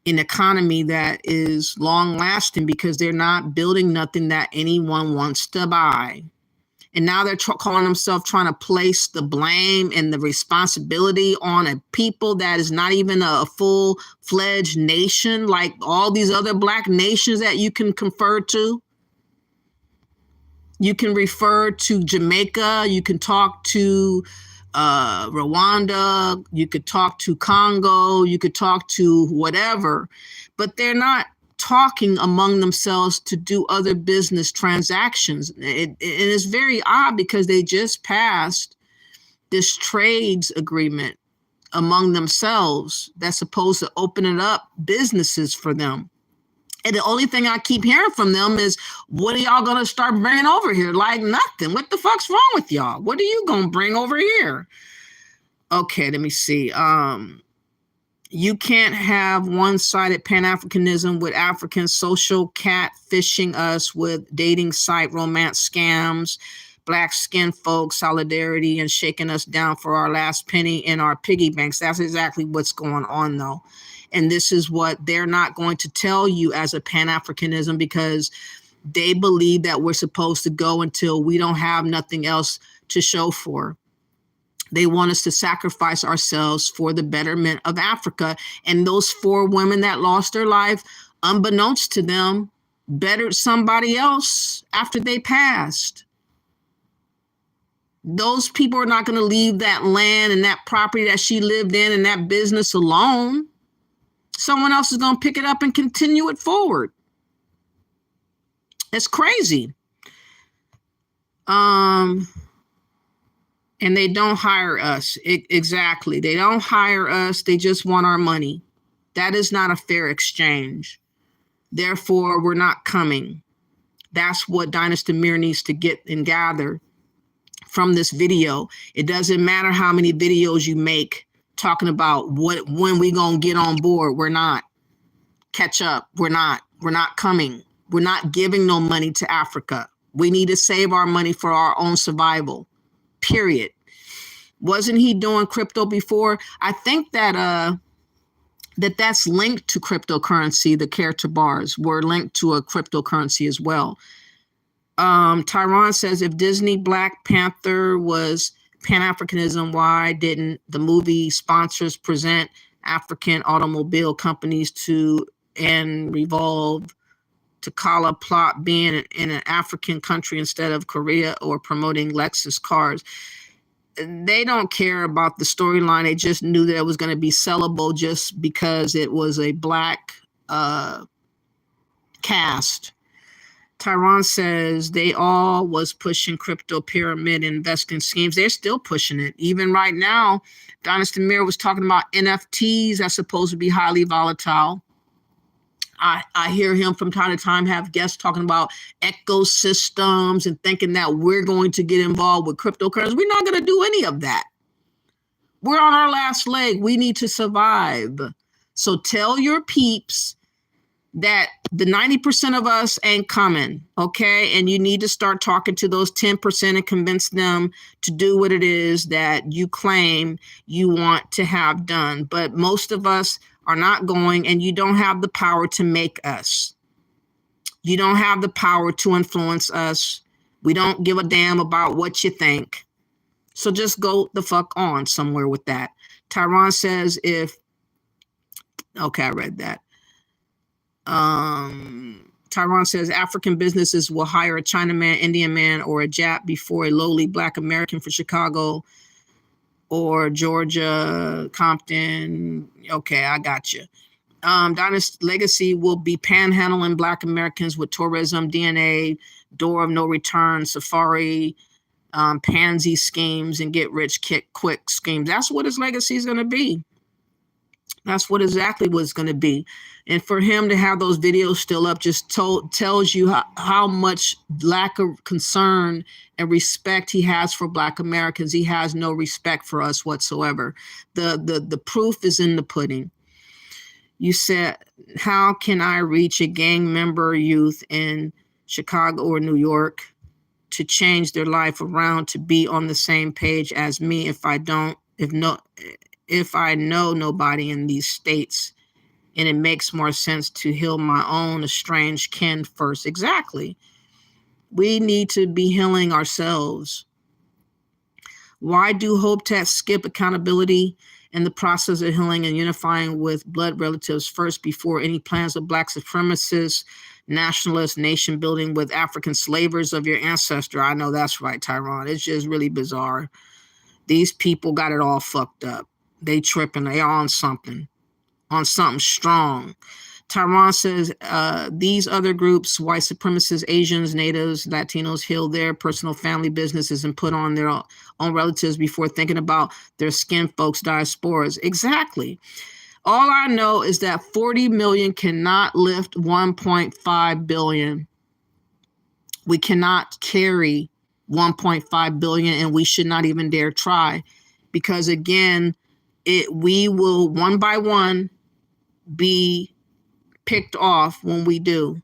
economy that is long lasting, because they're not building nothing that anyone wants to buy. And now they're calling themselves trying to place the blame and the responsibility on a people that is not even a full-fledged nation, like all these other Black nations that you can confer to. You can refer to Jamaica, you can talk to Rwanda, you could talk to Congo, you could talk to whatever, but they're not talking among themselves to do other business transactions. It is very odd, because they just passed this trades agreement among themselves that's supposed to open it up businesses for them. And the only thing I keep hearing from them is, what are y'all going to start bringing over here? Like nothing. What the fuck's wrong with y'all? What are you going to bring over here? Okay, let me see. You can't have one-sided Pan-Africanism with Africans social catfishing us with dating site romance scams, Black skin folks, solidarity, and shaking us down for our last penny in our piggy banks. That's exactly what's going on, though. And this is what they're not going to tell you as a Pan-Africanism, because they believe that we're supposed to go until we don't have nothing else to show for. They want us to sacrifice ourselves for the betterment of Africa. And those 4 women that lost their life, unbeknownst to them, bettered somebody else after they passed. Those people are not going to leave that land and that property that she lived in and that business alone. Someone else is going to pick it up and continue it forward. It's crazy. And they don't hire us. Exactly. They don't hire us. They just want our money. That is not a fair exchange. Therefore, we're not coming. That's what Dynast Amir needs to get and gather from this video. It doesn't matter how many videos you make talking about when we gonna get on board. We're not. Catch up. We're not coming. We're not giving no money to Africa. We need to save our money for our own survival. Period. Wasn't he doing crypto before? I think that that's linked to cryptocurrency. The character bars were linked to a cryptocurrency as well. Tyron says, if Disney Black Panther was Pan-Africanism, why didn't the movie sponsors present African automobile companies to and revolve to call a plot being in an African country instead of Korea, or promoting Lexus cars? They don't care about the storyline. They just knew that it was going to be sellable just because it was a black cast. Tyron says they all was pushing crypto pyramid investing schemes. They're still pushing it. Even right now, Dynast Amir was talking about NFTs that's supposed to be highly volatile. I hear him from time to time have guests talking about ecosystems and thinking that we're going to get involved with cryptocurrency. We're not going to do any of that. We're on our last leg. We need to survive. So tell your peeps that the 90% of us ain't coming, okay? And you need to start talking to those 10% and convince them to do what it is that you claim you want to have done. But most of us are not going, and you don't have the power to make us. You don't have the power to influence us. We don't give a damn about what you think. So just go the fuck on somewhere with that. Tyron says okay, I read that. Tyron says African businesses will hire a Chinaman, Indian man, or a Jap before a lowly Black American for Chicago or Georgia, Compton. Okay, I got you. Dynast legacy will be panhandling Black Americans with tourism, DNA, door of no return, safari, pansy schemes, and get rich quick schemes. That's what his legacy is going to be. That's what exactly what's going to be. And for him to have those videos still up just tells you how much lack of concern and respect he has for Black Americans. He has no respect for us whatsoever. The proof is in the pudding. You said, how can I reach a gang member youth in Chicago or New York to change their life around to be on the same page as me if I know nobody in these states, and it makes more sense to heal my own estranged kin first? Exactly. We need to be healing ourselves. Why do Hope Tat skip accountability in the process of healing and unifying with blood relatives first before any plans of Black supremacists, nationalist nation building with African slavers of your ancestor? I know that's right, Tyron. It's just really bizarre. These people got it all fucked up. They tripping. They on something strong. Tyron says these other groups, white supremacists, Asians, natives, Latinos, heal their personal family businesses and put on their own relatives before thinking about their skin folks' diasporas. Exactly. All I know is that 40 million cannot lift 1.5 billion. We cannot carry 1.5 billion, and we should not even dare try, because again, we will one by one be picked off when we do.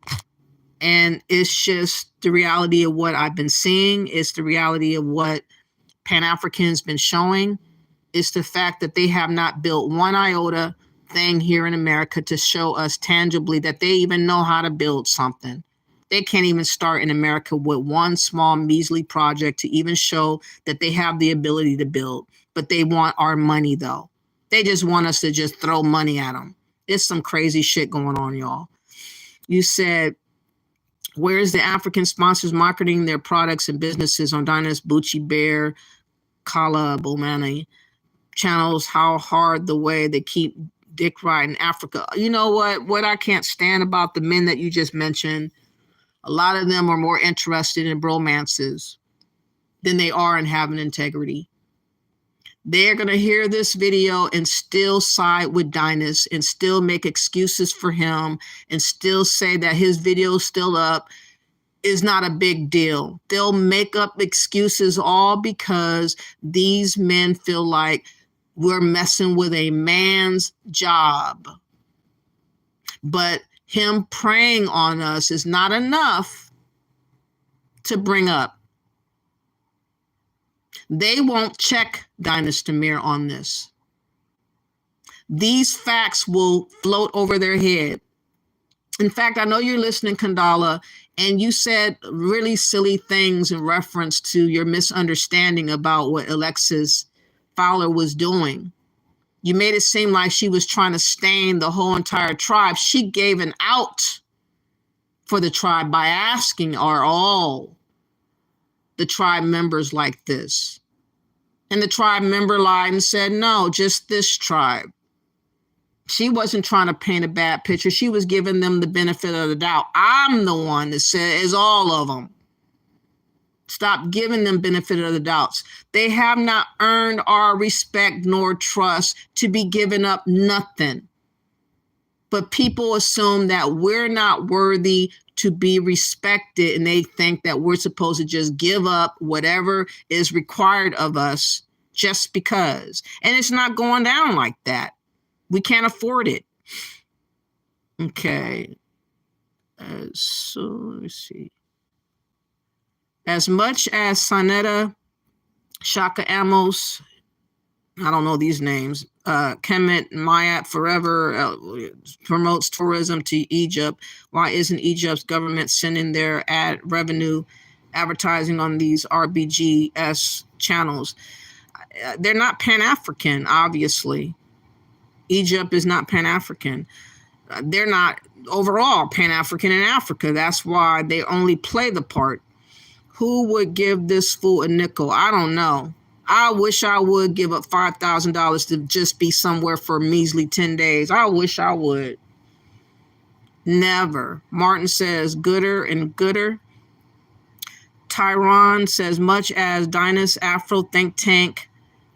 And it's just the reality of what I've been seeing. It's the reality of what Pan-African's been showing. It's the fact that they have not built one iota thing here in America to show us tangibly that they even know how to build something. They can't even start in America with one small measly project to even show that they have the ability to build. But they want our money, though. They just want us to just throw money at them. It's some crazy shit going on, y'all. You said, where is the African sponsors marketing their products and businesses on Dynast, Bucci, Bear, Kala, Bomani channels? How hard the way they keep dick riding Africa. You know what I can't stand about the men that you just mentioned? A lot of them are more interested in bromances than they are in having integrity. They're going to hear this video and still side with Dynast and still make excuses for him and still say that his video is still up is not a big deal. They'll make up excuses all because these men feel like we're messing with a man's job. But him preying on us is not enough to bring up. They won't check Dynast Amir on this. These facts will float over their head. In fact, I know you're listening, Kandala, and you said really silly things in reference to your misunderstanding about what Alexis Fowler was doing. You made it seem like she was trying to stain the whole entire tribe. She gave an out for the tribe by asking, are all the tribe members like this? And the tribe member lied and said, no, just this tribe. She wasn't trying to paint a bad picture. She was giving them the benefit of the doubt. I'm the one that says all of them. Stop giving them benefit of the doubts. They have not earned our respect nor trust to be giving up nothing. But people assume that we're not worthy to be respected, and they think that we're supposed to just give up whatever is required of us just because. And it's not going down like that. We can't afford it. Okay. So let's see. As much as Sanetta, Shaka Amos, I don't know these names, Kemet Mayat Forever promotes tourism to Egypt, why isn't Egypt's government sending their ad revenue advertising on these RBGS channels? They're not Pan-African, obviously. Egypt is not Pan-African. They're not overall Pan-African in Africa. That's why they only play the part. Who would give this fool a nickel? I don't know. I wish I would give up $5,000 to just be somewhere for a measly 10 days. I wish I would. Never. Martin says gooder and gooder. Tyron says much as Dynast, Afro Think Tank,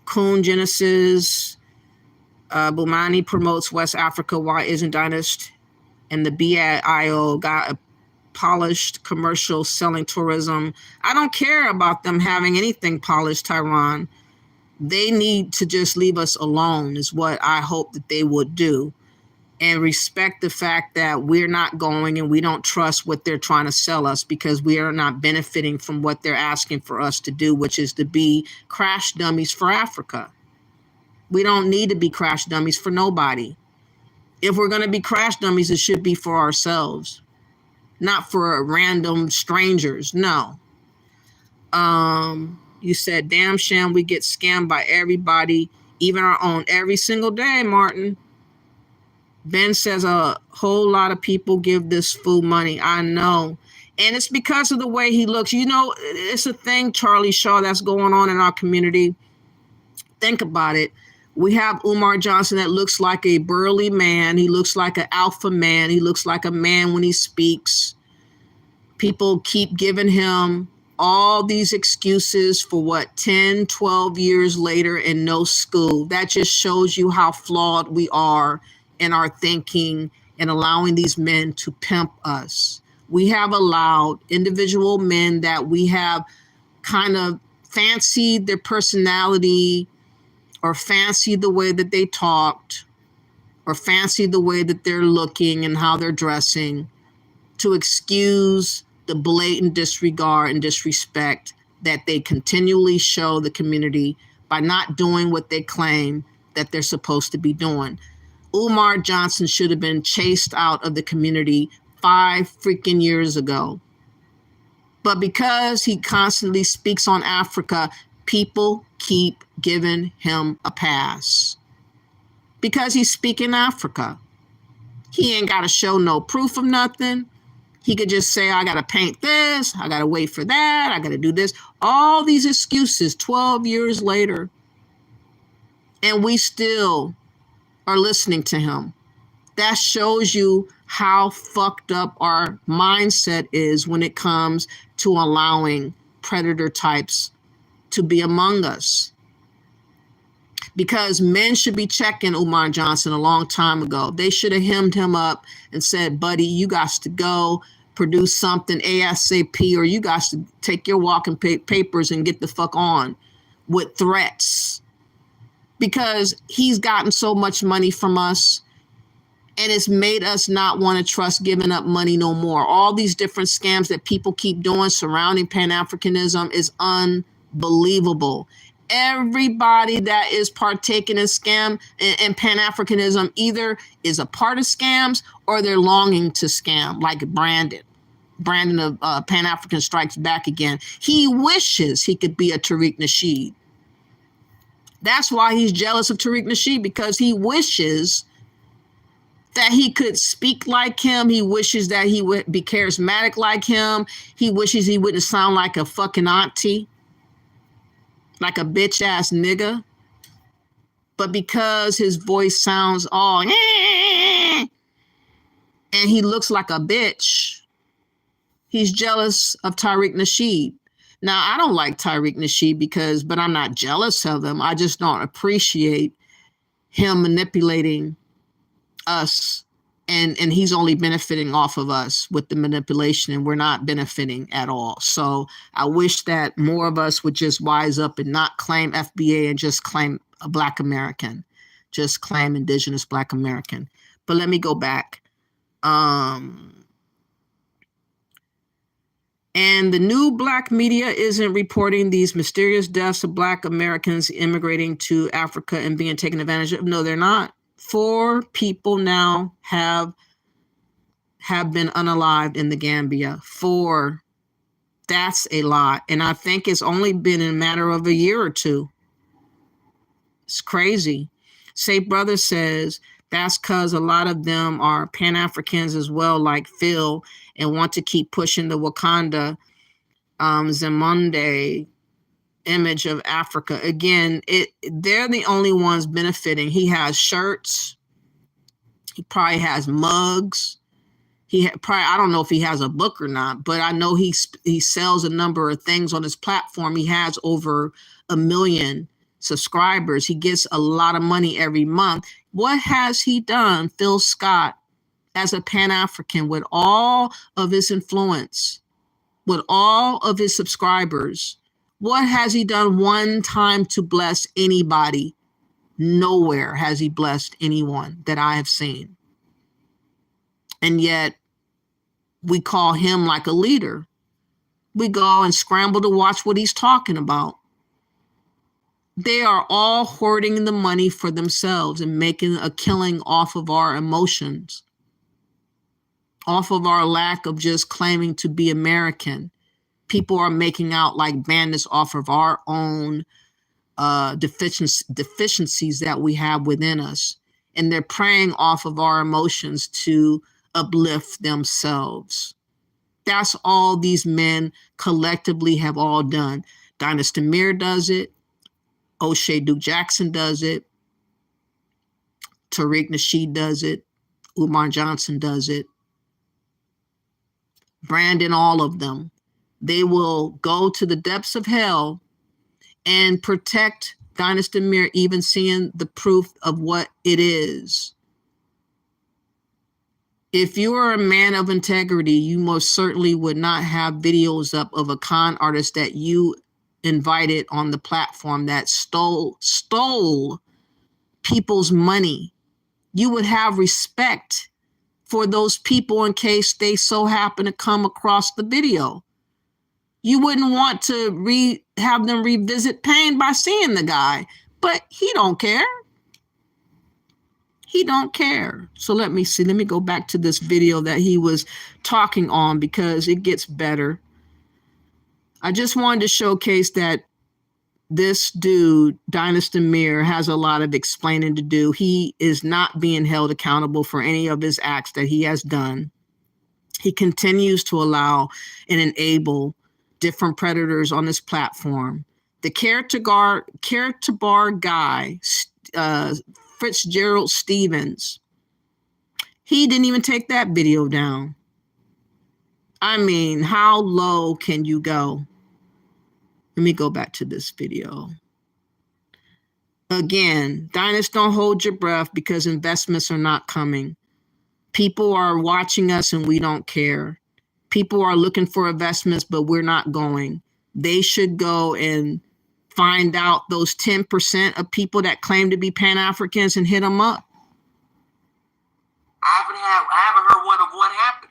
Kuhn Genesis, Bumani promotes West Africa. Why isn't Dynast and the BIO got a polished commercial selling tourism? I don't care about them having anything polished, Tyron. They need to just leave us alone is what I hope that they would do, and respect the fact that we're not going and we don't trust what they're trying to sell us, because we are not benefiting from what they're asking for us to do, which is to be crash dummies for Africa. We don't need to be crash dummies for nobody. If we're going to be crash dummies, it should be for ourselves, not for random strangers. No. You said, damn sham, we get scammed by everybody, even our own, every single day, Martin. Ben says a whole lot of people give this fool money. I know. And it's because of the way he looks. You know, it's a thing, Charlie Shaw, that's going on in our community. Think about it. We have Umar Johnson that looks like a burly man. He looks like an alpha man. He looks like a man when he speaks. People keep giving him all these excuses for 10, 12 years later and no school. That just shows you how flawed we are in our thinking and allowing these men to pimp us. We have allowed individual men that we have kind of fancied their personality, or fancied the way that they talked, or fancied the way that they're looking and how they're dressing, to excuse the blatant disregard and disrespect that they continually show the community by not doing what they claim that they're supposed to be doing. Umar Johnson should have been chased out of the community 5 freaking years ago. But because he constantly speaks on Africa, people keep giving him a pass. Because he's speaking Africa. He ain't got to show no proof of nothing. He could just say, I got to paint this. I got to wait for that. I got to do this. All these excuses 12 years later. And we still are listening to him. That shows you how fucked up our mindset is when it comes to allowing predator types to be among us. Because men should be checking Umar Johnson a long time ago. They should have hemmed him up and said, buddy, you got to go produce something ASAP, or you got to take your walking papers and get the fuck on, with threats. Because he's gotten so much money from us, and it's made us not want to trust giving up money no more. All these different scams that people keep doing surrounding Pan-Africanism is unbelievable. Everybody that is partaking in scam and Pan-Africanism either is a part of scams or they're longing to scam, like Brandon of Pan-African Strikes Back Again. He wishes he could be a Tariq Nasheed. That's why he's jealous of Tariq Nasheed, because he wishes that he could speak like him. He wishes that he would be charismatic like him. He wishes he wouldn't sound like a fucking auntie, like a bitch ass nigga. But because his voice sounds all and he looks like a bitch, he's jealous of Tariq Nasheed. Now, I don't like Tariq Nasheed but I'm not jealous of him. I just don't appreciate him manipulating us, and he's only benefiting off of us with the manipulation, and we're not benefiting at all. So I wish that more of us would just wise up and not claim FBA and just claim a Black American, just claim Indigenous Black American. But let me go back. And the new Black media isn't reporting these mysterious deaths of Black Americans immigrating to Africa and being taken advantage of. No, they're not. 4 people now have been unalived in the Gambia. 4. That's a lot. And I think it's only been in a matter of a year or 2. It's crazy. Safe Brother says that's because a lot of them are Pan-Africans as well, like Phil, and want to keep pushing the Wakanda Zemunde image of Africa. Again, they're the only ones benefiting. He has shirts. He probably has mugs. I don't know if he has a book or not, but I know he sells a number of things on his platform. He has over 1 million subscribers. He gets a lot of money every month. What has he done, Phil Scott, as a Pan-African, with all of his influence, with all of his subscribers? What has he done one time to bless anybody? Nowhere has he blessed anyone that I have seen. And yet we call him like a leader. We go and scramble to watch what he's talking about. They are all hoarding the money for themselves and making a killing off of our emotions, off of our lack of just claiming to be American. People are making out like bandits off of our own deficiencies that we have within us. And they're preying off of our emotions to uplift themselves. That's all these men collectively have all done. Dynast Amir does it. O'Shea Duke Jackson does it. Tariq Nasheed does it. Umar Johnson does it. Brandon, all of them. They will go to the depths of hell and protect Dynast Amir, even seeing the proof of what it is. If you are a man of integrity, you most certainly would not have videos up of a con artist that you invited on the platform that stole people's money. You would have respect for those people in case they so happen to come across the video. You wouldn't want to have them revisit pain by seeing the guy, but he don't care. He don't care. So let me see. Let me go back to this video that he was talking on, because it gets better. I just wanted to showcase that this dude, Dynast Amir, has a lot of explaining to do. He is not being held accountable for any of his acts that he has done. He continues to allow and enable different predators on this platform. The character bar guy, Fitzgerald Stevens, he didn't even take that video down. I mean, how low can you go? Let me go back to this video. Again, Dynast, don't hold your breath, because investments are not coming. People are watching us and we don't care. People are looking for investments, but we're not going. They should go and find out those 10% of people that claim to be Pan-Africans and hit them up. I haven't heard one happening.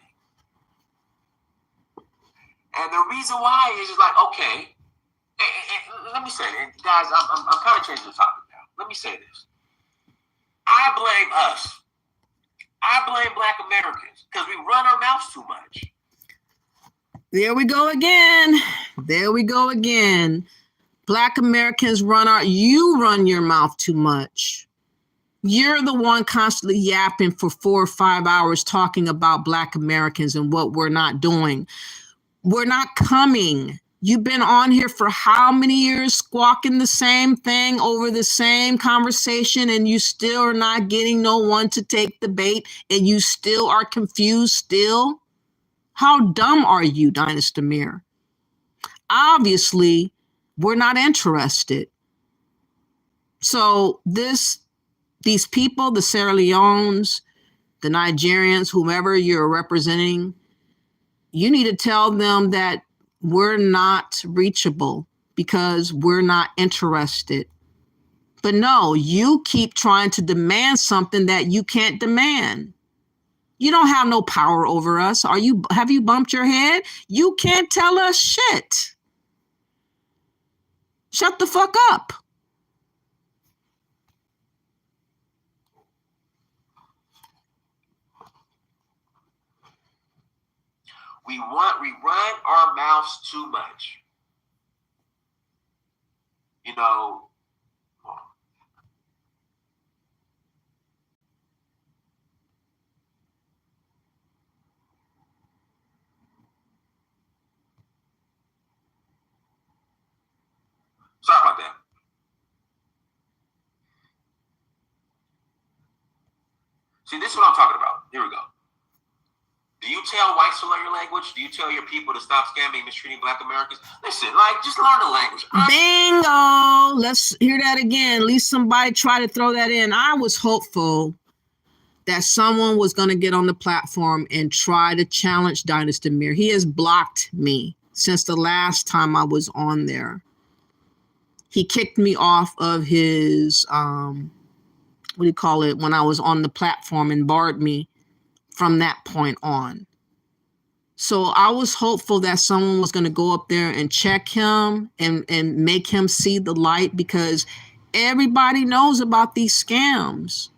And the reason why is just like, okay, and let me say, and guys, I'm kind of changing the topic now. Let me say this. I blame us. I blame Black Americans because we run our mouths too much. There we go again. There we go again. Black Americans you run your mouth too much. You're the one constantly yapping for 4 or 5 hours talking about Black Americans and what we're not doing. We're not coming. You've been on here for how many years squawking the same thing over the same conversation, and you still are not getting no one to take the bait, and you still are confused still? How dumb are you, Dynast Amir? Obviously, we're not interested. So these people, the Sierra Leones, the Nigerians, whomever you're representing, you need to tell them that we're not reachable because we're not interested. But no, you keep trying to demand something that you can't demand. You don't have no power over us. Have you bumped your head? You can't tell us shit. Shut the fuck up. We run our mouths too much. You know, sorry about that. See, this is what I'm talking about. Here we go. Do you tell whites to learn your language? Do you tell your people to stop scamming and mistreating Black Americans? Listen, just learn the language. Bingo! Let's hear that again. At least somebody try to throw that in. I was hopeful that someone was going to get on the platform and try to challenge Dynast Amir. He has blocked me since the last time I was on there. He kicked me off of his, when I was on the platform, and barred me from that point on. So I was hopeful that someone was going to go up there and check him and make him see the light, because everybody knows about these scams.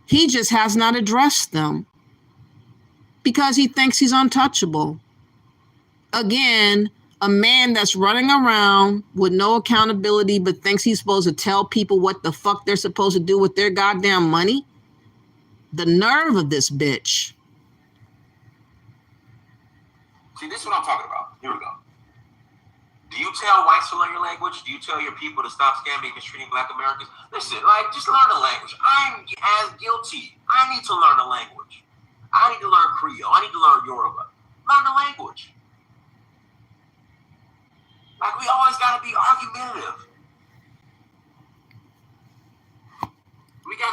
He just has not addressed them because he thinks he's untouchable. Again, a man that's running around with no accountability but thinks he's supposed to tell people what the fuck they're supposed to do with their goddamn money. The nerve of this bitch. See, this is what I'm talking about. Here we go. Do you tell whites to learn your language? Do you tell your people to stop scamming and mistreating Black Americans? Listen, just learn the language. I'm as guilty. I need to learn the language. I need to learn Creole. I need to learn Yoruba. Learn the language. We always got to be argumentative.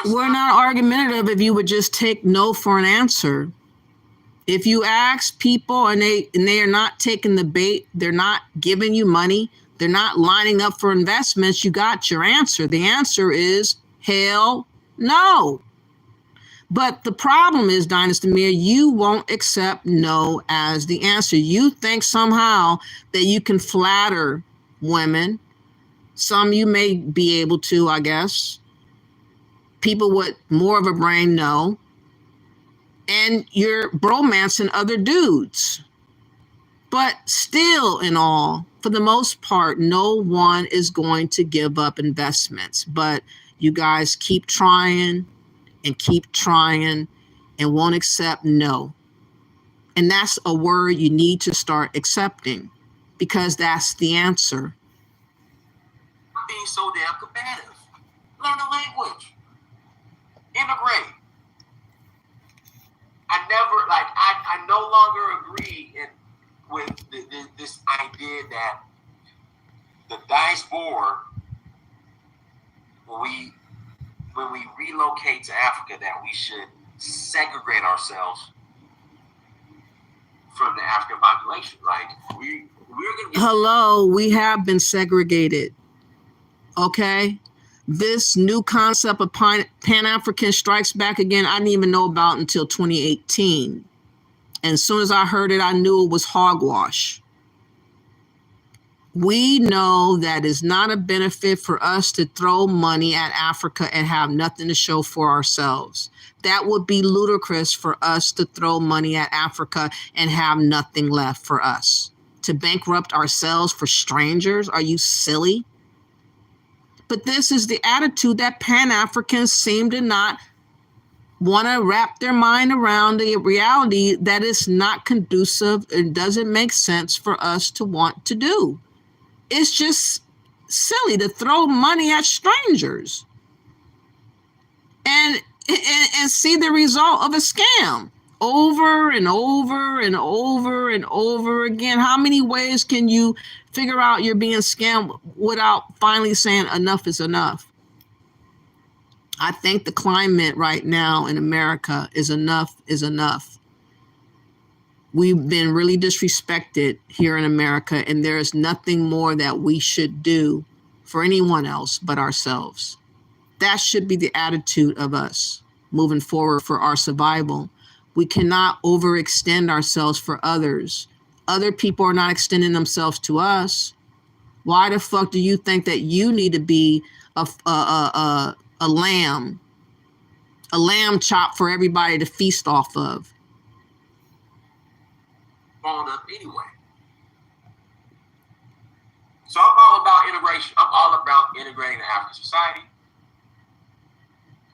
We're not argumentative if you would just take no for an answer. If you ask people and they are not taking the bait, they're not giving you money, they're not lining up for investments, you got your answer. The answer is hell no. But the problem is, Dynast Amir, you won't accept no as the answer. You think somehow that you can flatter women. Some you may be able to, I guess. People with more of a brain know. And you're bromancing other dudes. But still, in all, for the most part, no one is going to give up investments. But you guys keep trying and won't accept no. And that's a word you need to start accepting, because that's the answer. Being so damn combative. Learn the language. Immigrate. I no longer agree with this idea that the diaspora, when we relocate to Africa, that we should segregate ourselves from the African population. We're gonna get— Hello, we have been segregated. Okay? This new concept of Pan-African strikes back again, I didn't even know about until 2018. And as soon as I heard it, I knew it was hogwash. We know that it's not a benefit for us to throw money at Africa and have nothing to show for ourselves. That would be ludicrous for us to throw money at Africa and have nothing left for us. To bankrupt ourselves for strangers? Are you silly? But this is the attitude that Pan-Africans seem to not want to wrap their mind around, the reality that it's not conducive. It doesn't make sense for us to want to do. It's just silly to throw money at strangers and see the result of a scam over and over and over and over again. How many ways can you figure out you're being scammed without finally saying enough is enough? I think the climate right now in America is enough is enough. We've been really disrespected here in America, and there is nothing more that we should do for anyone else but ourselves. That should be the attitude of us moving forward for our survival. We cannot overextend ourselves for others. Other people are not extending themselves to us. Why the fuck do you think that you need to be a lamb chop for everybody to feast off of? Falling up anyway. So I'm all about integration. I'm all about integrating the African society.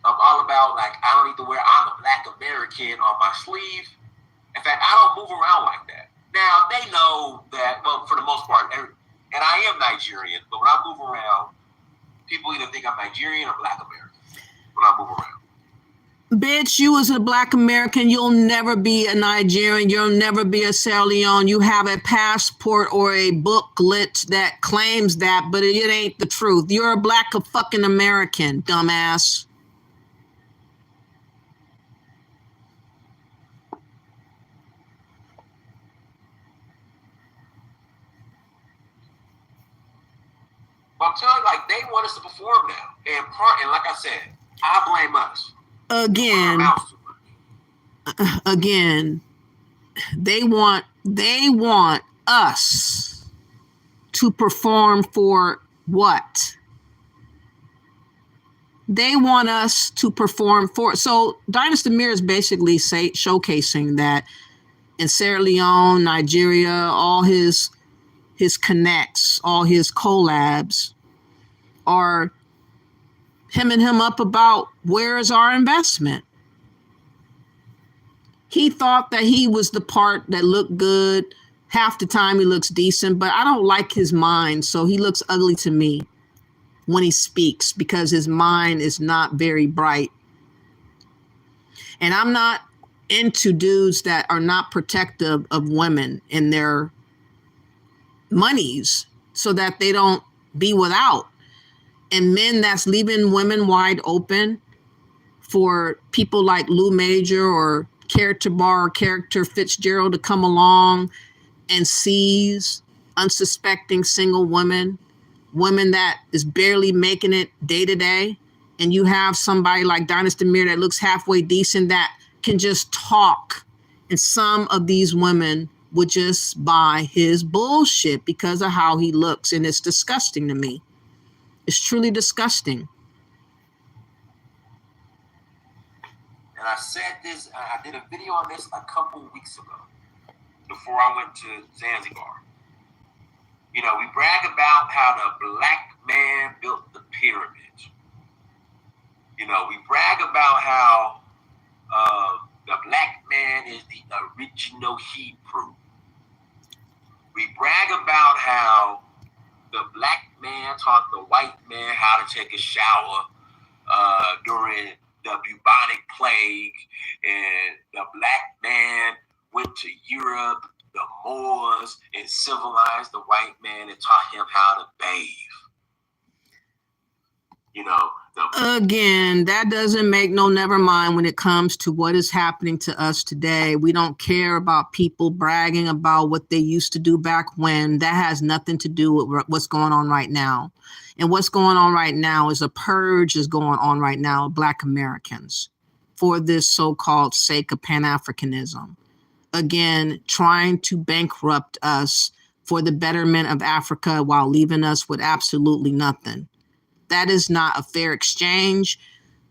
I'm all about, like, I don't need to wear I'm a Black American on my sleeve. In fact, I don't move around like that. Now, they know that, well, for the most part, and I am Nigerian, but when I move around, people either think I'm Nigerian or Black American when I move around. Bitch, you as a Black American, you'll never be a Nigerian. You'll never be a Sierra Leone. You have a passport or a booklet that claims that, but it ain't the truth. You're a Black fucking American, dumbass. But I'm telling you, like, they want us to perform now. And like I said, I blame us. Again, they want us to perform for what? They want us to perform for. So Dynast Amir is basically showcasing that in Sierra Leone, Nigeria, all his connects, all his collabs are hemming him up about where is our investment. He thought that he was the part that looked good. Half the time he looks decent, but I don't like his mind, so he looks ugly to me when he speaks because his mind is not very bright. And I'm not into dudes that are not protective of women and their monies so that they don't be without. And men that's leaving women wide open for people like Lou Major or Character Bar or Character Fitzgerald to come along and seize unsuspecting single women that is barely making it day to day. And you have somebody like Dynast Amir that looks halfway decent that can just talk. And some of these women would just buy his bullshit because of how he looks. And it's disgusting to me. It's truly disgusting. And I said this, I did a video on this a couple weeks ago before I went to Zanzibar. You know, we brag about how the Black man built the pyramids. You know, we brag about how the Black man is the original Hebrew. We brag about how the Black man taught the white man how to take a shower during the bubonic plague, and the Black man went to Europe, the Moors, and civilized the white man and taught him how to bathe. You know, again, that doesn't make no never mind when it comes to what is happening to us today. We don't care about people bragging about what they used to do back when. That has nothing to do with what's going on right now. And what's going on right now is a purge is going on right now of Black Americans for this so-called sake of Pan-Africanism. Again, trying to bankrupt us for the betterment of Africa while leaving us with absolutely nothing. That is not a fair exchange.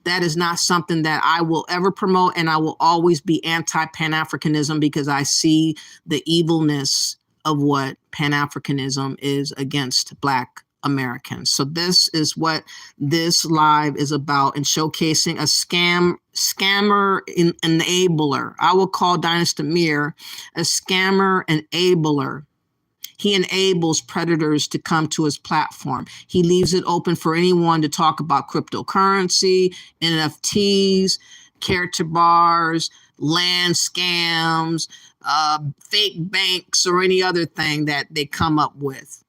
That is not something that I will ever promote, and I will always be anti-Pan-Africanism because I see the evilness of what Pan-Africanism is against Black Americans. So this is what this live is about, and showcasing a scammer enabler. I will call Dynast Amir a scammer enabler. He enables predators to come to his platform. He leaves it open for anyone to talk about cryptocurrency, NFTs, character bars, land scams, fake banks, or any other thing that they come up with.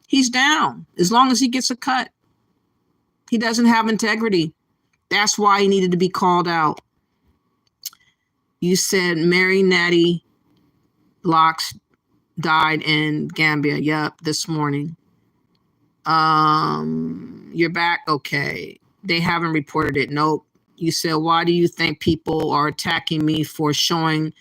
He's down as long as he gets a cut. He doesn't have integrity. That's why he needed to be called out. You said Mary Natty Locks died in Gambia. Yep, this morning. You're back? Okay. They haven't reported it. Nope. You said, why do you think people are attacking me for showing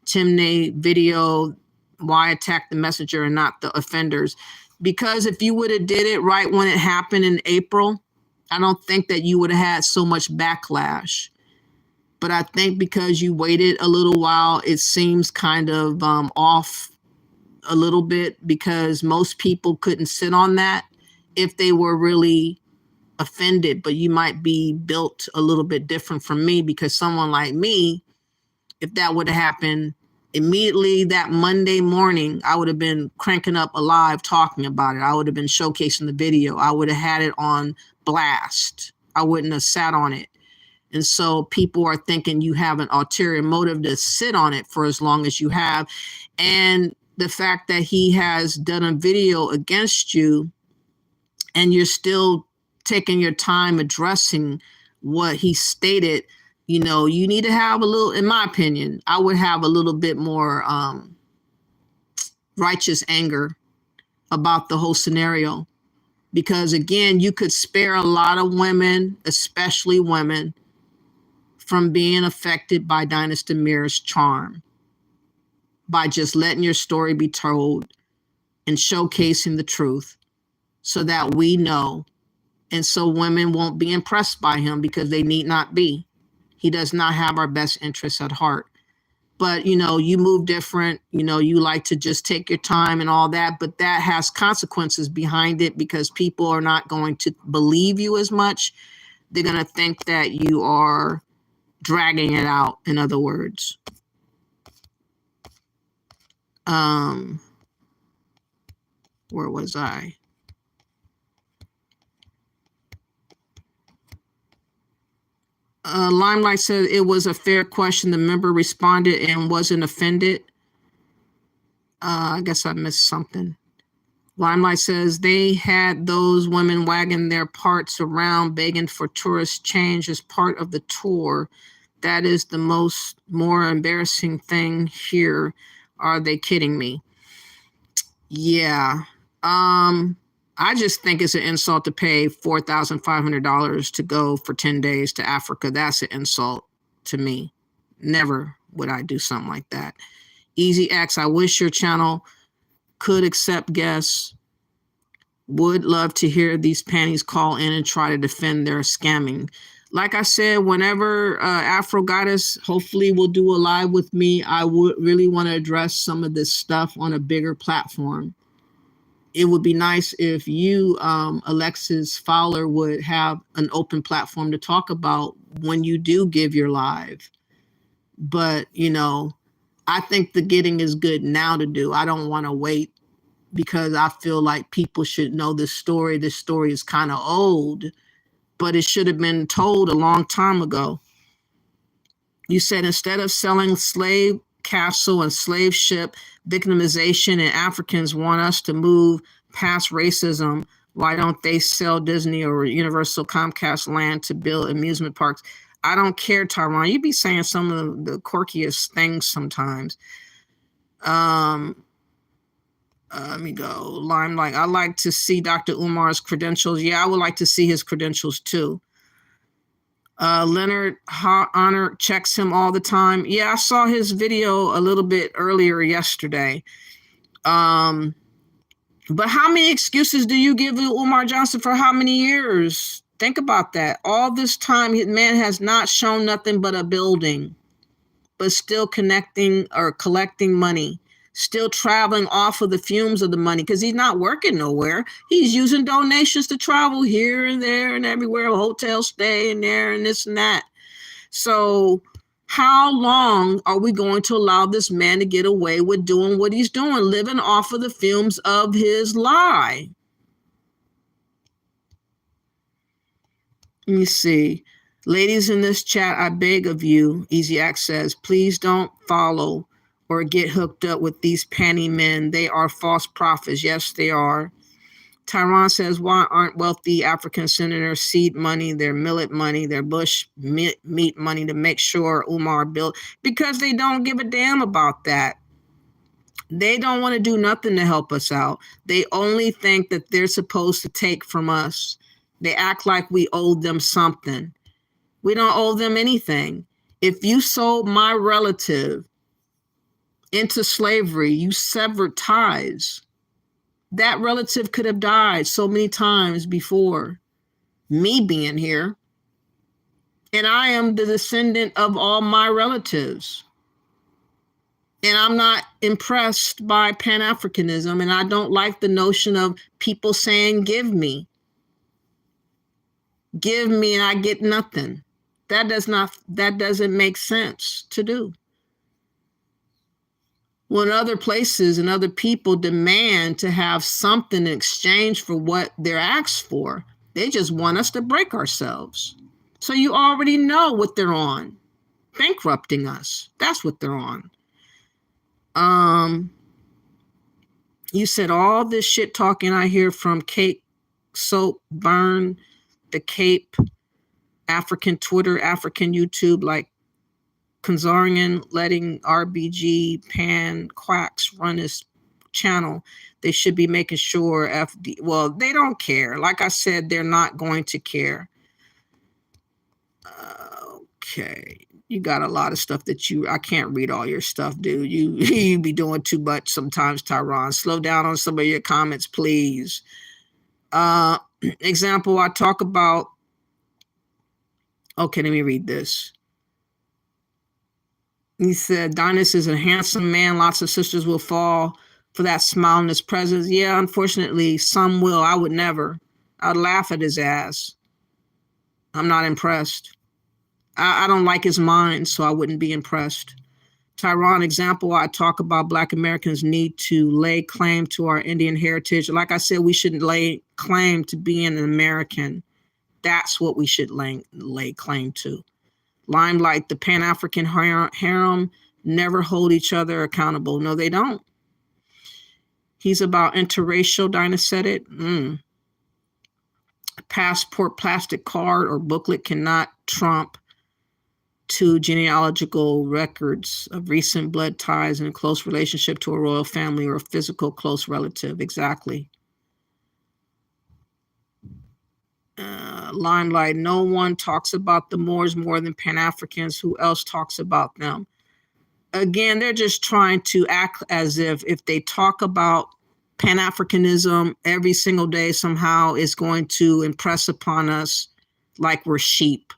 Timney video? Why attack the messenger and not the offenders? Because if you would have did it right when it happened in April, I don't think that you would have had so much backlash. But I think because you waited a little while, it seems kind of off a little bit, because most people couldn't sit on that if they were really offended. But you might be built a little bit different from me, because someone like me, if that would have happened immediately that Monday morning, I would have been cranking up a live talking about it. I would have been showcasing the video. I would have had it on blast. I wouldn't have sat on it. And so people are thinking you have an ulterior motive to sit on it for as long as you have. And the fact that he has done a video against you and you're still taking your time addressing what he stated, you know, you need to have a little, in my opinion, I would have a little bit more righteous anger about the whole scenario. Because again, you could spare a lot of women, especially women, from being affected by Dynast Amir's charm, by just letting your story be told and showcasing the truth so that we know. And so women won't be impressed by him, because they need not be. He does not have our best interests at heart. But, you know, you move different, you know, you like to just take your time and all that, but that has consequences behind it, because people are not going to believe you as much. They're going to think that you are dragging it out, in other words. Where was I? Limelight said it was a fair question. The member responded and wasn't offended. I guess I missed something. Limelight says they had those women wagging their parts around begging for tourist change as part of the tour. That is the more embarrassing thing here. Are they kidding me? Yeah. I just think it's an insult to pay $4,500 to go for 10 days to Africa. That's an insult to me. Never would I do something like that. Easy X, I wish your channel could accept guests. Would love to hear these panties call in and try to defend their scamming. Like I said, whenever Afro Goddess hopefully will do a live with me, I would really want to address some of this stuff on a bigger platform. It would be nice if you, Alexis Fowler, would have an open platform to talk about when you do give your live. But, you know, I think the getting is good now to do. I don't want to wait, because I feel like people should know this story. This story is kind of old, but it should have been told a long time ago. You said instead of selling slave castle and slave ship victimization, and Africans want us to move past racism, why don't they sell Disney or Universal Comcast land to build amusement parks? I don't care, Tyron. You be saying some of the quirkiest things sometimes. Let me go. Limelight. I like to see Dr. Umar's credentials. Yeah, I would like to see his credentials too. Leonard Honor checks him all the time. Yeah, I saw his video a little bit earlier yesterday. But how many excuses do you give Umar Johnson for how many years? Think about that. All this time, his man has not shown nothing but a building, but still connecting or collecting money, still traveling off of the fumes of the money because he's not working nowhere. He's using donations to travel here and there and everywhere, a hotel stay and there and this and that. So how long are we going to allow this man to get away with doing what he's doing, living off of the fumes of his lie? Let me see. Ladies in this chat, I beg of you, Easy Access, please don't follow or get hooked up with these panty men. They are false prophets. Yes, they are. Tyron says, why aren't wealthy African senators seed money, their millet money, their bush meat money to make sure Umar built? Because they don't give a damn about that. They don't want to do nothing to help us out. They only think that they're supposed to take from us. They act like we owe them something. We don't owe them anything. If you sold my relative into slavery, you severed ties. That relative could have died so many times before me being here. And I am the descendant of all my relatives. And I'm not impressed by Pan-Africanism. And I don't like the notion of people saying, give me and I get nothing. That doesn't make sense to do. When other places and other people demand to have something in exchange for what they're asked for, they just want us to break ourselves. So you already know what they're on. Bankrupting us. That's what they're on. You said all this shit talking I hear from Cape Soap Burn, the Cape, African Twitter, African YouTube, like Kanzarian letting RBG Pan Quacks run his channel. They should be making sure well, they don't care. Like I said, they're not going to care. Okay. You got a lot of stuff that I can't read all your stuff, dude. You be doing too much sometimes, Tyron. Slow down on some of your comments, please. Example, I talk about, okay, let me read this. He said, Dynast is a handsome man. Lots of sisters will fall for that smile in his presence. Yeah, unfortunately, some will. I would never. I'd laugh at his ass. I'm not impressed. I don't like his mind, so I wouldn't be impressed. Tyron, example, I talk about Black Americans need to lay claim to our Indian heritage. Like I said, we shouldn't lay claim to being an American. That's what we should lay claim to. Limelight, the Pan-African harem never hold each other accountable. No, they don't. He's about interracial, Dynast said it. Passport, plastic card, or booklet cannot trump two genealogical records of recent blood ties and a close relationship to a royal family or a physical close relative. Exactly. Limelight, no one talks about the Moors more than Pan-Africans. Who else talks about them? Again, they're just trying to act as if they talk about Pan-Africanism every single day, somehow it's going to impress upon us like we're sheep.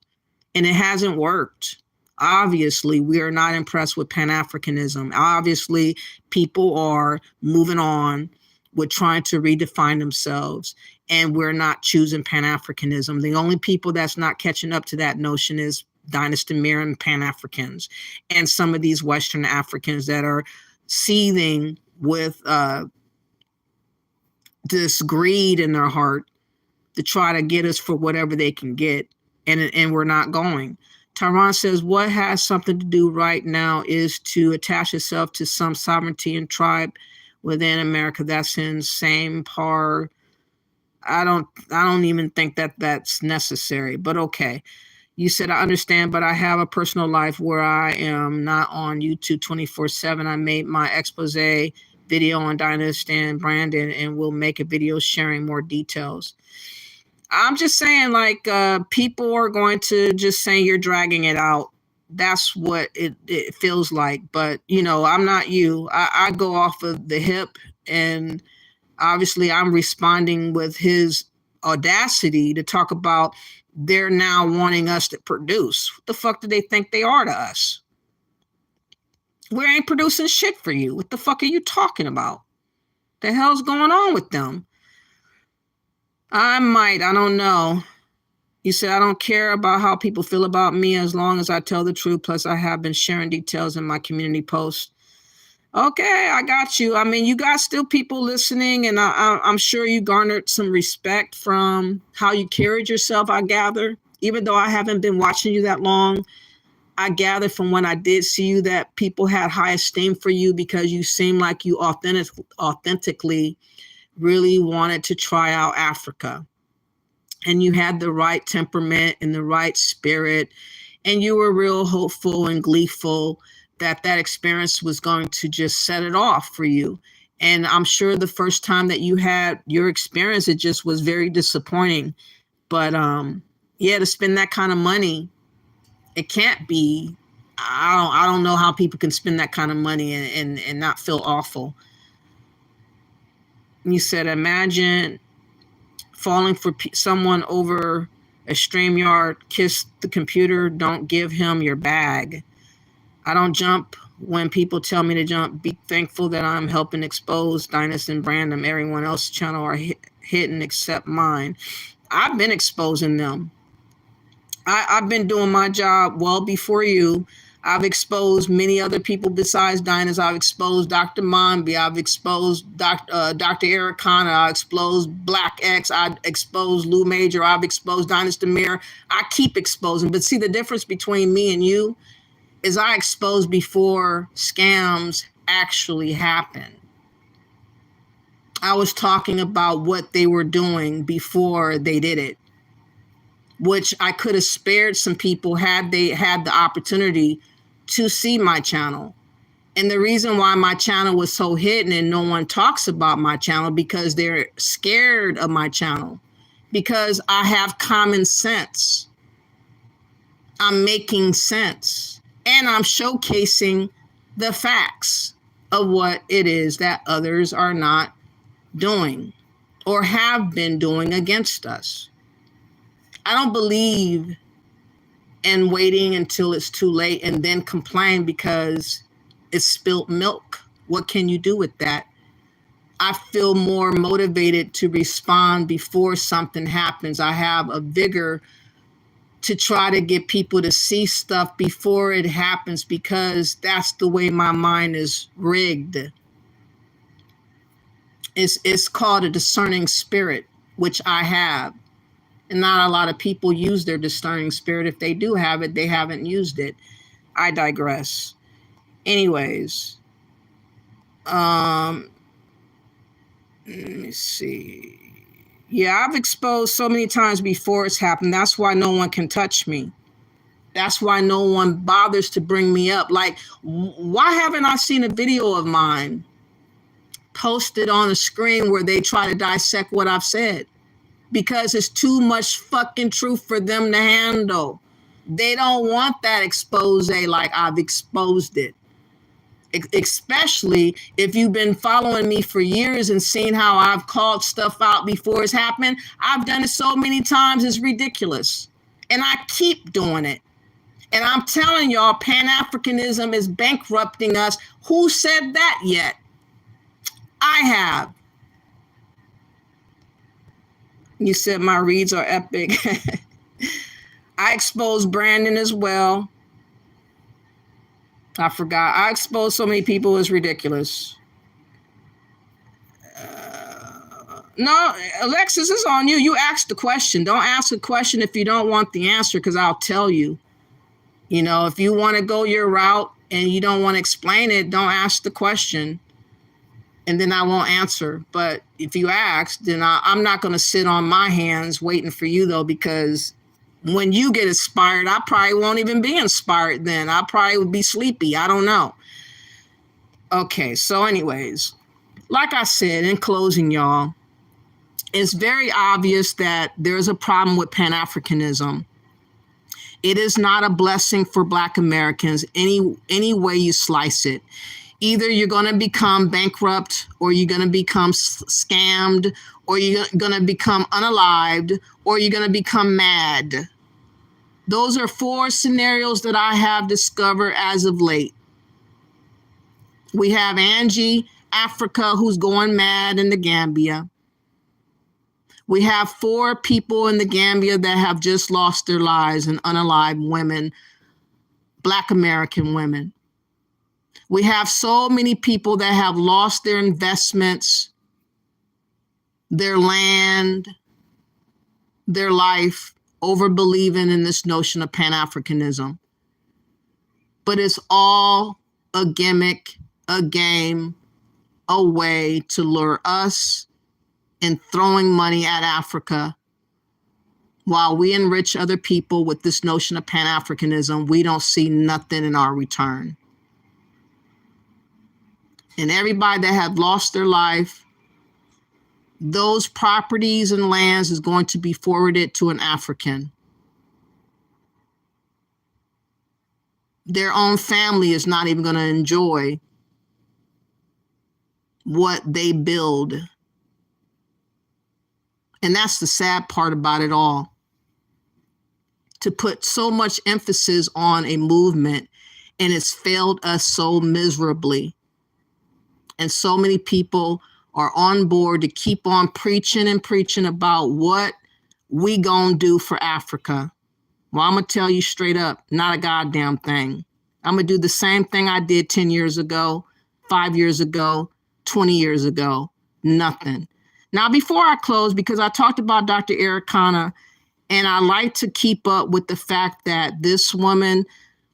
And it hasn't worked. Obviously, we are not impressed with Pan-Africanism. Obviously, people are moving on with trying to redefine themselves, and we're not choosing Pan-Africanism. The only people that's not catching up to that notion is Dynast Amir and Pan-Africans and some of these Western Africans that are seething with this greed in their heart to try to get us for whatever they can get, and we're not going. Tyron says, what has something to do right now is to attach itself to some sovereignty and tribe within America. That's in same par. I don't even think that that's necessary, but okay. You said, I understand, but I have a personal life where I am not on YouTube 24/7. I made my expose video on Dynast and Brandon, and we'll make a video sharing more details. I'm just saying, like, people are going to just say you're dragging it out. That's what it feels like. But, you know, I'm not you. I go off of the hip, and Obviously, I'm responding with his audacity to talk about they're now wanting us to produce. What the fuck do they think they are to us? We ain't producing shit for you. What the fuck are you talking about? The hell's going on with them? I don't know. You said, I don't care about how people feel about me as long as I tell the truth. Plus, I have been sharing details in my community posts. Okay, I got you. I mean, you got still people listening, and I'm sure you garnered some respect from how you carried yourself, I gather. Even though I haven't been watching you that long, I gather from when I did see you that people had high esteem for you because you seemed like you authentically really wanted to try out Africa. And you had the right temperament and the right spirit, and you were real hopeful and gleeful that experience was going to just set it off for you. And I'm sure the first time that you had your experience, it just was very disappointing. But yeah, to spend that kind of money, it can't be. I don't know how people can spend that kind of money and not feel awful. You said, imagine falling for someone over a StreamYard, kiss the computer, don't give him your bag. I don't jump when people tell me to jump. Be thankful that I'm helping expose Dynast and Brandon. Everyone else's channel are hidden except mine. I've been exposing them. I've been doing my job well before you. I've exposed many other people besides Dynast. I've exposed Dr. Mombi. I've exposed Dr. Eric Connor. I've exposed Black X. I've exposed Lou Major. I've exposed Dynast Amir. I keep exposing. But see, the difference between me and you is I exposed before scams actually happened. I was talking about what they were doing before they did it, which I could have spared some people had they had the opportunity to see my channel. And the reason why my channel was so hidden and no one talks about my channel because they're scared of my channel, because I have common sense. I'm making sense. And I'm showcasing the facts of what it is that others are not doing or have been doing against us. I don't believe in waiting until it's too late and then complain because it's spilt milk. What can you do with that? I feel more motivated to respond before something happens. I have a vigor to try to get people to see stuff before it happens because that's the way my mind is rigged. It's called a discerning spirit, which I have. And not a lot of people use their discerning spirit. If they do have it, they haven't used it. I digress. Anyways, let me see. Yeah, I've exposed so many times before it's happened. That's why no one can touch me. That's why no one bothers to bring me up. Like, why haven't I seen a video of mine posted on the screen where they try to dissect what I've said? Because it's too much fucking truth for them to handle. They don't want that expose like I've exposed it. Especially if you've been following me for years and seen how I've called stuff out before it's happened. I've done it so many times, it's ridiculous. And I keep doing it. And I'm telling y'all, Pan-Africanism is bankrupting us. Who said that yet? I have. You said my reads are epic. I exposed Brandon as well. I forgot. I exposed so many people. It's ridiculous. No, Alexis, it's on you. You asked the question. Don't ask a question if you don't want the answer, because I'll tell you. You know, if you want to go your route and you don't want to explain it, don't ask the question. And then I won't answer. But if you ask, then I'm not going to sit on my hands waiting for you, though, because when you get inspired, I probably won't even be inspired then. I probably would be sleepy. I don't know. Okay, so anyways, like I said, in closing, y'all, it's very obvious that there's a problem with Pan-Africanism. It is not a blessing for Black Americans any way you slice it. Either you're going to become bankrupt, or you're going to become scammed, or you're going to become unalived, or you're going to become mad. Those are 4 scenarios that I have discovered as of late. We have Angie, Africa, who's going mad in the Gambia. We have 4 people in the Gambia that have just lost their lives, and unalived women, Black American women. We have so many people that have lost their investments, their land, their life, over believing in this notion of Pan-Africanism. But it's all a gimmick, a game, a way to lure us in throwing money at Africa. While we enrich other people with this notion of Pan-Africanism, we don't see nothing in our return. And everybody that have lost their life, those properties and lands is going to be forwarded to an African. Their own family is not even going to enjoy what they build. And that's the sad part about it all. To put so much emphasis on a movement, and it's failed us so miserably. And so many people are on board to keep on preaching and preaching about what we gonna do for Africa. Well, I'm gonna tell you straight up, not a goddamn thing. I'm gonna do the same thing I did 10 years ago, 5 years ago, 20 years ago, nothing. Now, before I close, because I talked about Dr. Ericana, and I like to keep up with the fact that this woman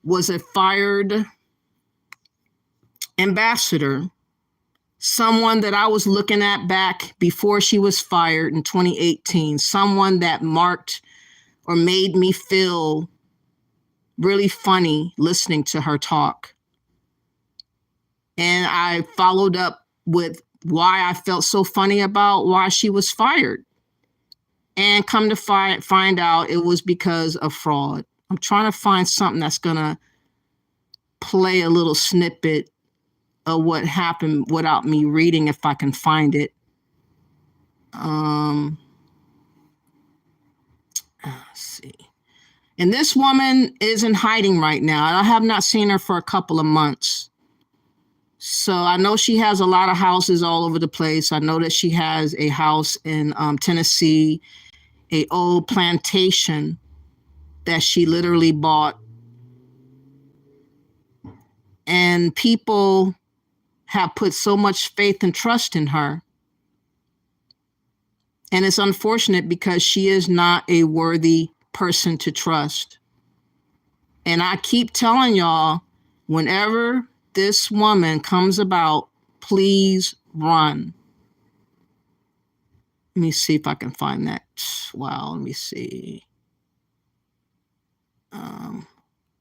was a fired ambassador, someone that I was looking at back before she was fired in 2018, someone that marked or made me feel really funny listening to her talk. And I followed up with why I felt so funny about why she was fired. And come to find out it was because of fraud. I'm trying to find something that's going to play a little snippet of what happened without me reading, if I can find it. Let's see. And this woman is in hiding right now. I have not seen her for a couple of months. So I know she has a lot of houses all over the place. I know that she has a house in Tennessee, a old plantation that she literally bought. And people have put so much faith and trust in her. And it's unfortunate because she is not a worthy person to trust. And I keep telling y'all, whenever this woman comes about, please run. Let me see if I can find that. Wow, let me see.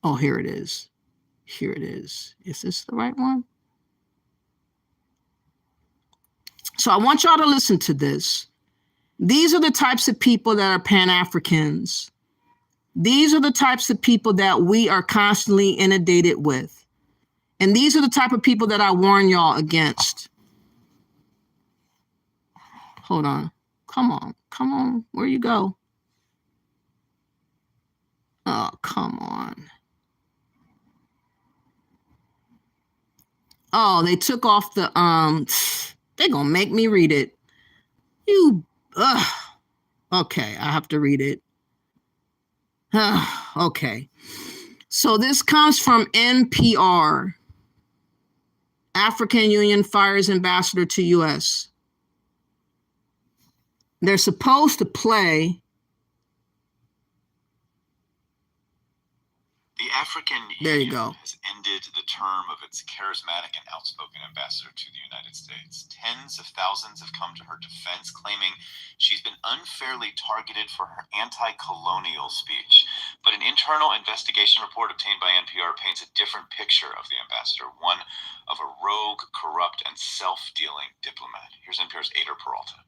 Oh, here it is. Here it is. Is this the right one? So I want y'all to listen to this. These are the types of people that are Pan-Africans. These are the types of people that we are constantly inundated with. And these are the type of people that I warn y'all against. Hold on. Come on. Come on. Where you go? Oh, come on. Oh, they took off the, they're going to make me read it. Okay, I have to read it. Okay. So this comes from NPR. African Union fires ambassador to U.S. They're supposed to play. The African Union has ended the term of its charismatic and outspoken ambassador to the United States. Tens of thousands have come to her defense, claiming she's been unfairly targeted for her anti-colonial speech. But an internal investigation report obtained by NPR paints a different picture of the ambassador, one of a rogue, corrupt, and self-dealing diplomat. Here's NPR's Ader Peralta.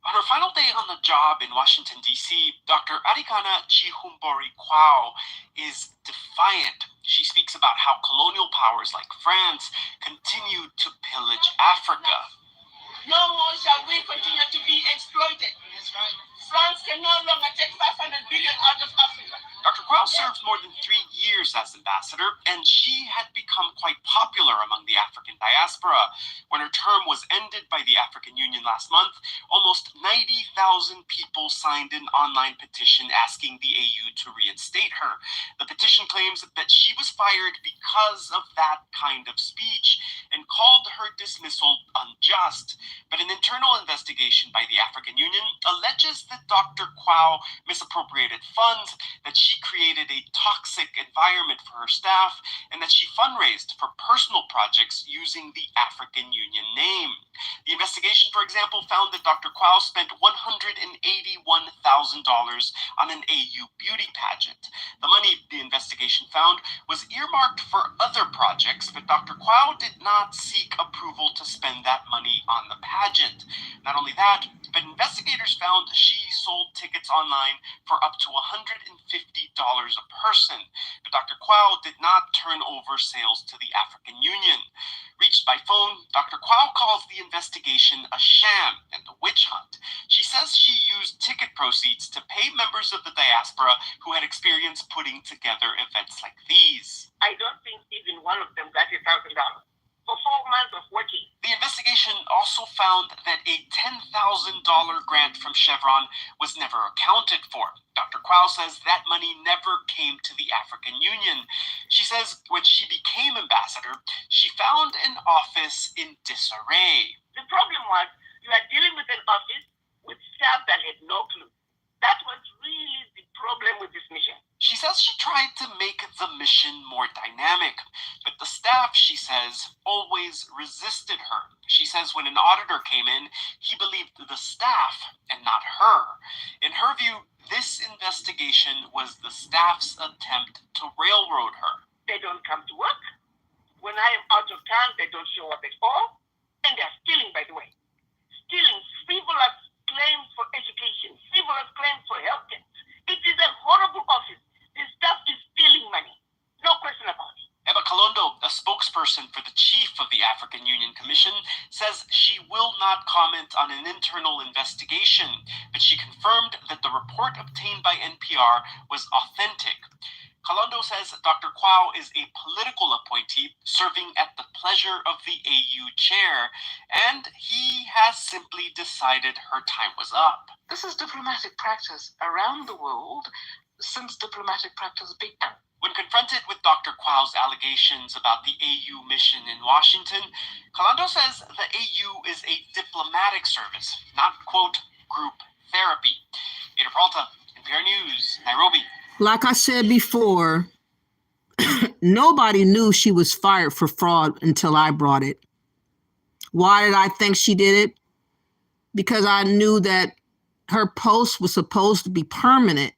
On her final day on the job in Washington, D.C., Dr. Arikana Chihumbori Kwao is defiant. She speaks about how colonial powers like France continue to pillage Africa. No more shall we continue to be exploited. That's right. France can no longer take 500 billion out of Africa. Dr. Kwao served more than 3 years as ambassador, and she had become quite popular among the African diaspora. When her term was ended by the African Union last month, almost 90,000 people signed an online petition asking the AU to reinstate her. The petition claims that she was fired because of that kind of speech and called her dismissal unjust. But an internal investigation by the African Union alleges that Dr. Kwao misappropriated funds, that she created a toxic environment for her staff, and that she fundraised for personal projects using the African Union name. The investigation, for example, found that Dr. Kwao spent $181,000 on an AU beauty pageant. The money, the investigation found, was earmarked for other projects, but Dr. Kwao did not seek approval to spend that money on the pageant. Not only that, but investigators found she sold tickets online for up to $150 a person. But Dr. Kwao did not turn over sales to the African Union. Reached by phone, Dr. Kwao calls the investigation a sham and a witch hunt. She says she used ticket proceeds to pay members of the diaspora who had experience putting together events like these. I don't think even one of them got $1,000 for 4 months of working. The investigation also found that a $10,000 grant from Chevron was never accounted for. Dr. Kwao says that money never came to the African Union. She says when she became ambassador, she found an office in disarray. The problem was you are dealing with an office with staff that had no clue. That was really the problem with this mission. She says she tried to make the mission more dynamic, but the staff, she says, always resisted her. She says when an auditor came in, he believed the staff and not her. In her view, this investigation was the staff's attempt to railroad her. They don't come to work. When I am out of town, they don't show up at all. And they're stealing, by the way. Stealing frivolous claims for education, frivolous claims for healthcare. It is a horrible office. The staff is stealing money. No question about it. Eba Kalondo, a spokesperson for the chief of the African Union Commission, says she will not comment on an internal investigation, but she confirmed that the report obtained by NPR was authentic. Kalondo says Dr. Kwao is a political appointee serving at the pleasure of the AU chair, and he has simply decided her time was up. This is diplomatic practice around the world since diplomatic practice began. When confronted with Dr. Kwao's allegations about the AU mission in Washington, Kalondo says the AU is a diplomatic service, not, quote, group therapy. Ada Peralta, NPR News, Nairobi. Like I said before, nobody knew she was fired for fraud until I brought it. Why did I think she did it? Because I knew that her post was supposed to be permanent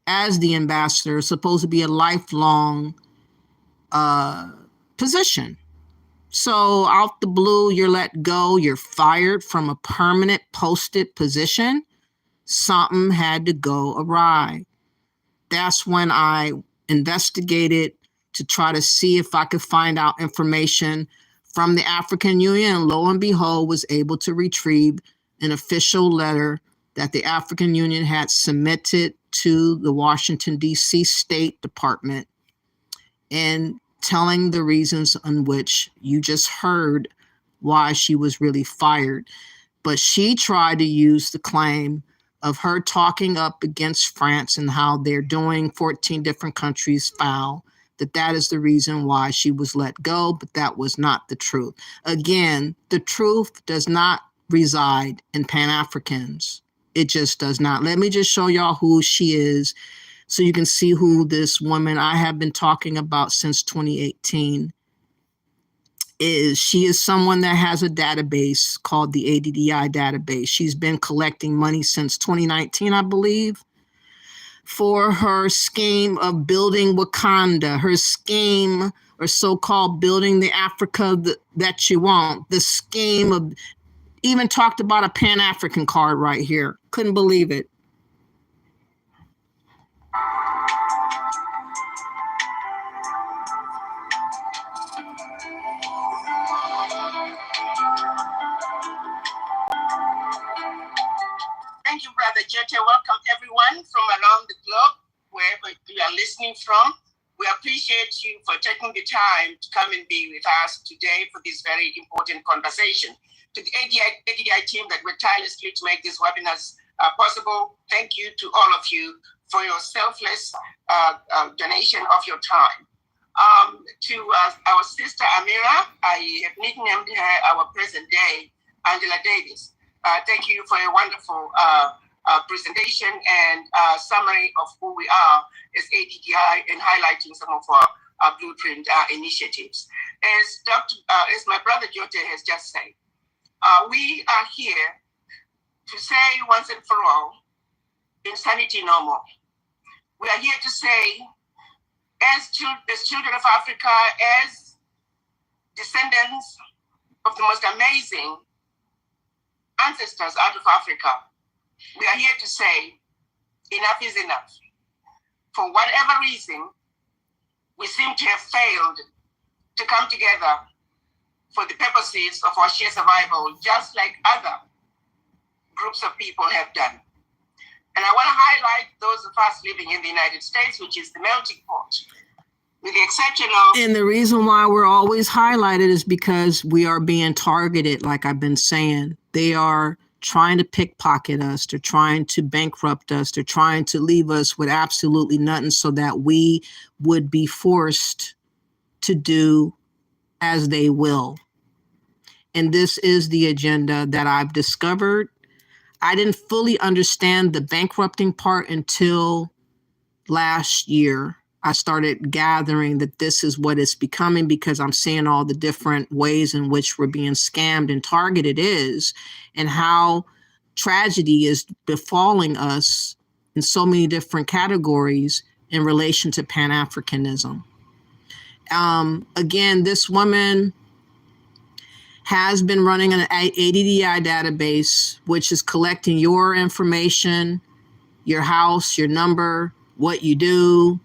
as the ambassador, supposed to be a lifelong position. So out the blue, you're let go, you're fired from a permanent posted position. Something had to go awry. That's when I investigated to try to see if I could find out information from the African Union, and lo and behold, was able to retrieve an official letter that the African Union had submitted to the Washington, D.C. State Department, and telling the reasons on which you just heard why she was really fired. But she tried to use the claim of her talking up against France and how they're doing 14 different countries foul, that is the reason why she was let go, but that was not the truth. Again, the truth does not reside in Pan-Africans. It just does not. Let me just show y'all who she is so you can see who this woman I have been talking about since 2018 is. She is someone that has a database called the ADDI database. She's been collecting money since 2019, I believe, for her scheme of building Wakanda, her scheme or so-called building the Africa that you want, the scheme of even talked about a Pan-African card right here. Couldn't believe it. Thank you, Brother Jete. Welcome everyone from around the globe, wherever you are listening from. We appreciate you for taking the time to come and be with us today for this very important conversation. To the ADI team that worked tirelessly to make these webinars possible, thank you to all of you for your selfless donation of your time. To our sister Amira, I have nicknamed her our present day Angela Davis. Thank you for a wonderful presentation and summary of who we are as ADDI and highlighting some of our blueprint initiatives. As my brother Jote has just said, we are here to say once and for all, insanity no more. We are here to say, as children of Africa, as descendants of the most amazing ancestors out of Africa, we are here to say enough is enough. For whatever reason, we seem to have failed to come together for the purposes of our shared survival, just like other groups of people have done. And I want to highlight those of us living in the United States, which is the melting pot, with the exception of... And the reason why we're always highlighted is because we are being targeted, like I've been saying. They are trying to pickpocket us. They're trying to bankrupt us. They're trying to leave us with absolutely nothing so that we would be forced to do as they will. And this is the agenda that I've discovered. I didn't fully understand the bankrupting part until last year. I started gathering that this is what it's becoming because I'm seeing all the different ways in which we're being scammed and targeted is, and how tragedy is befalling us in so many different categories in relation to Pan-Africanism. Again, this woman has been running an ADDI database, which is collecting your information, your house, your number, what you do.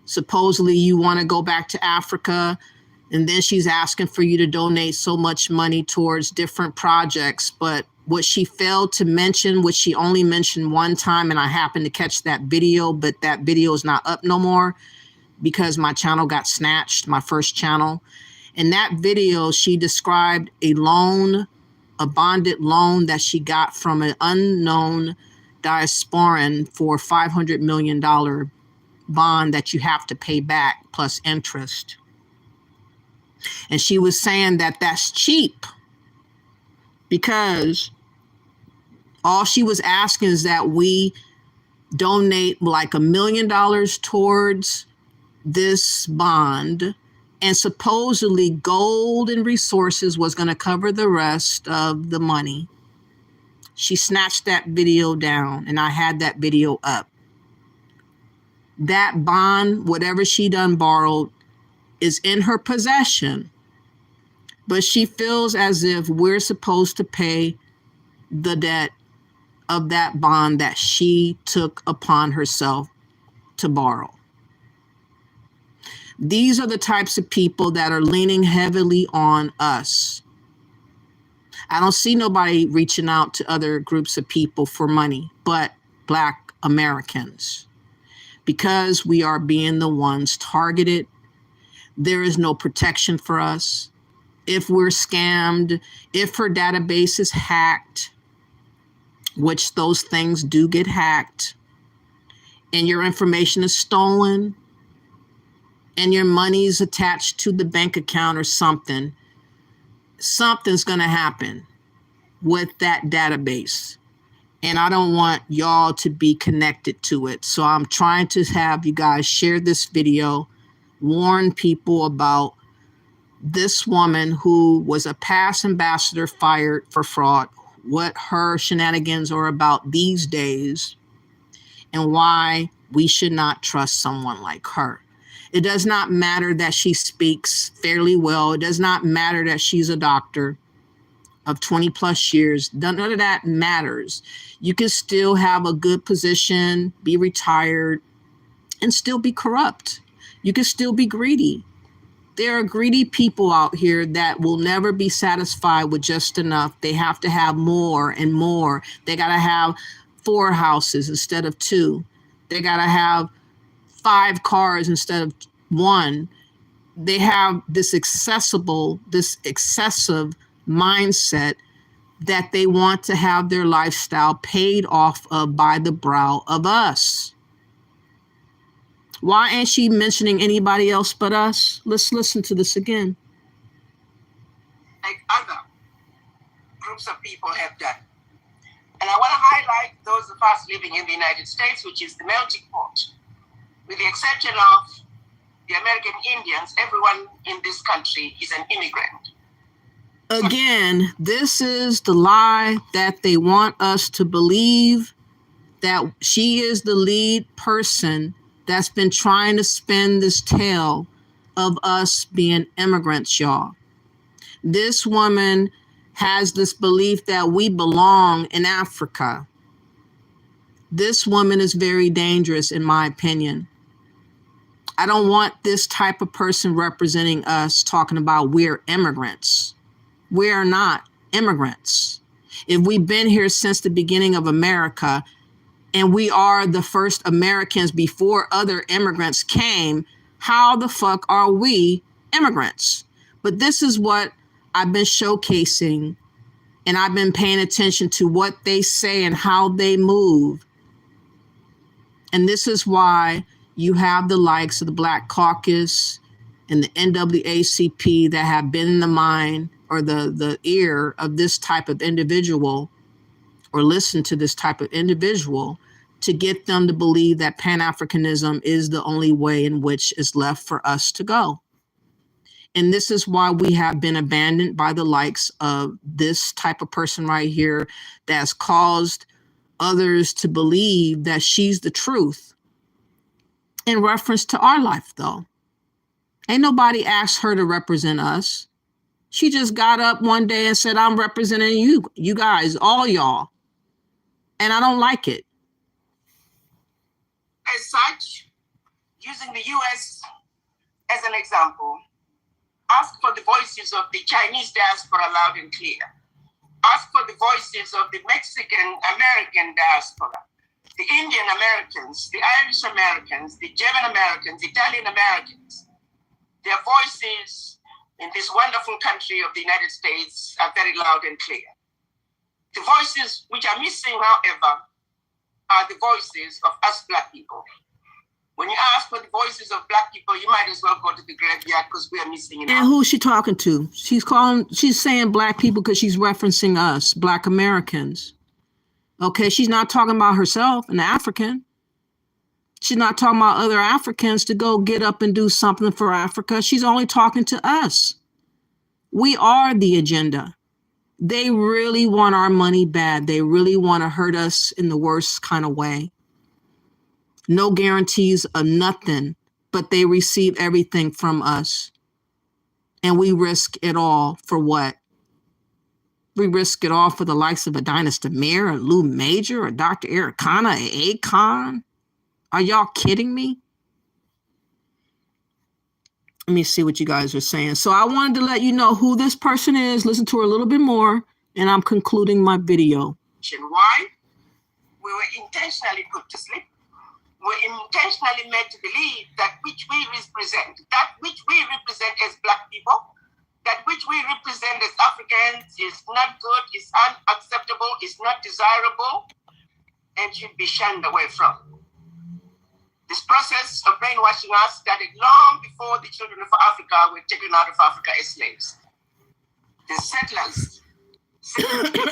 Supposedly you want to go back to Africa, and then she's asking for you to donate so much money towards different projects. But what she failed to mention, which she only mentioned one time, and I happened to catch that video, but that video is not up no more because my channel got snatched, my first channel. In that video, she described a loan, a bonded loan that she got from an unknown diasporan for $500 million bond that you have to pay back plus interest. And she was saying that that's cheap because all she was asking is that we donate like $1 million towards this bond, and supposedly gold and resources was going to cover the rest of the money. She snatched that video down, and I had that video up. That bond, whatever she done borrowed, is in her possession, but she feels as if we're supposed to pay the debt of that bond that she took upon herself to borrow. These are the types of people that are leaning heavily on us. I don't see nobody reaching out to other groups of people for money, but Black Americans. Because we are being the ones targeted, there is no protection for us. If we're scammed, if her database is hacked, which those things do get hacked, and your information is stolen, and your money is attached to the bank account or something, something's going to happen with that database. And I don't want y'all to be connected to it. So I'm trying to have you guys share this video, warn people about this woman who was a past ambassador fired for fraud, what her shenanigans are about these days, and why we should not trust someone like her. It does not matter that she speaks fairly well. It does not matter that she's a doctor. of 20 plus years. None of that matters. You can still have a good position, be retired, and still be corrupt. You can still be greedy. There are greedy people out here that will never be satisfied with just enough. They have to have more and more. They got to have 4 houses instead of 2. They got to have 5 cars instead of 1. They have this excessive mindset that they want to have their lifestyle paid off of by the brow of us. Why ain't she mentioning anybody else but us? Let's listen to this again. Like other groups of people have done. And I want to highlight those of us living in the United States, which is the melting pot. With the exception of the American Indians, everyone in this country is an immigrant. Again, this is the lie that they want us to believe, that she is the lead person that's been trying to spin this tale of us being immigrants, y'all. This woman has this belief that we belong in Africa. This woman is very dangerous, in my opinion. I don't want this type of person representing us talking about we're immigrants. We are not immigrants. If we've been here since the beginning of America, and we are the first Americans before other immigrants came, how the fuck are we immigrants? But this is what I've been showcasing, and I've been paying attention to what they say and how they move. And this is why you have the likes of the Black Caucus and the NAACP that have been in the mind or the ear of this type of individual, or listen to this type of individual, to get them to believe that Pan-Africanism is the only way in which is left for us to go. And this is why we have been abandoned by the likes of this type of person right here that's caused others to believe that she's the truth. In reference to our life, though, ain't nobody asked her to represent us. She just got up one day and said, I'm representing you guys, all y'all. And I don't like it. As such, using the US as an example, ask for the voices of the Chinese diaspora loud and clear. Ask for the voices of the Mexican American diaspora, the Indian Americans, the Irish Americans, the German Americans, Italian Americans. Their voices in this wonderful country of the United States are very loud and clear. The voices which are missing, however, are the voices of us Black people. When you ask for the voices of Black people, you might as well go to the graveyard because we are missing it. And who's she talking to? She's saying Black people because she's referencing us, Black Americans. Okay, she's not talking about herself, an African. She's not talking about other Africans to go get up and do something for Africa. She's only talking to us. We are the agenda. They really want our money bad. They really want to hurt us in the worst kind of way. No guarantees of nothing, but they receive everything from us. And we risk it all for what? We risk it all for the likes of a Dynast Amir, or Lou Major, or Dr. Ericana, or Akon. Are y'all kidding me? Let me see what you guys are saying. So I wanted to let you know who this person is, listen to her a little bit more, and I'm concluding my video. Why? We were intentionally put to sleep. We were intentionally made to believe that which we represent as Black people, that which we represent as Africans is not good, is unacceptable, is not desirable, and should be shunned away from. This process of brainwashing us started long before the children of Africa were taken out of Africa as slaves. The settlers.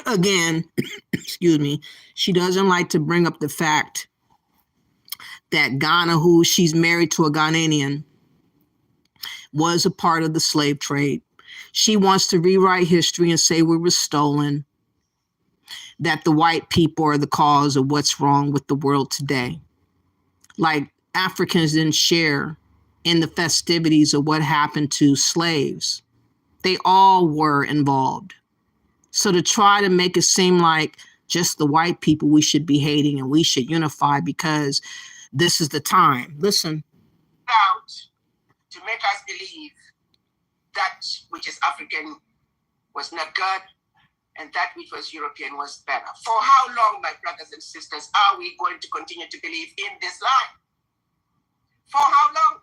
Again, excuse me, she doesn't like to bring up the fact that Ghana, who she's married to a Ghanaian, was a part of the slave trade. She wants to rewrite history and say we were stolen, that the white people are the cause of what's wrong with the world today. Like Africans didn't share in the festivities of what happened to slaves. They all were involved. So to try to make it seem like just the white people we should be hating and we should unify because this is the time. Listen. Out to make us believe that which is African was not good and that which was European was better. For how long, my brothers and sisters, are we going to continue to believe in this lie? For how long?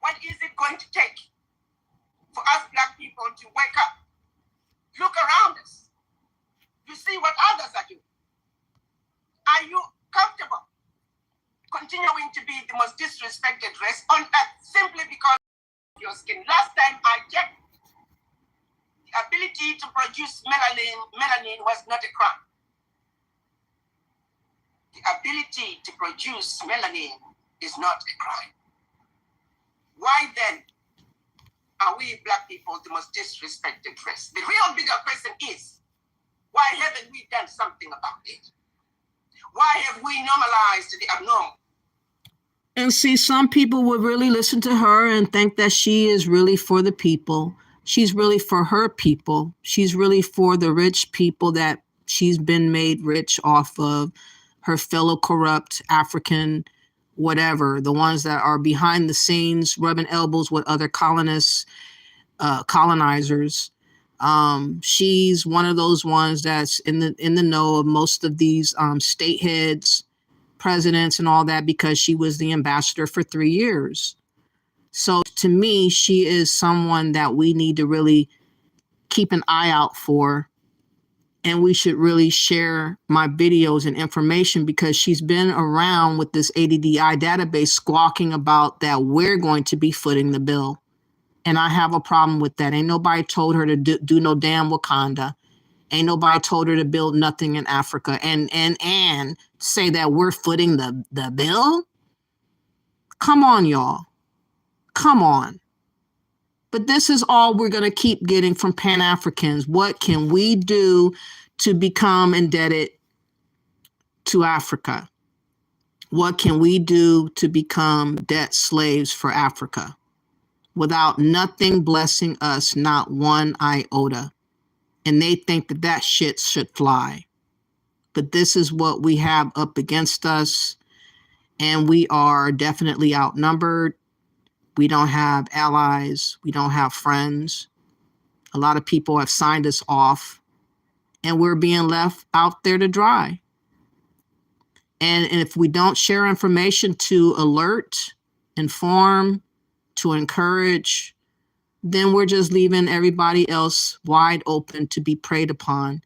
What is it going to take for us Black people to wake up? Look around us. You see what others are doing. Are you comfortable continuing to be the most disrespected race on earth simply because of your skin? Last time I checked, the ability to produce melanin was not a crime. The ability to produce melanin is not a crime. Why then are we Black people the most disrespected race? The real bigger question is, why haven't we done something about it? Why have we normalized the abnormal? And see, some people would really listen to her and think that she is really for the people. She's really for her people. She's really for the rich people that she's been made rich off of, her fellow corrupt African, whatever, the ones that are behind the scenes, rubbing elbows with other colonizers. She's one of those ones that's in the know of most of these state heads, presidents and all that, because she was the ambassador for 3 years. So to me, she is someone that we need to really keep an eye out for. And we should really share my videos and information because she's been around with this ADDI database squawking about that we're going to be footing the bill. And I have a problem with that. Ain't nobody told her to do no damn Wakanda. Ain't nobody told her to build nothing in Africa and say that we're footing the bill. Come on, y'all. Come on. But this is all we're going to keep getting from Pan-Africans. What can we do to become indebted to Africa? What can we do to become debt slaves for Africa? Without nothing blessing us, not one iota. And they think that that shit should fly. But this is what we have up against us. And we are definitely outnumbered. We don't have allies. We don't have friends. A lot of people have signed us off. And we're being left out there to dry. And if we don't share information to alert, inform, to encourage, then we're just leaving everybody else wide open to be preyed upon.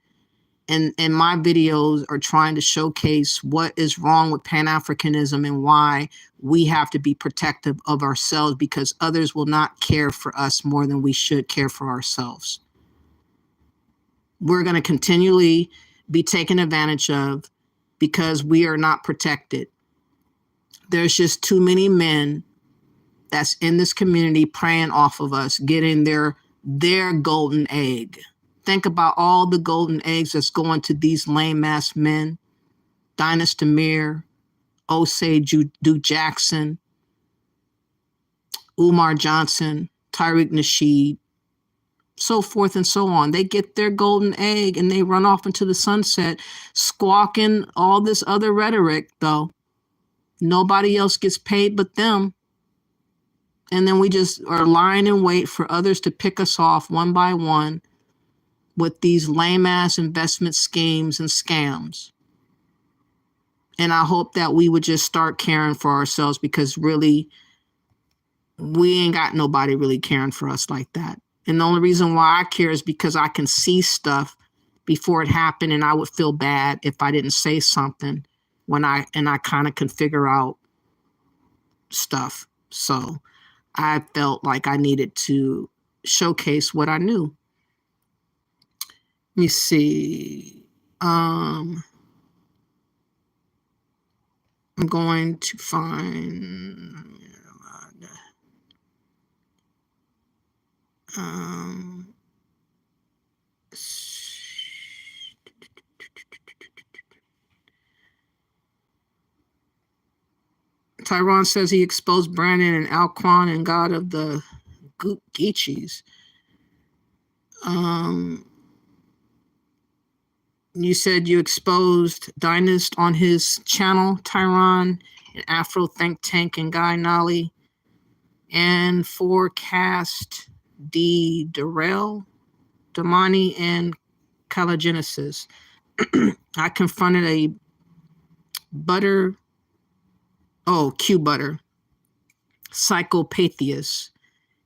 And my videos are trying to showcase what is wrong with Pan-Africanism and why we have to be protective of ourselves, because others will not care for us more than we should care for ourselves. We're going to continually be taken advantage of because we are not protected. There's just too many men that's in this community preying off of us, getting their golden egg. Think about all the golden eggs that's going to these lame-ass men. Dynast Amir, Osei Duke Jackson, Umar Johnson, Tariq Nasheed, so forth and so on. They get their golden egg and they run off into the sunset, squawking all this other rhetoric, though. Nobody else gets paid but them. And then we just are lying in wait for others to pick us off one by one with these lame-ass investment schemes and scams. And I hope that we would just start caring for ourselves, because really, we ain't got nobody really caring for us like that. And the only reason why I care is because I can see stuff before it happened, and I would feel bad if I didn't say something when I kind of can figure out stuff. So I felt like I needed to showcase what I knew. Let me see. I'm going to find Tyron says he exposed Brandon and Alquan and God of the Geechees. You said you exposed Dynast on his channel, Tyron, and Afro Think Tank, and Guy Nolly, and Forecast D. Darrell, Damani, and Calogenesis. I confronted a Q Butter, Psychopatheus,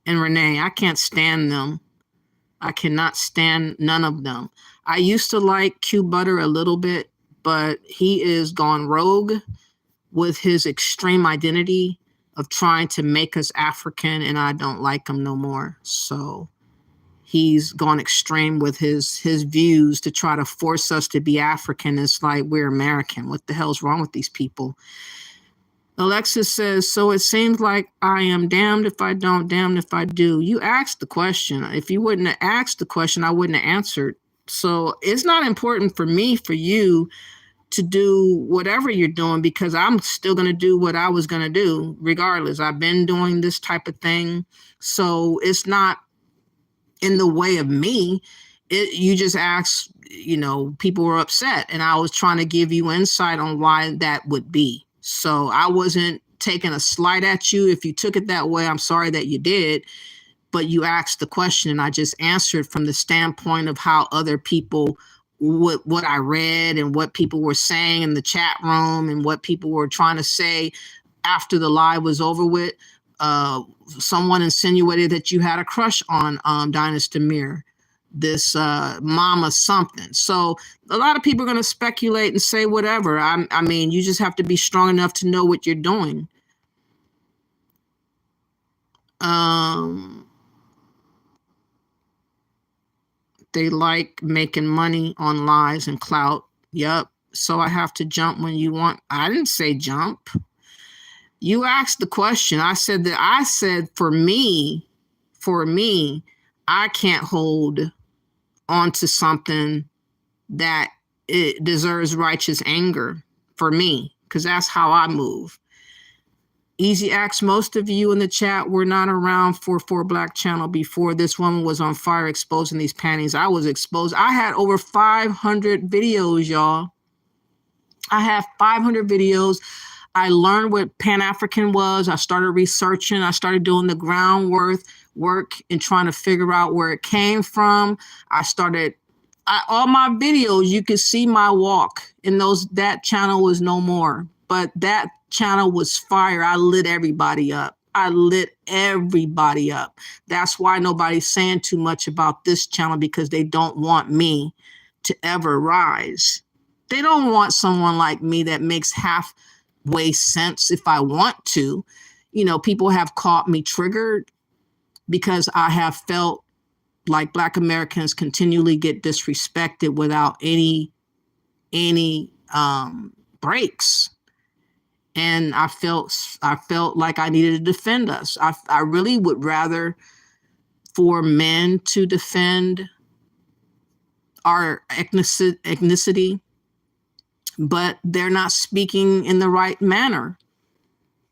and Renee. I can't stand them. I cannot stand none of them. I used to like Q Butter a little bit, but he is gone rogue with his extreme identity of trying to make us African, and I don't like him no more. So he's gone extreme with his views to try to force us to be African. It's like we're American. What the hell's wrong with these people? Alexis says, so it seems like I am damned if I don't, damned if I do. You asked the question. If you wouldn't have asked the question, I wouldn't have answered. So it's not important for me, for you to do whatever you're doing, because I'm still going to do what I was going to do regardless. I've been doing this type of thing. So it's not in the way of me. You just asked, people were upset, and I was trying to give you insight on why that would be. So I wasn't taking a slight at you. If you took it that way, I'm sorry that you did, but you asked the question and I just answered from the standpoint of how other people, what I read and what people were saying in the chat room and what people were trying to say after the live was over with. Someone insinuated that you had a crush on Dynast Amir, this mama something. So a lot of people are going to speculate and say whatever. I mean, you just have to be strong enough to know what you're doing. They like making money on lies and clout. Yep. So I have to jump when you want. I didn't say jump. You asked the question. I said for me, I can't hold onto something that it deserves righteous anger for me, because that's how I move. Easy Axe, most of you in the chat were not around for Black channel before. This woman was on fire exposing these panties. I was exposed. I had over 500 videos, y'all. I have 500 videos. I learned what Pan-African was. I started researching. I started doing the groundwork and trying to figure out where it came from. All my videos, you can see my walk, and that channel was no more. But that channel was fire. I lit everybody up. That's why nobody's saying too much about this channel, because they don't want me to ever rise. They don't want someone like me that makes halfway sense if I want to. People have caught me triggered because I have felt like Black Americans continually get disrespected without any breaks. And I felt like I needed to defend us. I really would rather for men to defend our ethnicity, but they're not speaking in the right manner.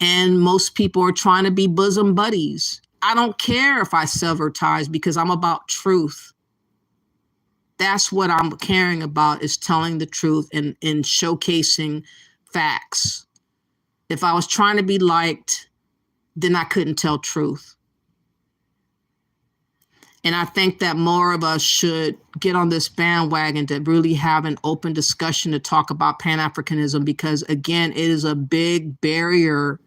And most people are trying to be bosom buddies. I don't care if I sever ties, because I'm about truth. That's what I'm caring about, is telling the truth and showcasing facts. If I was trying to be liked, then I couldn't tell truth. And I think that more of us should get on this bandwagon to really have an open discussion to talk about Pan-Africanism, because again, it is a big barrier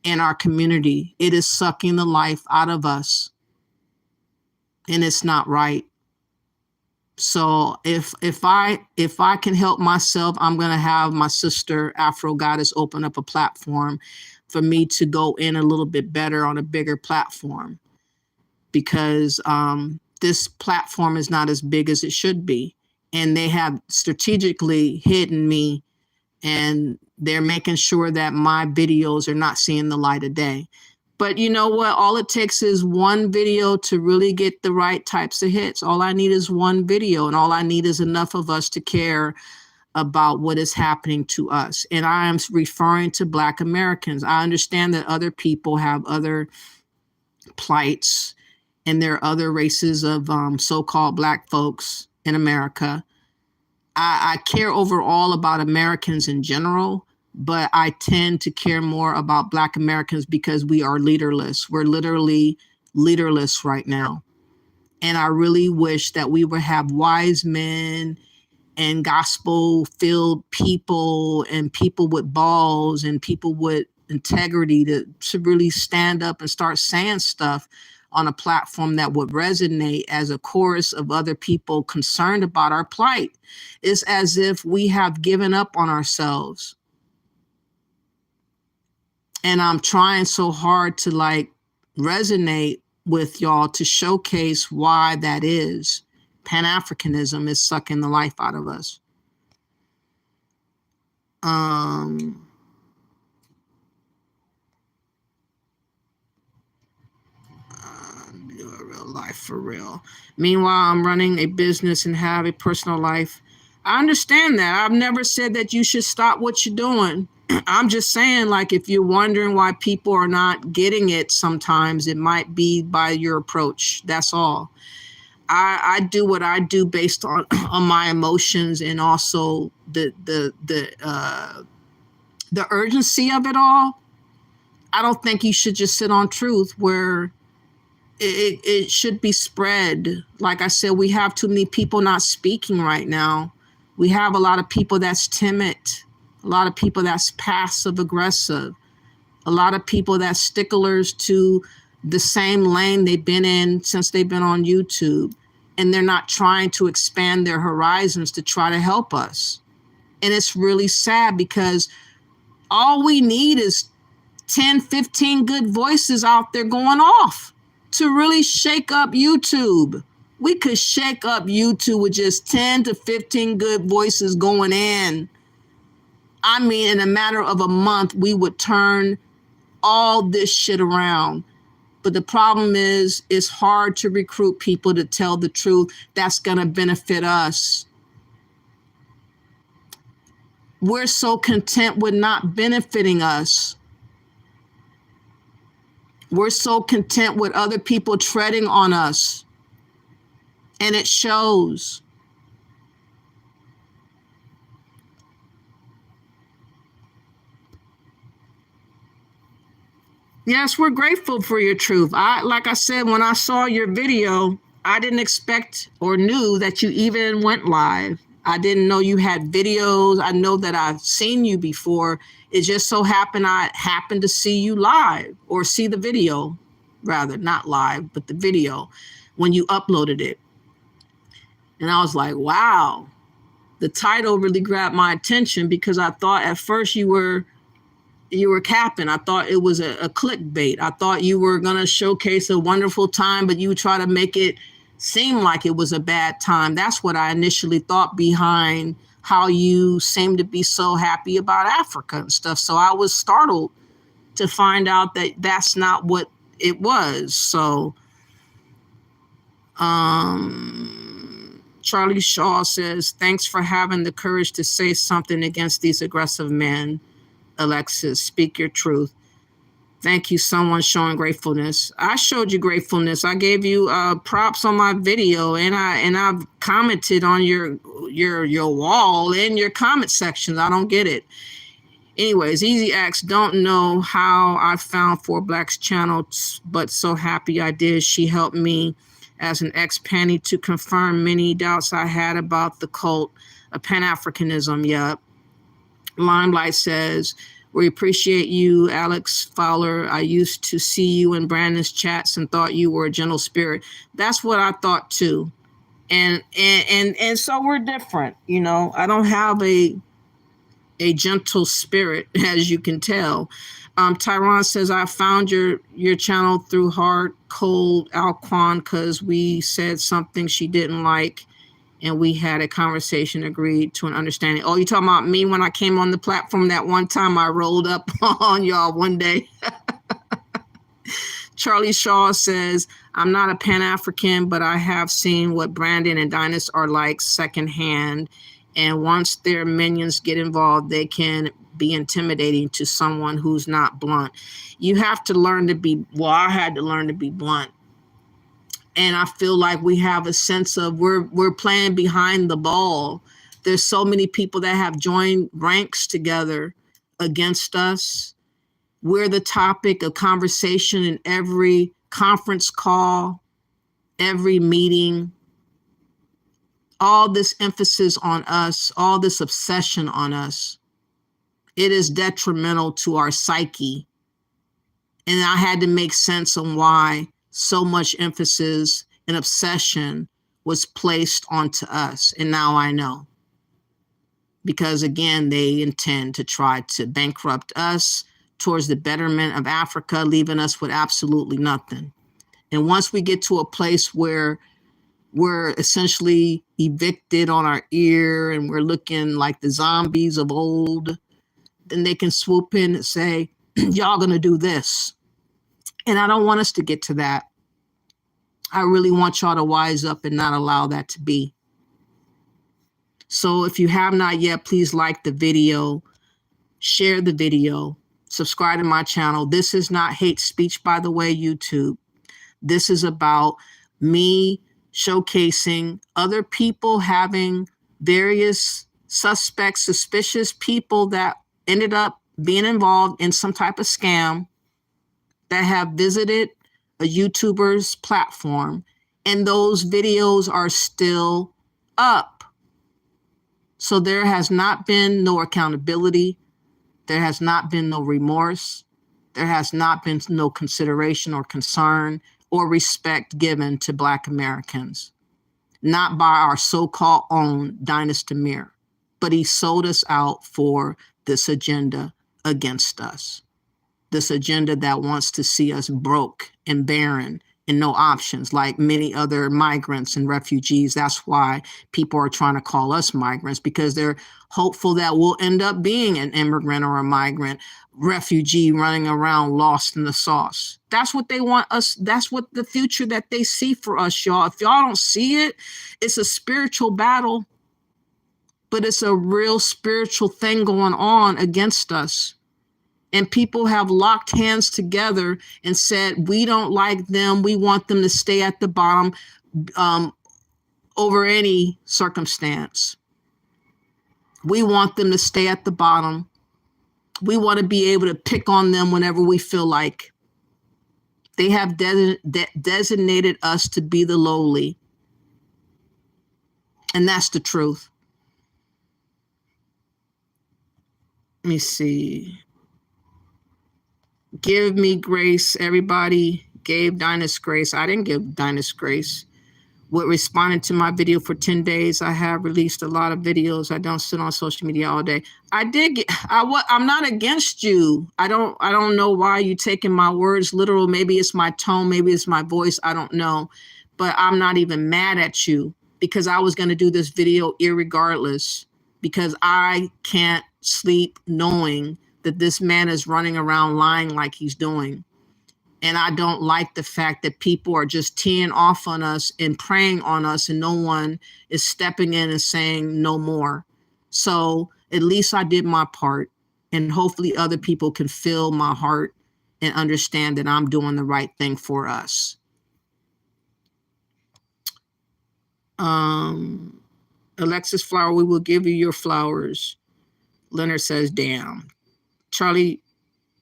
in our community. It is sucking the life out of us, and it's not right. So if I can help myself, I'm going to have my sister Afro Goddess open up a platform for me to go in a little bit better on a bigger platform, because this platform is not as big as it should be. And they have strategically hidden me, and they're making sure that my videos are not seeing the light of day. But you know what? All it takes is one video to really get the right types of hits. All I need is one video, and all I need is enough of us to care about what is happening to us. And I am referring to Black Americans. I understand that other people have other plights and there are other races of so-called Black folks in America. I care overall about Americans in general, but I tend to care more about Black Americans because we are leaderless. We're literally leaderless right now. And I really wish that we would have wise men and gospel-filled people and people with balls and people with integrity to really stand up and start saying stuff on a platform that would resonate as a chorus of other people concerned about our plight. It's as if we have given up on ourselves. And I'm trying so hard to like resonate with y'all to showcase why that is. Pan-Africanism is sucking the life out of us. Real life for real. Meanwhile, I'm running a business and have a personal life. I understand that. I've never said that you should stop what you're doing. I'm just saying, like, if you're wondering why people are not getting it sometimes, it might be by your approach. That's all. I do what I do based on my emotions and also the urgency of it all. I don't think you should just sit on truth where it should be spread. Like I said, we have too many people not speaking right now. We have a lot of people that's timid, a lot of people that's passive aggressive, a lot of people that's sticklers to the same lane they've been in since they've been on YouTube. And they're not trying to expand their horizons to try to help us. And it's really sad because all we need is 10, 15 good voices out there going off to really shake up YouTube. We could shake up YouTube with just 10 to 15 good voices going in. I mean, in a matter of a month, we would turn all this shit around. But the problem is, it's hard to recruit people to tell the truth that's going to benefit us. We're so content with not benefiting us. We're so content with other people treading on us. And it shows. Yes, we're grateful for your truth. Like I said, when I saw your video, I didn't expect or knew that you even went live. I didn't know you had videos. I know that I've seen you before. It just so happened I happened to see you live, or see the video, rather, not live, but the video when you uploaded it. And I was like, wow, the title really grabbed my attention because I thought at first you were capping. I thought it was a clickbait. I thought you were going to showcase a wonderful time, but you try to make it seem like it was a bad time. That's what I initially thought behind how you seem to be so happy about Africa and stuff. So I was startled to find out that that's not what it was. So Charlie Shaw says, thanks for having the courage to say something against these aggressive men. Alexis, speak your truth. Thank you, someone showing gratefulness. I showed you gratefulness. I gave you props on my video, and I've commented on your wall and your comment sections. I don't get it. Anyways, Easy Acts, don't know how I found 4Black's channel, but so happy I did. She helped me as an ex-panty to confirm many doubts I had about the cult of Pan-Africanism. Yep. Limelight says, we appreciate you, Alex Fowler. I used to see you in Brandon's chats and thought you were a gentle spirit. That's what I thought too. And so we're different. You know, I don't have a gentle spirit, as you can tell. Tyron says, I found your channel through Hard Cold Alquan because we said something she didn't like. And we had a conversation, agreed to an understanding. Oh, you talking about me when I came on the platform that one time I rolled up on y'all one day? Charlie Shaw says, I'm not a Pan-African, but I have seen what Brandon and Dynast are like secondhand. And once their minions get involved, they can be intimidating to someone who's not blunt. You have to learn to be, well, I had to learn to be blunt. And I feel like we have a sense of we're playing behind the ball. There's so many people that have joined ranks together against us. We're the topic of conversation in every conference call, every meeting. All this emphasis on us, all this obsession on us, it is detrimental to our psyche. And I had to make sense on why so much emphasis and obsession was placed onto us. And now I know. Because again, they intend to try to bankrupt us towards the betterment of Africa, leaving us with absolutely nothing. And once we get to a place where we're essentially evicted on our ear and we're looking like the zombies of old, then they can swoop in and say, y'all gonna do this. And I don't want us to get to that. I really want y'all to wise up and not allow that to be. So if you have not yet, please like the video, share the video, subscribe to my channel. This is not hate speech, by the way, YouTube. This is about me showcasing other people having various suspects, suspicious people that ended up being involved in some type of scam that have visited a YouTuber's platform, and those videos are still up. So there has not been no accountability. There has not been no remorse. There has not been no consideration or concern or respect given to Black Americans, not by our so-called own Dynast Amir, but he sold us out for this agenda against us. This agenda that wants to see us broke and barren and no options, like many other migrants and refugees. That's why people are trying to call us migrants, because they're hopeful that we'll end up being an immigrant or a migrant, refugee running around lost in the sauce. That's what they want us. That's what the future that they see for us, y'all. If y'all don't see it, it's a spiritual battle, but it's a real spiritual thing going on against us. And people have locked hands together and said, we don't like them. We want them to stay at the bottom over any circumstance. We want them to stay at the bottom. We want to be able to pick on them whenever we feel like. They have designated us to be the lowly. And that's the truth. Let me see. Give me grace. Everybody gave Dynast grace. I didn't give Dynast grace. What responded to my video for 10 days. I have released a lot of videos. I don't sit on social media all day. I'm not against you. I don't know why you taking my words literal. Maybe it's my tone. Maybe it's my voice. I don't know. But I'm not even mad at you, because I was going to do this video irregardless, because I can't sleep knowing that this man is running around lying like he's doing. And I don't like the fact that people are just teeing off on us and preying on us, and no one is stepping in and saying no more. So at least I did my part, and hopefully other people can feel my heart and understand that I'm doing the right thing for us. Alexis Flower, we will give you your flowers. Leonard says, damn. Charlie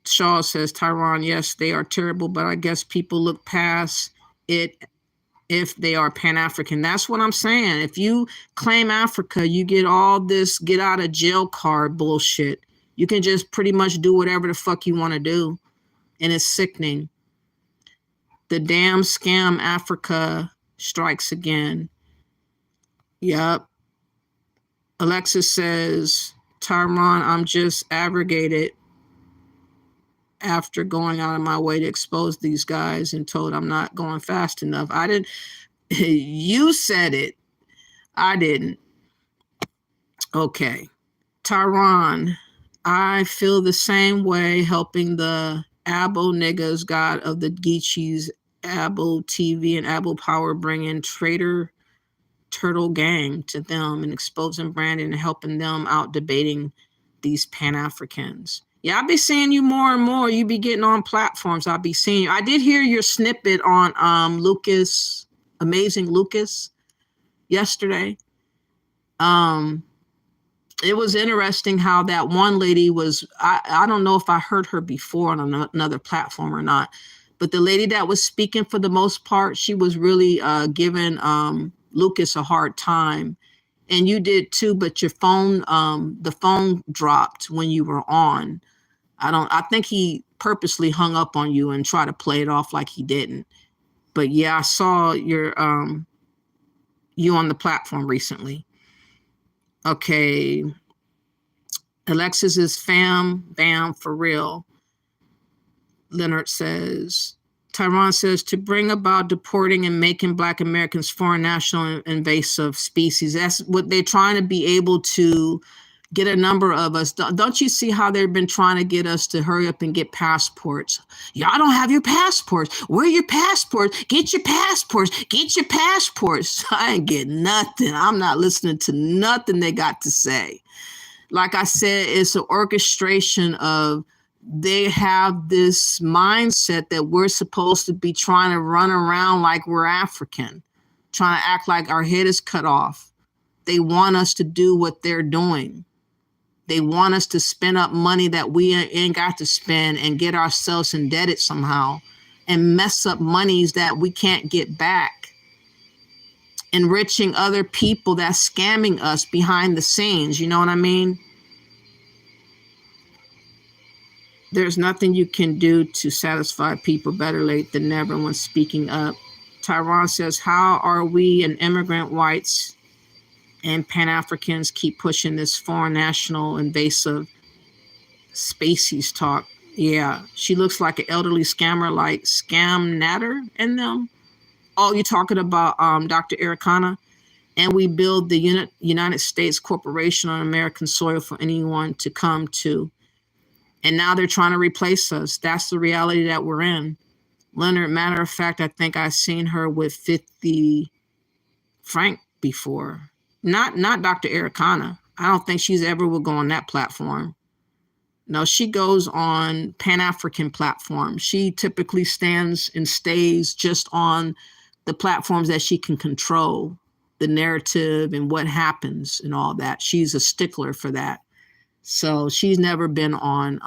Shaw says, Tyron, yes, they are terrible, but I guess people look past it if they are Pan-African. That's what I'm saying. If you claim Africa, you get all this get out of jail card bullshit. You can just pretty much do whatever the fuck you want to do. And it's sickening. The damn scam Africa strikes again. Yup. Alexis says, Tyron, I'm just abrogated after going out of my way to expose these guys and told I'm not going fast enough. I didn't. You said it. I didn't. Okay. Tyron, I feel the same way helping the Abo niggas, God of the Geechees, Abo TV and Abo Power bring in traitor turtle gang to them and exposing Brandon and helping them out debating these Pan-Africans. Yeah, I'll be seeing you more and more. You be getting on platforms. I'll be seeing you. I did hear your snippet on Lucas Amazing Lucas yesterday. It was interesting how that one lady was, I don't know if I heard her before on another platform or not, but the lady that was speaking for the most part, she was really giving Lucas a hard time. And you did too, but your phone, the phone dropped when you were on. I think he purposely hung up on you and tried to play it off like he didn't. But yeah, I saw your you on the platform recently. Okay. Alexis is bam, for real. Leonard says, Tyron says, to bring about deporting and making Black Americans foreign national invasive species. That's what they're trying to be able to get a number of us. Don't you see how they've been trying to get us to hurry up and get passports? Y'all don't have your passports. Where are your passports? Get your passports. Get your passports. I ain't getting nothing. I'm not listening to nothing they got to say. Like I said, it's an orchestration of, they have this mindset that we're supposed to be trying to run around like we're African, trying to act like our head is cut off. They want us to do what they're doing. They want us to spend up money that we ain't got to spend and get ourselves indebted somehow and mess up monies that we can't get back. Enriching other people that's scamming us behind the scenes. You know what I mean? There's nothing you can do to satisfy people. Better late than never when speaking up. Tyron says, how are we and immigrant whites and Pan-Africans keep pushing this foreign national invasive species talk? Yeah, she looks like an elderly scammer like Scam Natter in them. Oh, you're talking about Dr. Ericana? And we build the United States corporation on American soil for anyone to come to. And now they're trying to replace us. That's the reality that we're in. Leonard, matter of fact, I think I've seen her with 50 Frank before. Not Dr. Ericana. I don't think she's ever will go on that platform. No, she goes on Pan-African platforms. She typically stands and stays just on the platforms that she can control, the narrative and what happens and all that. She's a stickler for that. So she's never been on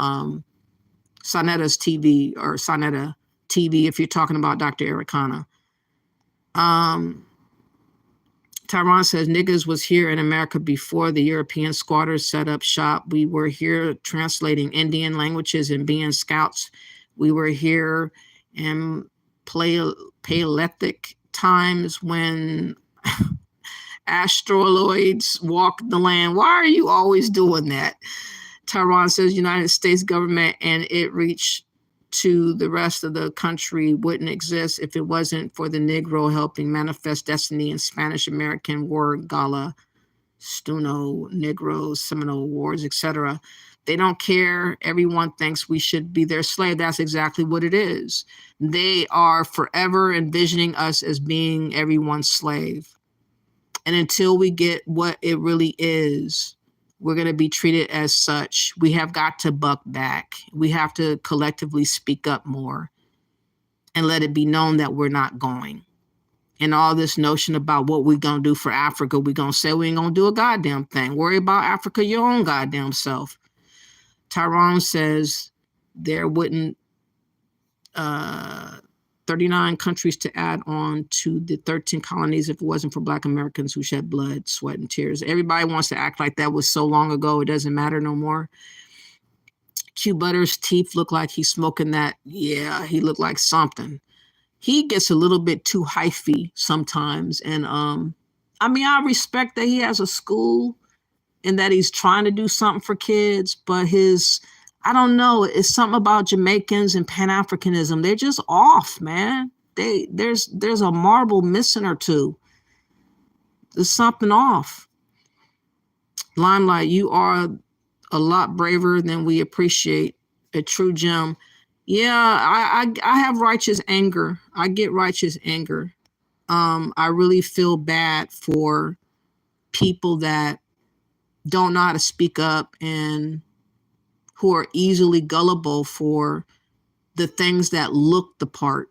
Sonetta's TV or Sonetta TV if you're talking about Dr. Ericana. Tyron says, niggas was here in America before the European squatters set up shop. We were here translating Indian languages and being scouts. We were here in Paleolithic times when asteroids walked the land. Why are you always doing that? Tyron says, United States government and it reached to the rest of the country wouldn't exist if it wasn't for the Negro helping manifest destiny in Spanish American War, Gala, Stuno, Negros, Seminole Wars, etc. They don't care. Everyone thinks we should be their slave. That's exactly what it is. They are forever envisioning us as being everyone's slave. And until we get what it really is, we're going to be treated as such. We have got to buck back. We have to collectively speak up more and let it be known that we're not going. And all this notion about what we're going to do for Africa, we're going to say we ain't going to do a goddamn thing. Worry about Africa, your own goddamn self. Tyrone says there wouldn't 39 countries to add on to the 13 colonies if it wasn't for Black Americans who shed blood, sweat, and tears. Everybody wants to act like that was so long ago. It doesn't matter no more. Q Butter's teeth look like he's smoking that. Yeah, he looked like something. He gets a little bit too hyphy sometimes. And I mean, I respect that he has a school and that he's trying to do something for kids, but I don't know. It's something about Jamaicans and Pan-Africanism. They're just off, man. There's a marble missing or two. There's something off. Limelight, you are a lot braver than we appreciate. A true gem. Yeah, I have righteous anger. I get righteous anger. I really feel bad for people that don't know how to speak up and who are easily gullible for the things that look the part.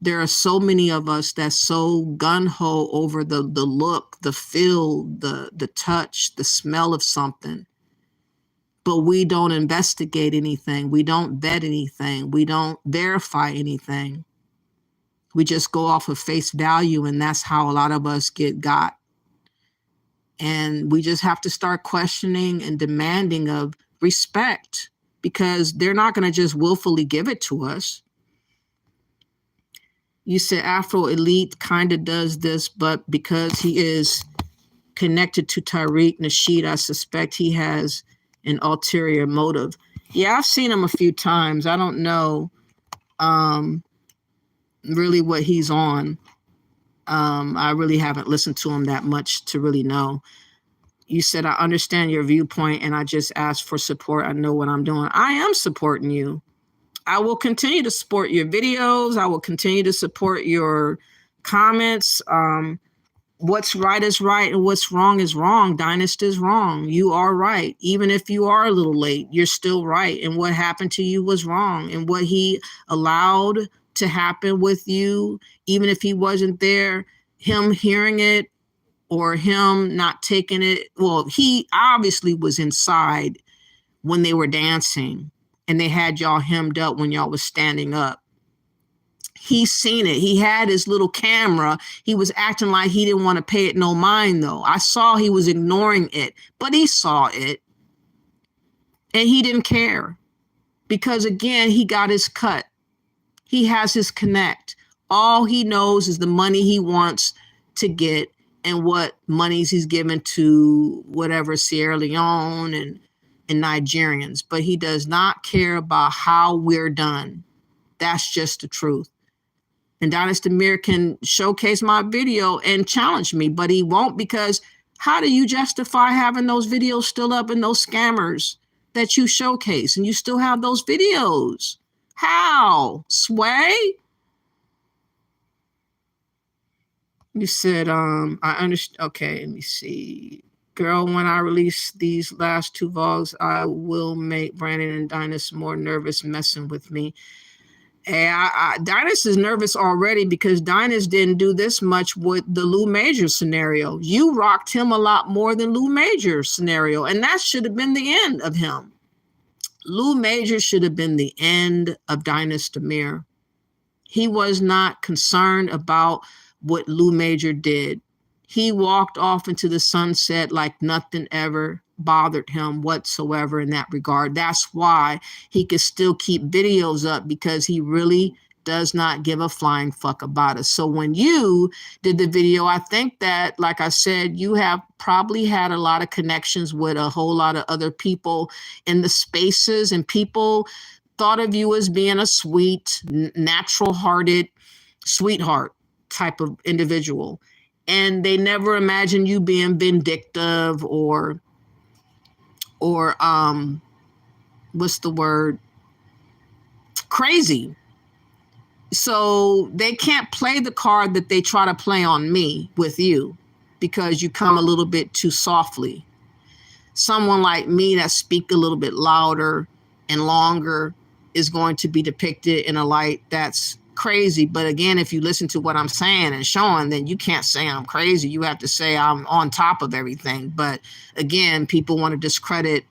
There are so many of us that's so gun-ho over the look, the feel, the touch, the smell of something. But we don't investigate anything. We don't vet anything. We don't verify anything. We just go off of face value, and that's how a lot of us get got. And we just have to start questioning and demanding of respect, because they're not going to just willfully give it to us. You said Afro Elite kind of does this, but because he is connected to Tariq Nasheed, I suspect he has an ulterior motive. Yeah, I've seen him a few times. I don't know really what he's on. I really haven't listened to him that much to really know. You said, I understand your viewpoint and I just asked for support. I know what I'm doing. I am supporting you. I will continue to support your videos. I will continue to support your comments. What's right is right and what's wrong is wrong. Dynast is wrong. You are right. Even if you are a little late, you're still right. And what happened to you was wrong. And what he allowed to happen with you, even if he wasn't there, him hearing it or him not taking it. Well, he obviously was inside when they were dancing and they had y'all hemmed up when y'all was standing up. He's seen it. He had his little camera. He was acting like he didn't want to pay it no mind, though. I saw he was ignoring it, but he saw it. And he didn't care because, again, he got his cut. He has his connect. All he knows is the money he wants to get and what monies he's given to whatever Sierra Leone and Nigerians. But he does not care about how we're done. That's just the truth. And Dynast Amir can showcase my video and challenge me, but he won't, because how do you justify having those videos still up and those scammers that you showcase and you still have those videos? How? Sway? You said, I understand. Okay, let me see. Girl, when I release these last two vlogs, I will make Brandon and Dynast more nervous messing with me. Hey, Dynast is nervous already because Dynast didn't do this much with the Lou Major scenario. You rocked him a lot more than Lou Major scenario, and that should have been the end of him. Lou Major should have been the end of Dynast Amir. He was not concerned about what Lou Major did. He walked off into the sunset like nothing ever bothered him whatsoever in that regard. That's why he could still keep videos up, because he really does not give a flying fuck about us. So when you did the video, I think that, like I said, you have probably had a lot of connections with a whole lot of other people in the spaces, and people thought of you as being a sweet, natural-hearted sweetheart type of individual. And they never imagined you being vindictive or what's the word? Crazy. So they can't play the card that they try to play on me with you, because you come a little bit too softly. Someone like me that speak a little bit louder and longer is going to be depicted in a light that's crazy. But again, if you listen to what I'm saying and showing, then you can't say I'm crazy. You have to say I'm on top of everything. But again, people want to discredit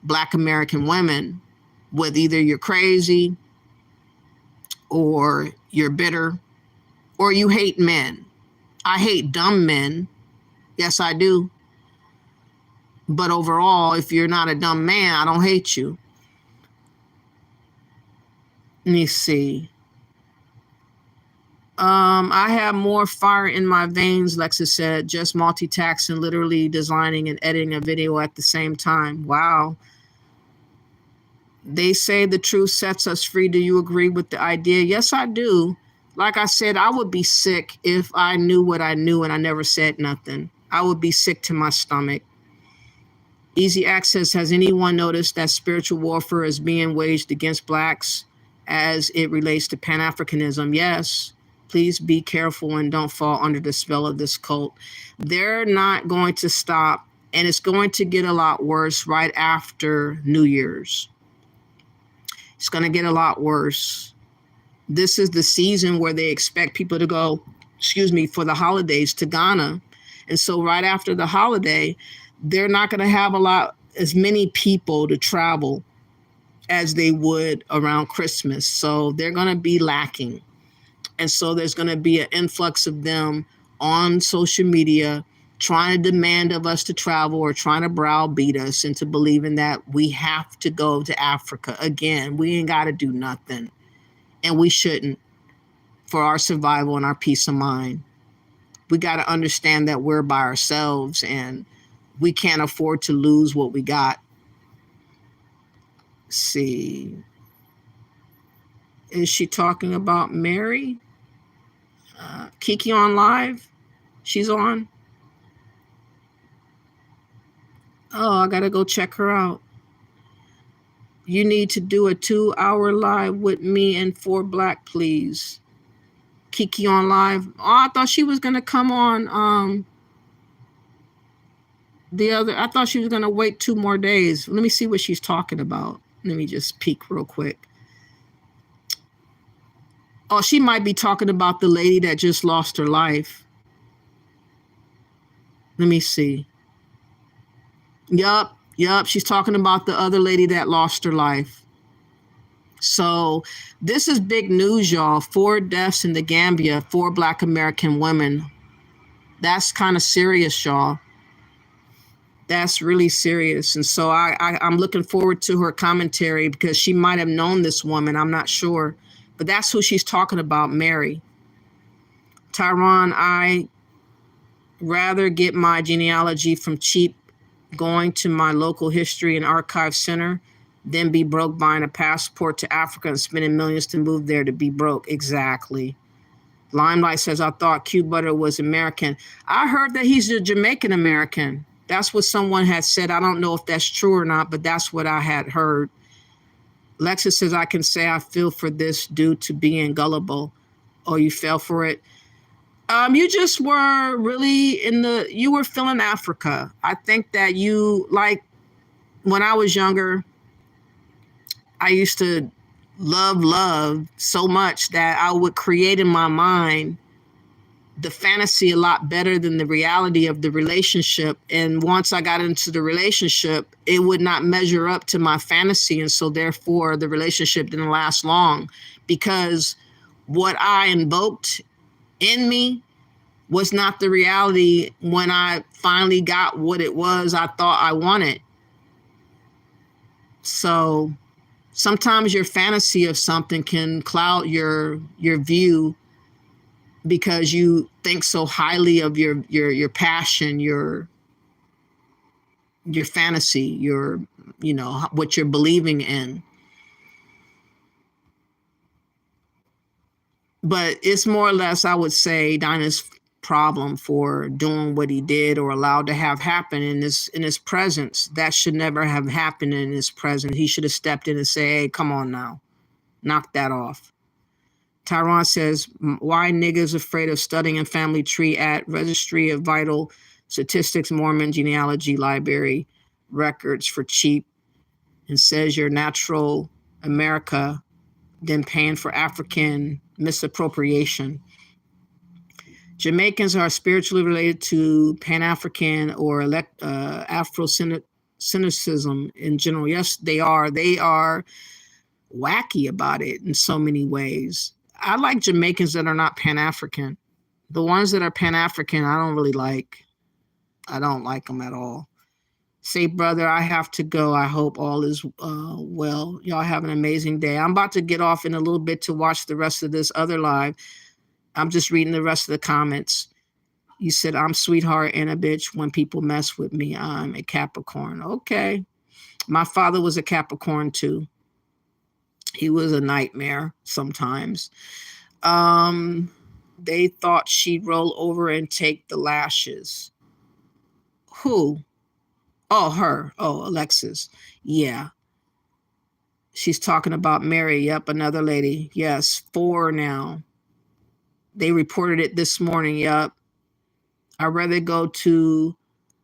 Black American women with either you're crazy or you're bitter or you hate men. I hate dumb men. Yes, I do. But overall, if you're not a dumb man, I don't hate you. Let me see. I have more fire in my veins, Lexus said, just multitasking, literally designing and editing a video at the same time. Wow. They say the truth sets us free. Do you agree with the idea? Yes, I do. Like I said, I would be sick if I knew what I knew and I never said nothing. I would be sick to my stomach. Easy Access, has anyone noticed that spiritual warfare is being waged against Blacks as it relates to Pan-Africanism? Yes. Please be careful and don't fall under the spell of this cult. They're not going to stop, and it's going to get a lot worse right after New Year's. It's going to get a lot worse. This is the season where they expect people to go, for the holidays to Ghana. And so right after the holiday, they're not going to have as many people to travel as they would around Christmas. So they're going to be lacking. And so there's going to be an influx of them on social media trying to demand of us to travel or trying to browbeat us into believing that we have to go to Africa. Again, we ain't got to do nothing. And we shouldn't, for our survival and our peace of mind. We got to understand that we're by ourselves and we can't afford to lose what we got. Let's see. Is she talking about Mary? Kiki on live? She's on? Oh, I got to go check her out. You need to do a 2-hour live with me and 4 Black, please. Kiki on live. Oh, I thought she was going to come on I thought she was going to wait 2 more days. Let me see what she's talking about. Let me just peek real quick. Oh, she might be talking about the lady that just lost her life. Let me see. Yup. She's talking about the other lady that lost her life. So this is big news, y'all. 4 deaths in the Gambia, 4 Black American women. That's kind of serious, y'all. That's really serious. And so I'm looking forward to her commentary because she might have known this woman. I'm not sure. But that's who she's talking about, Mary. Tyron, I rather get my genealogy from cheap going to my local history and archive center than be broke buying a passport to Africa and spending millions to move there to be broke. Exactly. Limelight says, I thought Q Butter was American. I heard that he's a Jamaican American. That's what someone had said. I don't know if that's true or not, but that's what I had heard. Lexus says, I can say I feel for this due to being gullible. Oh, you fell for it? You just were really you were feeling Africa. I think that when I was younger, I used to love so much that I would create in my mind the fantasy a lot better than the reality of the relationship. And once I got into the relationship, it would not measure up to my fantasy. And so therefore the relationship didn't last long because what I invoked in me was not the reality when I finally got what it was I thought I wanted. So sometimes your fantasy of something can cloud your view because you think so highly of your passion, your fantasy, what you're believing in. But it's more or less, I would say, Dynast's problem for doing what he did or allowed to have happen in his presence. That should never have happened in his presence. He should have stepped in and said, hey, come on now, knock that off. Tyron says, why niggas afraid of studying a family tree at Registry of Vital Statistics, Mormon Genealogy Library records for cheap, and says you're natural America, then paying for African misappropriation. Jamaicans are spiritually related to Pan-African or Afro-cynicism in general. Yes, they are. They are wacky about it in so many ways. I like Jamaicans that are not Pan-African. The ones that are Pan-African, I don't really like. I don't like them at all. Say, brother, I have to go. I hope all is well. Y'all have an amazing day. I'm about to get off in a little bit to watch the rest of this other live. I'm just reading the rest of the comments. You said, I'm sweetheart and a bitch when people mess with me. I'm a Capricorn. Okay. My father was a Capricorn too. He was a nightmare sometimes. They thought she'd roll over and take the lashes. Who? Oh, her. Oh, Alexis. Yeah. She's talking about Mary. Yep, another lady. Yes, 4 now. They reported it this morning. Yep. I'd rather go to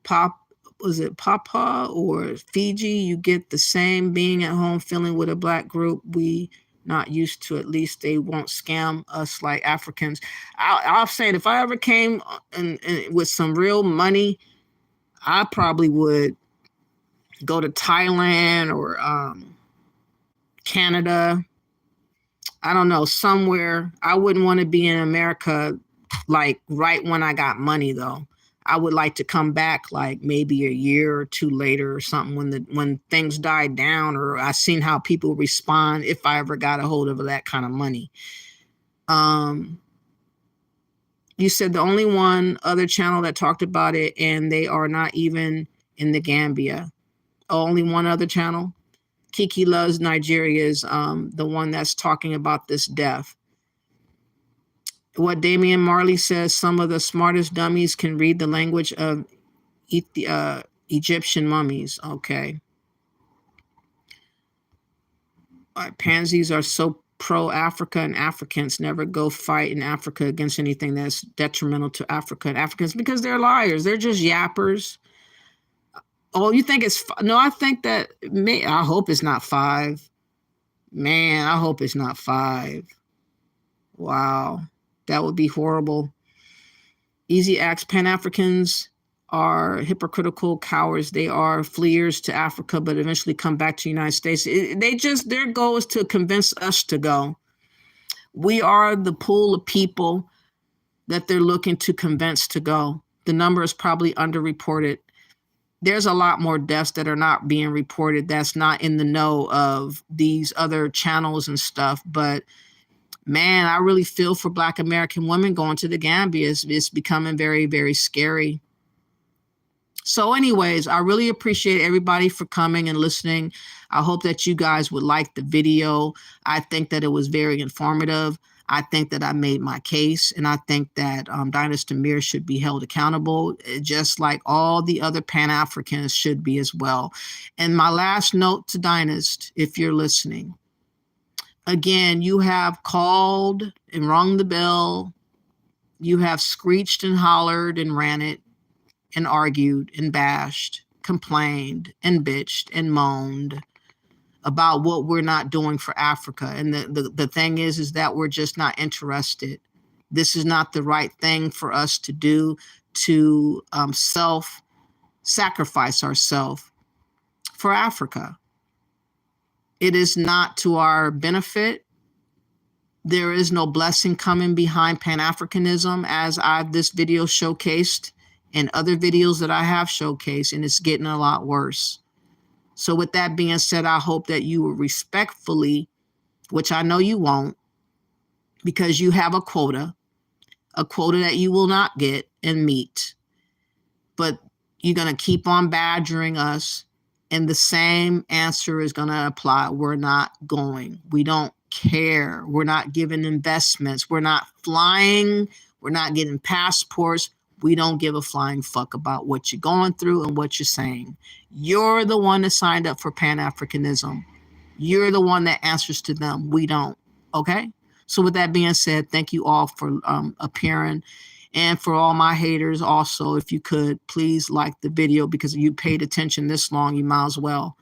Papa or Fiji? You get the same being at home feeling with a black group. We not used to. At least they won't scam us like Africans. I'll say it, if I ever came with some real money, I probably would go to Thailand or Canada. I don't know, somewhere. I wouldn't want to be in America like right when I got money though. I would like to come back like maybe a year or two later or something when things died down, or I seen how people respond if I ever got a hold of that kind of money. You said the only one other channel that talked about it, and they are not even in the Gambia. Only one other channel. Kiki Loves Nigeria is the one that's talking about this death. What Damian Marley says, some of the smartest dummies can read the language of Egyptian mummies. Okay. Pansies are so pro-Africa, and Africans never go fight in Africa against anything that's detrimental to Africa and Africans because they're liars. They're just yappers. Oh, you think it's... No, I think that... I hope it's not 5. Man, I hope it's not 5. Wow. That would be horrible. Easy Acts. Pan-Africans are hypocritical cowards. They are fleers to Africa, but eventually come back to the United States. Their goal is to convince us to go. We are the pool of people that they're looking to convince to go. The number is probably underreported. There's a lot more deaths that are not being reported. That's not in the know of these other channels and stuff. But man, I really feel for Black American women going to the Gambia. It's becoming very, very scary. So anyways, I really appreciate everybody for coming and listening. I hope that you guys would like the video. I think that it was very informative. I think that I made my case, and I think that Dynast Amir should be held accountable, just like all the other Pan-Africans should be as well. And my last note to Dynast, if you're listening, again, you have called and rung the bell. You have screeched and hollered and ranted and argued and bashed, complained and bitched and moaned about what we're not doing for Africa. And the thing is that we're just not interested. This is not the right thing for us to do, to self-sacrifice ourselves for Africa. It is not to our benefit. There is no blessing coming behind Pan-Africanism, as this video showcased and other videos that I have showcased, and it's getting a lot worse. So with that being said, I hope that you will respectfully, which I know you won't, because you have a quota that you will not get and meet, but you're going to keep on badgering us, and the same answer is going to apply. We're not going. We don't care. We're not giving investments. We're not flying. We're not getting passports. We don't give a flying fuck about what you're going through and what you're saying. You're the one that signed up for Pan-Africanism. You're the one that answers to them. We don't. Okay? So with that being said, thank you all for appearing. And for all my haters also, if you could, please like the video, because if you paid attention this long, you might as well.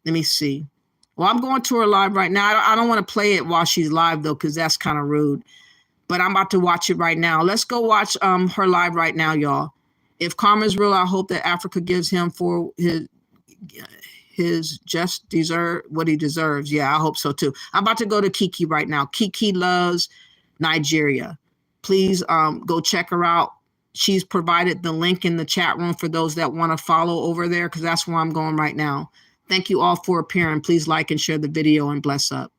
Let me see. Well, I'm going to her live right now. I don't want to play it while she's live, though, because that's kind of rude. But I'm about to watch it right now. Let's go watch her live right now, y'all. If karma's real, I hope that Africa gives him for his just deserve what he deserves. Yeah, I hope so too. I'm about to go to Kiki right now. Kiki Loves Nigeria. Please go check her out. She's provided the link in the chat room for those that want to follow over there, because that's where I'm going right now. Thank you all for appearing. Please like and share the video, and bless up.